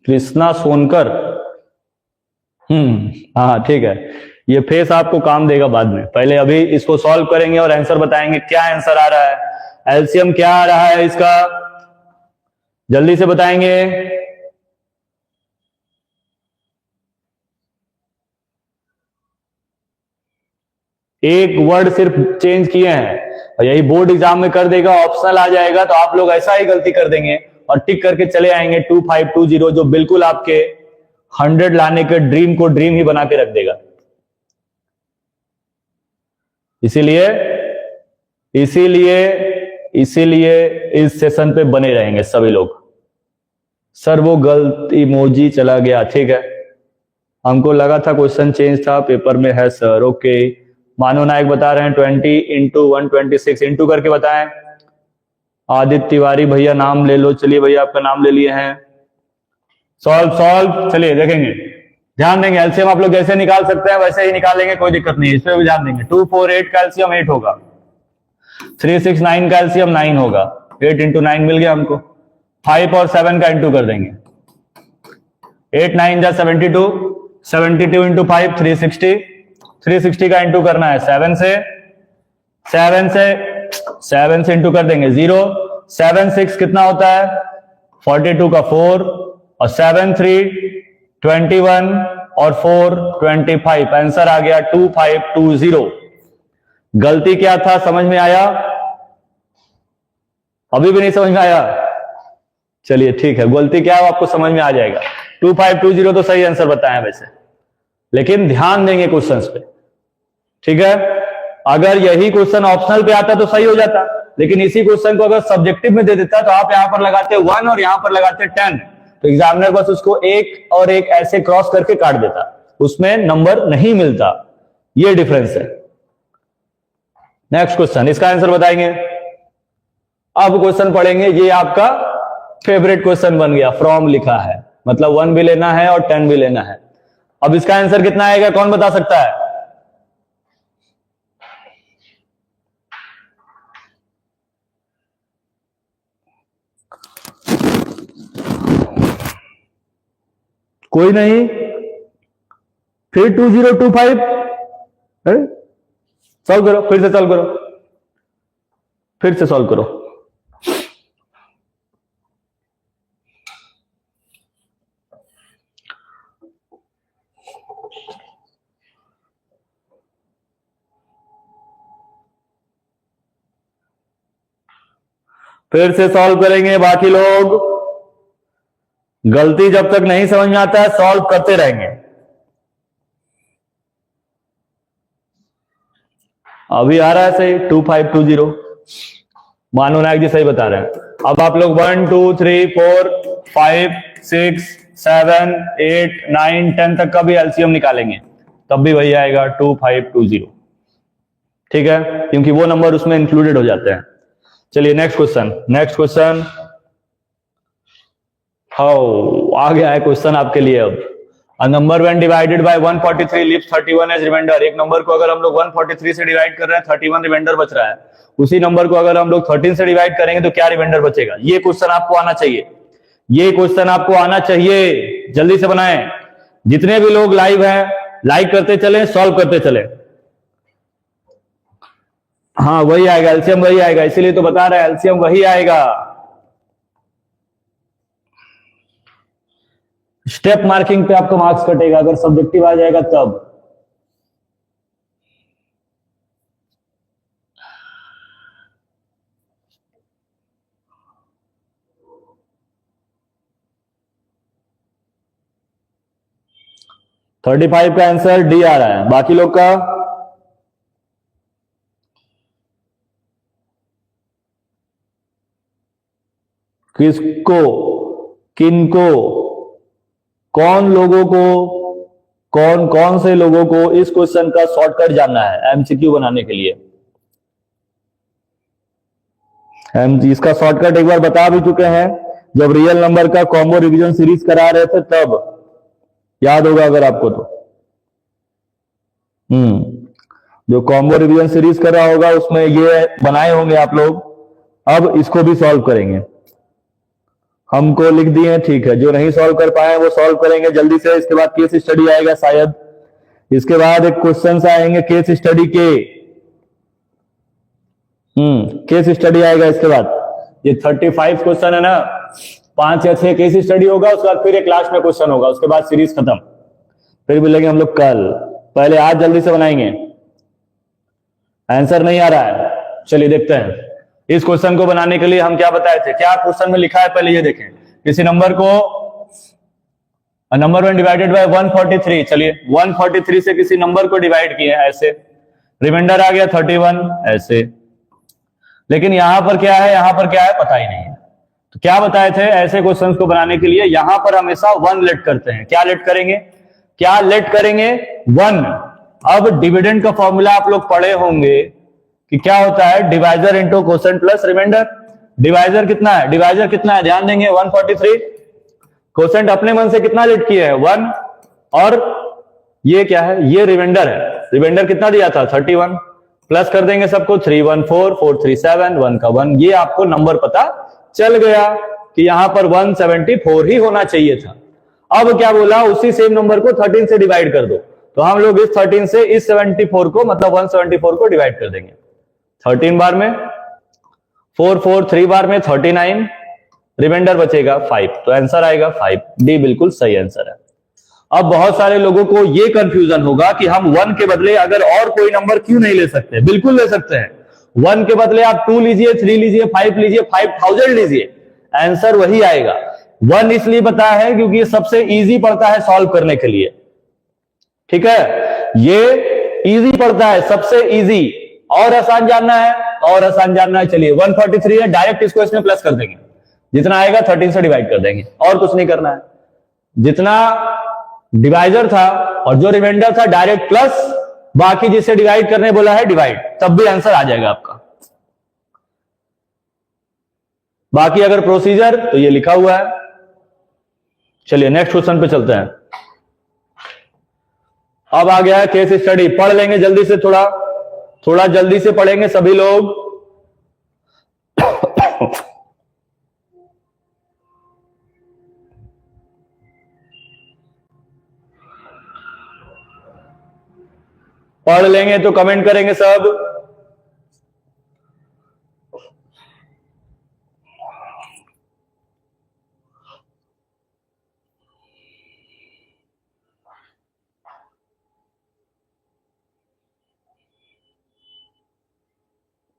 कृष्णा सोनकर, हाँ ठीक है, ये फेस आपको काम देगा बाद में। पहले अभी इसको सॉल्व करेंगे और आंसर बताएंगे क्या आंसर आ रहा है, एलसीएम क्या आ रहा है इसका, जल्दी से बताएंगे। एक वर्ड सिर्फ चेंज किए हैं और यही बोर्ड एग्जाम में कर देगा, ऑप्शनल आ जाएगा, तो आप लोग ऐसा ही गलती कर देंगे और टिक करके चले आएंगे 2520, जो बिल्कुल आपके 100 लाने के ड्रीम को ड्रीम ही बना के रख देगा। इसीलिए इस सेशन पे बने रहेंगे सभी लोग। सर वो गलत इमोजी चला गया, ठीक है, हमको लगा था क्वेश्चन चेंज था, पेपर में है सर, ओके। मानो नायक बता रहे हैं 20 into 126 इंटू करके बताएं। आदित्य तिवारी भैया नाम ले लो, चलिए भैया आपका नाम ले लिए हैं। सॉल्व चलिए देखेंगे, ध्यान देंगे। एलसीएम आप लोग जैसे निकाल सकते हैं वैसे ही निकालेंगे, कोई दिक्कत नहीं है, इस पर भी ध्यान देंगे। 248 का एलसीएम 8 होगा, 369 का एलसीएम 9 होगा, 8 into 9 मिल गया हमको। 5 और 7 का इंटू कर देंगे, 8 9 जा 72, 72 इंटू 5 360, 360 का इंटू करना है 7 से, 7 से इंटू कर देंगे 0, 7 6 कितना होता है 42 का 4 और 7 3 21 और 4 25, आंसर आ गया 2520। गलती क्या था समझ में आया? अभी भी नहीं समझ में आया? चलिए ठीक है, गलती क्या है आपको समझ में आ जाएगा। 2520 तो सही आंसर बताया वैसे, लेकिन ध्यान देंगे क्वेश्चंस पे, ठीक है। अगर यही क्वेश्चन ऑप्शनल पे आता तो सही हो जाता, लेकिन इसी क्वेश्चन को अगर सब्जेक्टिव में दे देता तो आप यहां पर लगाते 1 और यहां पर लगाते 10, तो एग्जामिनर बस उसको एक और एक ऐसे क्रॉस करके काट देता, उसमें नंबर नहीं मिलता। ये डिफरेंस है। नेक्स्ट क्वेश्चन, इसका आंसर बताएंगे। अब क्वेश्चन पढ़ेंगे, ये आपका फेवरेट क्वेश्चन बन गया, फ्रॉम लिखा है, मतलब 1 भी लेना है और 10 भी लेना है। अब इसका आंसर कितना आएगा कौन बता सकता है? कोई नहीं, फिर 2025 सॉल्व करो, फिर से सॉल्व करो, फिर से सॉल्व करो। फिर से सॉल्व करेंगे, बाकी लोग गलती जब तक नहीं समझ में आता है सॉल्व करते रहेंगे। अभी आ रहा है सही 2520। मानो नायक जी सही बता रहे हैं। अब आप लोग 1 2 3 4 5 6 7 8 9 10 तक का भी एलसीएम निकालेंगे तब भी वही आएगा 2520। ठीक है, क्योंकि वो नंबर उसमें इंक्लूडेड हो जाते हैं। चलिए नेक्स्ट क्वेश्चन हाउ आ गया है क्वेश्चन आपके लिए। अब a number when divided by 143 leaves 31 as remainder. एक नंबर को अगर हम लोग 143 से डिवाइड कर रहे हैं 31 रिमाइंडर बच रहा है, उसी नंबर को अगर हम लोग 13 से डिवाइड करेंगे तो क्या रिमाइंडर बचेगा। ये क्वेश्चन आपको आना चाहिए, ये क्वेश्चन आपको आना चाहिए, जल्दी से बनाएं। जितने भी लोग लाइव हैं लाइक करते चले, सॉल्व करते चले। हाँ वही आएगा, एलसीएम वही आएगा, इसीलिए तो बता रहे हैं एलसीएम वही आएगा। स्टेप मार्किंग पे आपको मार्क्स कटेगा अगर सब्जेक्टिव आ जाएगा तब। थर्टी 35 का आंसर डी आ रहा है, बाकी लोग का किसको, किनको, कौन लोगों को, कौन कौन से लोगों को इस क्वेश्चन का शॉर्टकट जानना है एमसीक्यू बनाने के लिए। इसका शॉर्टकट एक बार बता भी चुके हैं जब रियल नंबर का कॉम्बो रिवीजन सीरीज करा रहे थे तब, याद होगा अगर आपको तो। जो कॉम्बो रिवीजन सीरीज कर रहा होगा उसमें ये बनाए होंगे आप लोग। अब इसको भी सॉल्व करेंगे, हमको लिख दिए ठीक है, जो नहीं सॉल्व कर पाए वो सॉल्व करेंगे जल्दी से। इसके बाद केस स्टडी आएगा शायद, इसके बाद एक क्वेश्चन आएंगे केस स्टडी के। केस स्टडी आएगा इसके बाद। ये 35 क्वेश्चन है ना, 5 या 6 केस स्टडी होगा, उसके बाद फिर एक लास्ट में क्वेश्चन होगा, उसके बाद सीरीज खत्म। फिर मिलेंगे हम लोग कल, पहले आज जल्दी से बनाएंगे। आंसर नहीं आ रहा है, चलिए देखते हैं। इस क्वेश्चन को बनाने के लिए हम क्या बताए थे, क्या क्वेश्चन में लिखा है पहले ये देखें। किसी नंबर को नंबर 1 डिवाइडेड बाय 143, चलिए 143 से किसी नंबर को डिवाइड किए ऐसे, रिमाइंडर आ गया 31 ऐसे। लेकिन यहां पर क्या है, यहां पर क्या है पता ही नहीं है। तो क्या बताए थे, ऐसे क्वेश्चंस को बनाने के लिए यहां पर हमेशा 1 लेट करते हैं। क्या लेट करेंगे, क्या लेट करेंगे 1। अब डिविडेंड का फॉर्मूला आप लोग पढ़े होंगे कि क्या होता है, divisor into quotient plus remainder. Divisor कितना है, डिवाइजर कितना है ध्यान देंगे 143, क्वोशेंट अपने मन से कितना लेट किए है 1, और ये क्या है, ये रिमाइंडर है। रिमाइंडर कितना दिया था 31, प्लस कर देंगे सबको 314 437 1 का 1। ये आपको नंबर पता चल गया कि यहां पर 174 ही होना चाहिए था। अब क्या बोला, उसी सेम नंबर को 13 से डिवाइड कर दो। तो हम लोग इस 13 से इस 74 को मतलब 174 को डिवाइड कर देंगे। 13 बार में 4 4 3 बार में 39, रिमाइंडर बचेगा 5, तो आंसर आएगा 5। डी बिल्कुल सही आंसर है। अब बहुत सारे लोगों को यह कंफ्यूजन होगा कि हम 1 के बदले अगर और कोई नंबर क्यों नहीं ले सकते। बिल्कुल ले सकते हैं, 1 के बदले आप 2 लीजिए, 3 लीजिए, 5 लीजिए, 5000 लीजिए, आंसर वही आएगा। 1 इसलिए बताया है क्योंकि ये सबसे इजी पड़ता है सॉल्व करने के लिए। ठीक है, ये इजी पड़ता है, सबसे इजी। और आसान जानना है, और आसान जानना है, चलिए 143 है, डायरेक्ट इसको इसमें प्लस कर देंगे, जितना आएगा 13 से डिवाइड कर देंगे, और कुछ नहीं करना है। जितना डिवाइजर था और जो रिमाइंडर था डायरेक्ट प्लस, बाकी जिसे डिवाइड करने बोला है डिवाइड, तब भी आंसर आ जाएगा आपका। बाकी अगर प्रोसीजर तो ये लिखा हुआ है। चलिए नेक्स्ट क्वेश्चन पे चलते हैं। अब आ गया है केस स्टडी, पढ़ लेंगे जल्दी से, थोड़ा जल्दी से पढ़ेंगे सभी लोग। पढ़ लेंगे तो कमेंट करेंगे सब।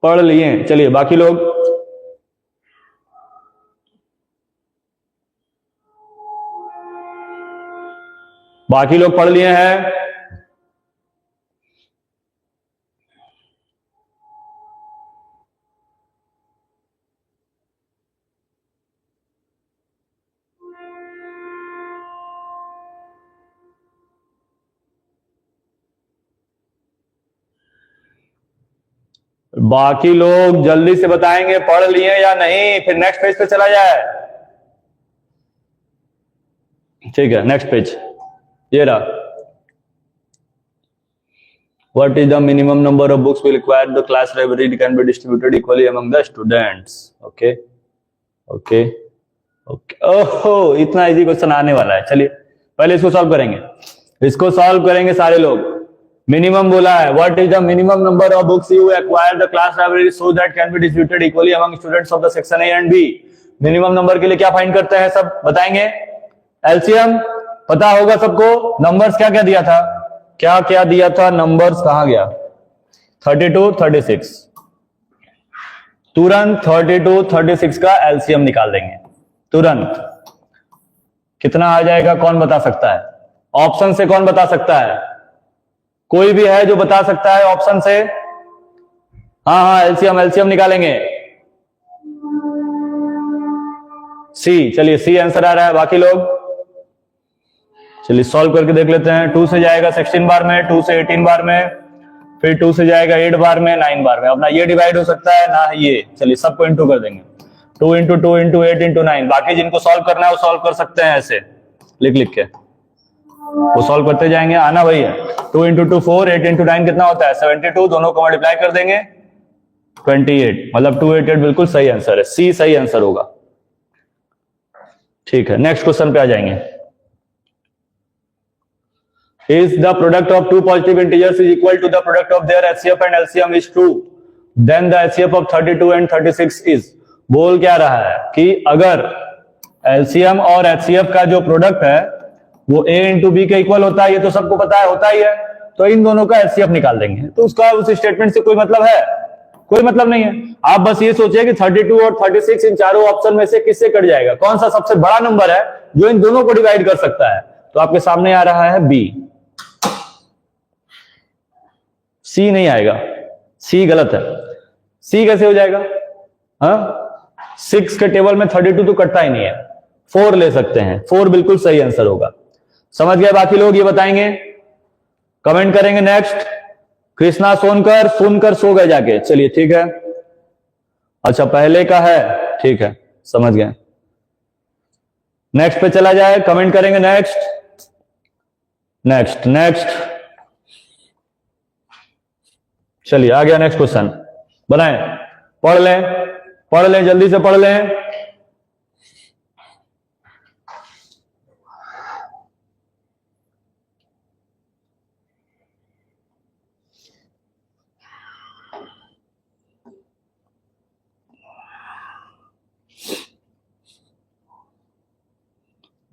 पढ़ लिए, चलिए बाकी लोग पढ़ लिए हैं। बाकी लोग जल्दी से बताएंगे पढ़ लिए या नहीं, फिर नेक्स्ट पेज पे चला जाए। ठीक है, नेक्स्ट पेज ये रहा। What is the minimum number of books will require the class library can be distributed equally among the students? Okay, okay, okay. ओहो, इतना इजी क्वेश्चन आने वाला है। चलिए पहले इसको सॉल्व करेंगे, इसको सॉल्व करेंगे सारे लोग। मिनिमम बोला है, what is the minimum number of books you acquire the class library so that can be distributed equally among students of the section A and B. Minimum number के लिए क्या फाइंड करते हैं, सब बताएंगे। एलसीएम पता होगा सबको, नंबर्स क्या क्या दिया था, क्या क्या दिया था, नंबर्स कहां गया, 32 36। तुरंत 32 36 का एलसीएम निकाल देंगे तुरंत। कितना आ जाएगा कौन बता सकता है, ऑप्शन से कौन बता सकता है, कोई भी है जो बता सकता है ऑप्शन से? हाँ हाँ, एलसीएम एलसीएम निकालेंगे। सी, चलिए सी आंसर आ रहा है। बाकी लोग चलिए सॉल्व करके देख लेते हैं। 2 से जाएगा 16 बार में, 2 से 18 बार में, फिर 2 से जाएगा 8 बार में, 9 बार में। अपना ये डिवाइड हो सकता है ना, ये चलिए सबको इंटू कर देंगे, 2 इंटू 2 इंटू 8 इंटू 9। बाकी जिनको सॉल्व करना है वो सॉल्व कर सकते हैं, ऐसे लिख लिख के वो सॉल्व करते जाएंगे। आना वही है, 2 इंटू 2 4, 8 इंटू 9 कितना होता है 72, दोनों को मल्टीप्लाई कर देंगे 28, मतलब 288 बिल्कुल सही आंसर है, सी सही आंसर होगा। ठीक है, नेक्स्ट क्वेश्चन पे आ जाएंगे। Is the product of two positive integers is equal to the product of their HCF and LCM is true, then the HCF of 32 and 36 is। बोल क्या रहा है कि अगर LCM और HCF का जो प्रोडक्ट है वो A इंटू बी के इक्वल होता है, ये तो सबको पता है, होता ही है, तो इन दोनों का HCF निकाल देंगे। तो उसका उस स्टेटमेंट से कोई मतलब है? कोई मतलब नहीं है। आप बस ये सोचिए कि 32 और 36 इन चारों ऑप्शन में से किससे कट जाएगा, कौन सा सबसे बड़ा नंबर है जो इन दोनों को डिवाइड कर सकता है। तो आपके सामने आ रहा है बी, सी नहीं आएगा, सी गलत है। सी कैसे हो जाएगा? हाँ, 6 के टेबल में 32 तो कटता ही नहीं है, 4 ले सकते हैं, 4 बिल्कुल सही आंसर होगा। समझ गए? बाकी लोग ये बताएंगे, कमेंट करेंगे। नेक्स्ट कृष्णा सोनकर, सुनकर सो गए जाके। चलिए ठीक है, अच्छा पहले का है, ठीक है समझ गए। नेक्स्ट पे चला जाए, कमेंट करेंगे। नेक्स्ट नेक्स्ट नेक्स्ट, चलिए आ गया नेक्स्ट क्वेश्चन, बनाए, पढ़ लें जल्दी से पढ़ लें।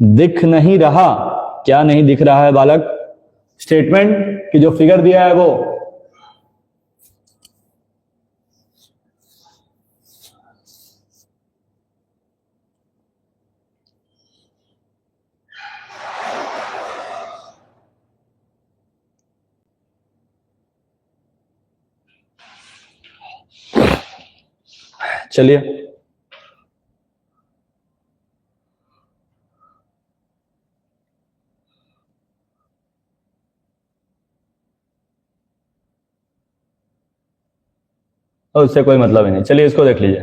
दिख नहीं रहा, क्या नहीं दिख रहा है बालक? स्टेटमेंट की जो फिगर दिया है वो, चलिए उससे कोई मतलब ही नहीं। चलिए इसको देख लीजिए,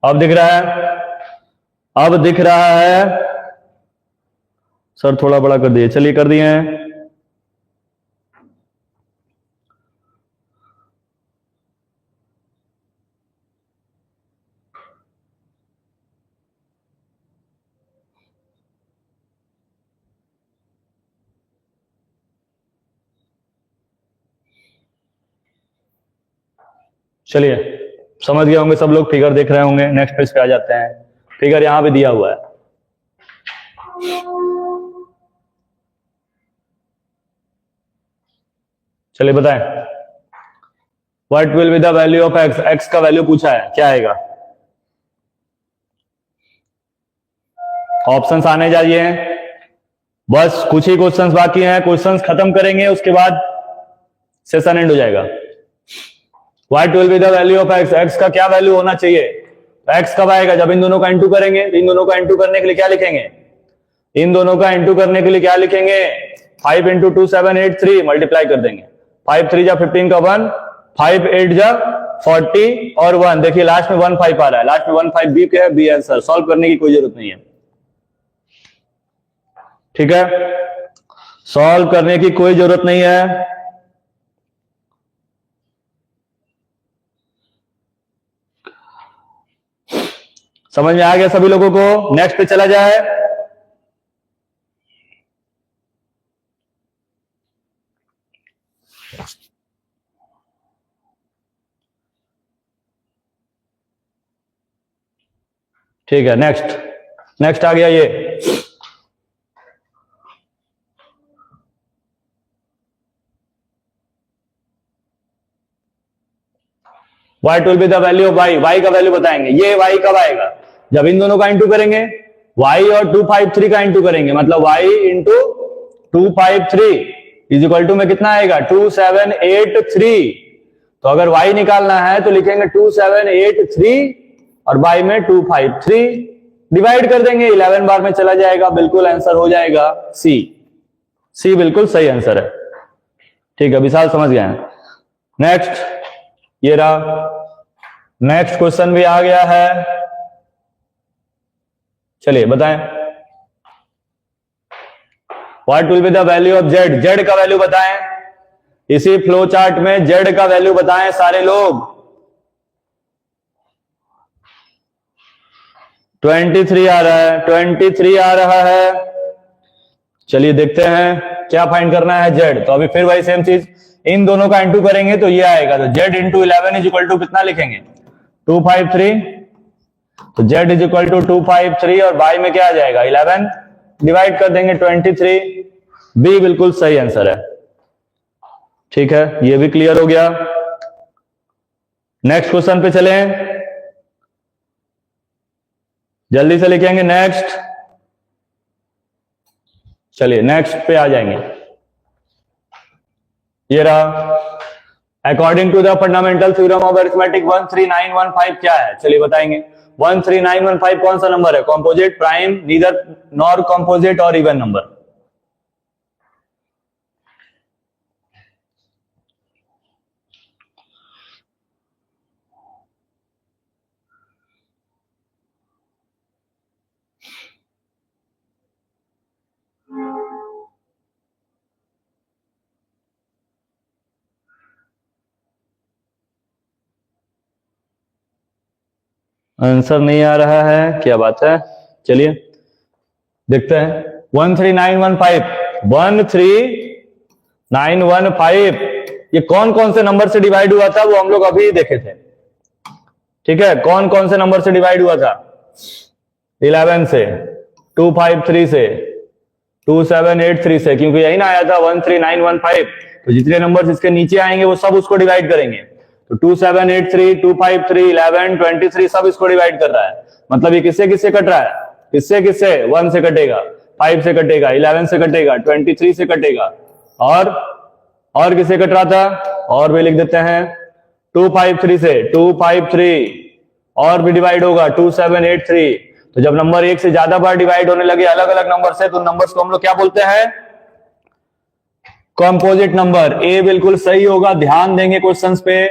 अब दिख रहा है, अब दिख रहा है। सर थोड़ा बड़ा कर दिए, चलिए कर दिए हैं। चलिए समझ गए होंगे सब लोग, फिगर देख रहे होंगे। नेक्स्ट पेज पे आ जाते हैं, फिगर यहां पे दिया हुआ है। चलिए बताएं, what will be the value of x, x का वैल्यू पूछा है, क्या आएगा? ऑप्शंस आने चाहिए, बस कुछ ही क्वेश्चंस बाकी हैं, क्वेश्चंस खत्म करेंगे उसके बाद सेशन एंड हो जाएगा। What will be the value of x, x का क्या वैल्यू होना चाहिए? एक्स कब आएगा? जब इन दोनों का इंटू करेंगे। इन दोनों का इंटू करने के लिए क्या लिखेंगे? इन दोनों का इंटू करने के लिए क्या लिखेंगे? 5 इंटू 2 7 8 3 मल्टीप्लाई कर देंगे। 5 3 जा 15 का 1, 5 8 जा 40 और 1, देखिए लास्ट में 1 5 आ रहा है, लास्ट में 1 5 बी क्या है, बी आंसर। सॉल्व करने की कोई जरूरत नहीं है, ठीक है, सॉल्व करने की कोई जरूरत नहीं है। समझ में आ गया सभी लोगों को? नेक्स्ट पे चला जाए। ठीक है, नेक्स्ट नेक्स्ट आ गया ये। What will be the value of y, y का वैल्यू बताएंगे। ये वाई कब आएगा? जब इन दोनों का इंटू करेंगे, वाई और 253 का इंटू करेंगे, मतलब y into 253 is equal to में कितना आएगा? 2783। तो अगर वाई निकालना है तो लिखेंगे 2783 और वाई में 253, डिवाइड कर देंगे, 11 बार में चला जाएगा, बिल्कुल आंसर हो जाएगा सी। सी बिल्कुल सही आंसर है, ठीक है, विशाल समझ गए हैं। नेक्स्ट ये रहा, नेक्स्ट क्वेश्चन भी आ गया है, चलिए बताएं। What will be the value of Z, Z का वैल्यू बताएं। इसी फ्लो चार्ट में जेड का वैल्यू बताएं सारे लोग। 23 आ रहा है, 23 आ रहा है। चलिए देखते हैं क्या फाइंड करना है जेड। तो अभी फिर वही सेम चीज, इन दोनों का इंटू करेंगे तो ये आएगा, तो z into 11 is equal to कितना लिखेंगे? 253। तो जेड इज इक्वल टू 253 और बाई में क्या आ जाएगा? 11, डिवाइड कर देंगे 23। बी बिल्कुल सही आंसर है, ठीक है, ये भी क्लियर हो गया। नेक्स्ट क्वेश्चन पे चलें, जल्दी से लिखेंगे नेक्स्ट। चलिए नेक्स्ट पे आ जाएंगे। ये रहा, according to the fundamental theorem of arithmetic 13915 क्या है? चलिए बताएंगे। 13915 कौन सा नंबर है? Composite, prime, neither nor composite और इवन नंबर? आंसर नहीं आ रहा है, क्या बात है? चलिए देखते हैं। 13915 13915 ये कौन कौन से नंबर से डिवाइड हुआ था वो हम लोग अभी देखे थे, ठीक है, कौन कौन से नंबर से डिवाइड हुआ था? 11 से, 253 से, 2783 से, क्योंकि यही ना आया था 13915। तो जितने नंबर्स इसके नीचे आएंगे वो सब उसको डिवाइड करेंगे। तो 2783, 253, 11, 23 सब इसको डिवाइड कर रहा है। मतलब ये किससे किससे कट रहा है? किससे किससे? 1 से कटेगा, 5 से कटेगा, 11 से कटेगा, 23 से कटेगा, और किससे कट रहा था? और भी लिख देते हैं, 253 से, 253 और भी डिवाइड होगा 2783। तो जब नंबर एक से ज्यादा बार डिवाइड होने लगे अलग अलग नंबर से, तो नंबर्स को हम लोग क्या बोलते हैं? Composite number. ए बिल्कुल सही होगा, ध्यान देंगे क्वेश्चंस पे,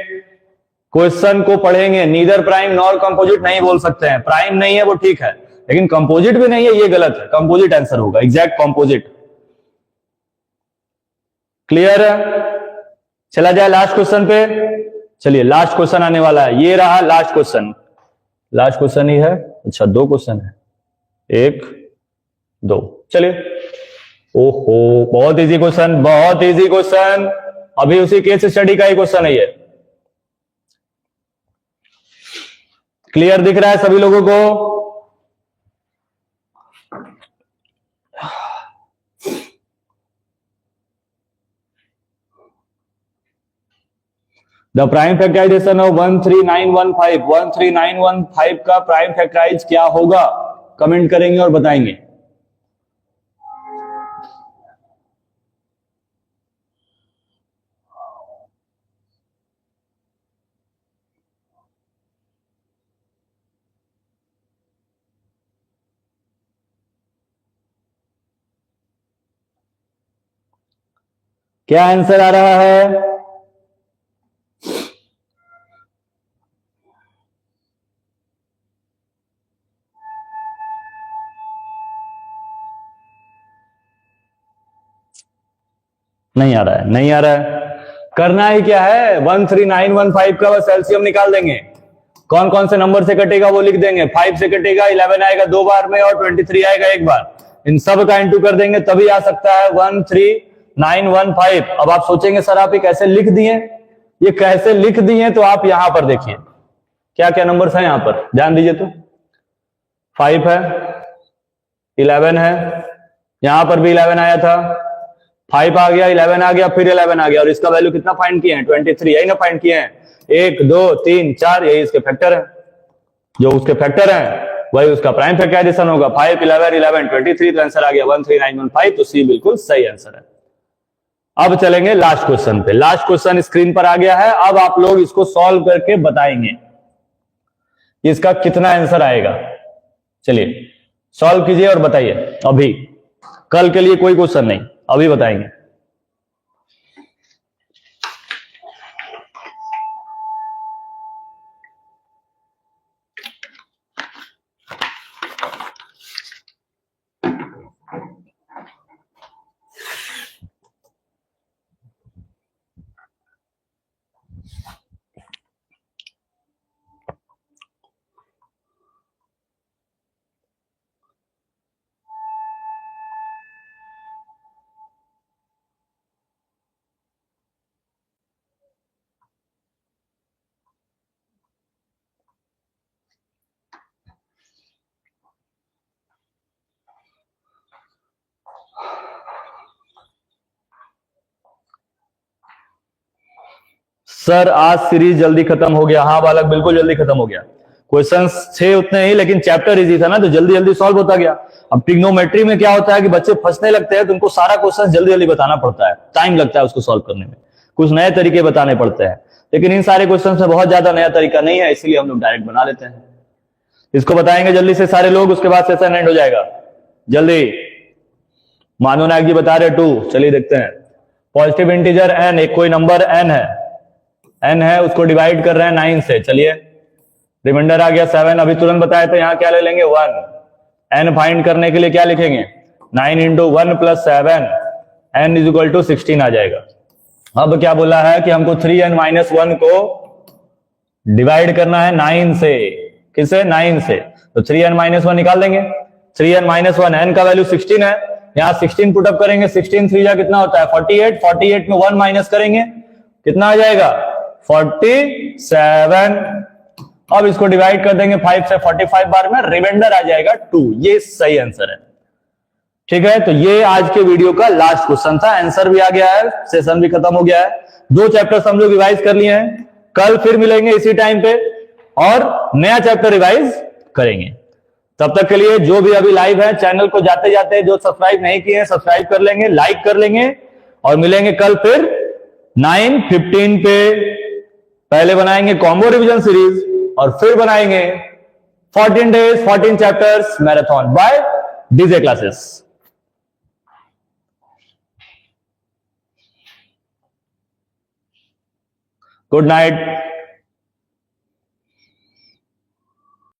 क्वेश्चन को पढ़ेंगे। नीदर प्राइम नॉर कंपोजिट नहीं बोल सकते हैं, प्राइम नहीं है वो ठीक है, लेकिन कंपोजिट भी नहीं है ये गलत है, कंपोजिट आंसर होगा, एग्जैक्ट कंपोजिट। क्लियर है? चला जाए लास्ट क्वेश्चन पे। चलिए लास्ट क्वेश्चन आने वाला है, ये रहा लास्ट क्वेश्चन। लास्ट क्वेश्चन ही है, अच्छा 2 क्वेश्चन है, 1 2, चलिए। ओहो बहुत इजी क्वेश्चन, बहुत इजी क्वेश्चन, अभी उसी केस स्टडी का ही क्वेश्चन है ये। क्लियर दिख रहा है सभी लोगों को? द प्राइम फैक्टराइजेशन ऑफ 13915, 13915 का प्राइम फैक्टराइज क्या होगा? कमेंट करेंगे और बताएंगे। क्या आंसर आ रहा है? नहीं आ रहा है, नहीं आ रहा है। करना ही क्या है, 13915 का बस एलसीएम निकाल देंगे। कौन कौन से नंबर से कटेगा वो लिख देंगे। 5 से कटेगा, 11 आएगा 2 बार में और 23 आएगा 1 बार। इन सब का इंटू कर देंगे तभी आ सकता है 13915। अब आप सोचेंगे सर आप ये कैसे लिख दिए, ये कैसे लिख दिए, तो आप यहां पर देखिए क्या क्या नंबर्स हैं यहां पर, ध्यान दीजिए। तो 5 है, 11 है, यहां पर भी 11 आया था, 5 आ गया, 11 आ गया, फिर 11 आ गया, और इसका वैल्यू कितना फाइंड किए हैं, 23, यही ना फाइंड किए हैं। 1 2 3 4 यही इसके फैक्टर है, जो उसके फैक्टर है वही उसका प्राइम फैक्टराइजेशन होगा। 5 11 11 23, तो आंसर आ गया 13915। तो सी बिल्कुल सही आंसर है। अब चलेंगे लास्ट क्वेश्चन पे। लास्ट क्वेश्चन स्क्रीन पर आ गया है। अब आप लोग इसको सॉल्व करके बताएंगे इसका कितना आंसर आएगा। चलिए सॉल्व कीजिए और बताइए अभी, कल के लिए कोई क्वेश्चन नहीं, अभी बताएंगे। सर आज सीरीज जल्दी खत्म हो गया। हाँ बालक बिल्कुल जल्दी खत्म हो गया। क्वेश्चंस थे उतने ही, लेकिन चैप्टर इजी था ना, तो जल्दी जल्दी सॉल्व होता गया। अब ट्रिग्नोमेट्री में क्या होता है कि बच्चे फंसने लगते हैं, तो उनको सारा क्वेश्चन जल्दी जल्दी बताना पड़ता है, टाइम लगता है उसको सॉल्व करने में, कुछ नए तरीके बताने पड़ते हैं। लेकिन इन सारे क्वेश्चन में बहुत ज्यादा नया तरीका नहीं है, इसलिए हम लोग डायरेक्ट बना लेते हैं। इसको बताएंगे जल्दी से सारे लोग, उसके बाद सेशन एंड हो जाएगा। जल्दी मानो नायक जी बता रहे 2, चलिए देखते हैं। पॉजिटिव इंटीजर एन, एक कोई नंबर एन है, उसको डिवाइड कर रहे हैं 9 से। चलिए रिमाइंडर आ गया 7, अभी तुरंत बताया तो यहां क्या ले लेंगे 1। एन फाइंड करने के लिए क्या लिखेंगे, 9 into 1 plus 7, n is equal to 16 आ जाएगा। अब क्या बोला है कि हमको 3n माइनस 1 को डिवाइड करना है 9 से। किससे, 9 से। तो 3n माइनस 1 निकाल देंगे। 3n माइनस 1, एन का वैल्यू 16 है, यहां 16 पुटअप करेंगे। 16 3 जा कितना होता है 48, 48 में 1 माइनस करेंगे कितना आ जाएगा 47। अब इसको डिवाइड कर देंगे 5 से 45 बार में, रिमाइंडर आ जाएगा 2। ये सही आंसर है। ठीक है, तो ये आज के वीडियो का लास्ट क्वेश्चन था। आंसर भी आ गया है, सेशन भी खत्म हो गया है। 2 चैप्टर्स हम लोग रिवाइज कर लिए हैं। कल फिर मिलेंगे इसी टाइम पे और नया चैप्टर रिवाइज करेंगे। तब तक के लिए जो भी अभी लाइव है, चैनल को जाते जाते जो सब्सक्राइब नहीं किए हैं सब्सक्राइब कर लेंगे, लाइक कर लेंगे, और मिलेंगे कल फिर 9:15 पे। पहले बनाएंगे कॉम्बो रिवीजन सीरीज और फिर बनाएंगे 14 days 14 chapters marathon by DJ classes. Good night.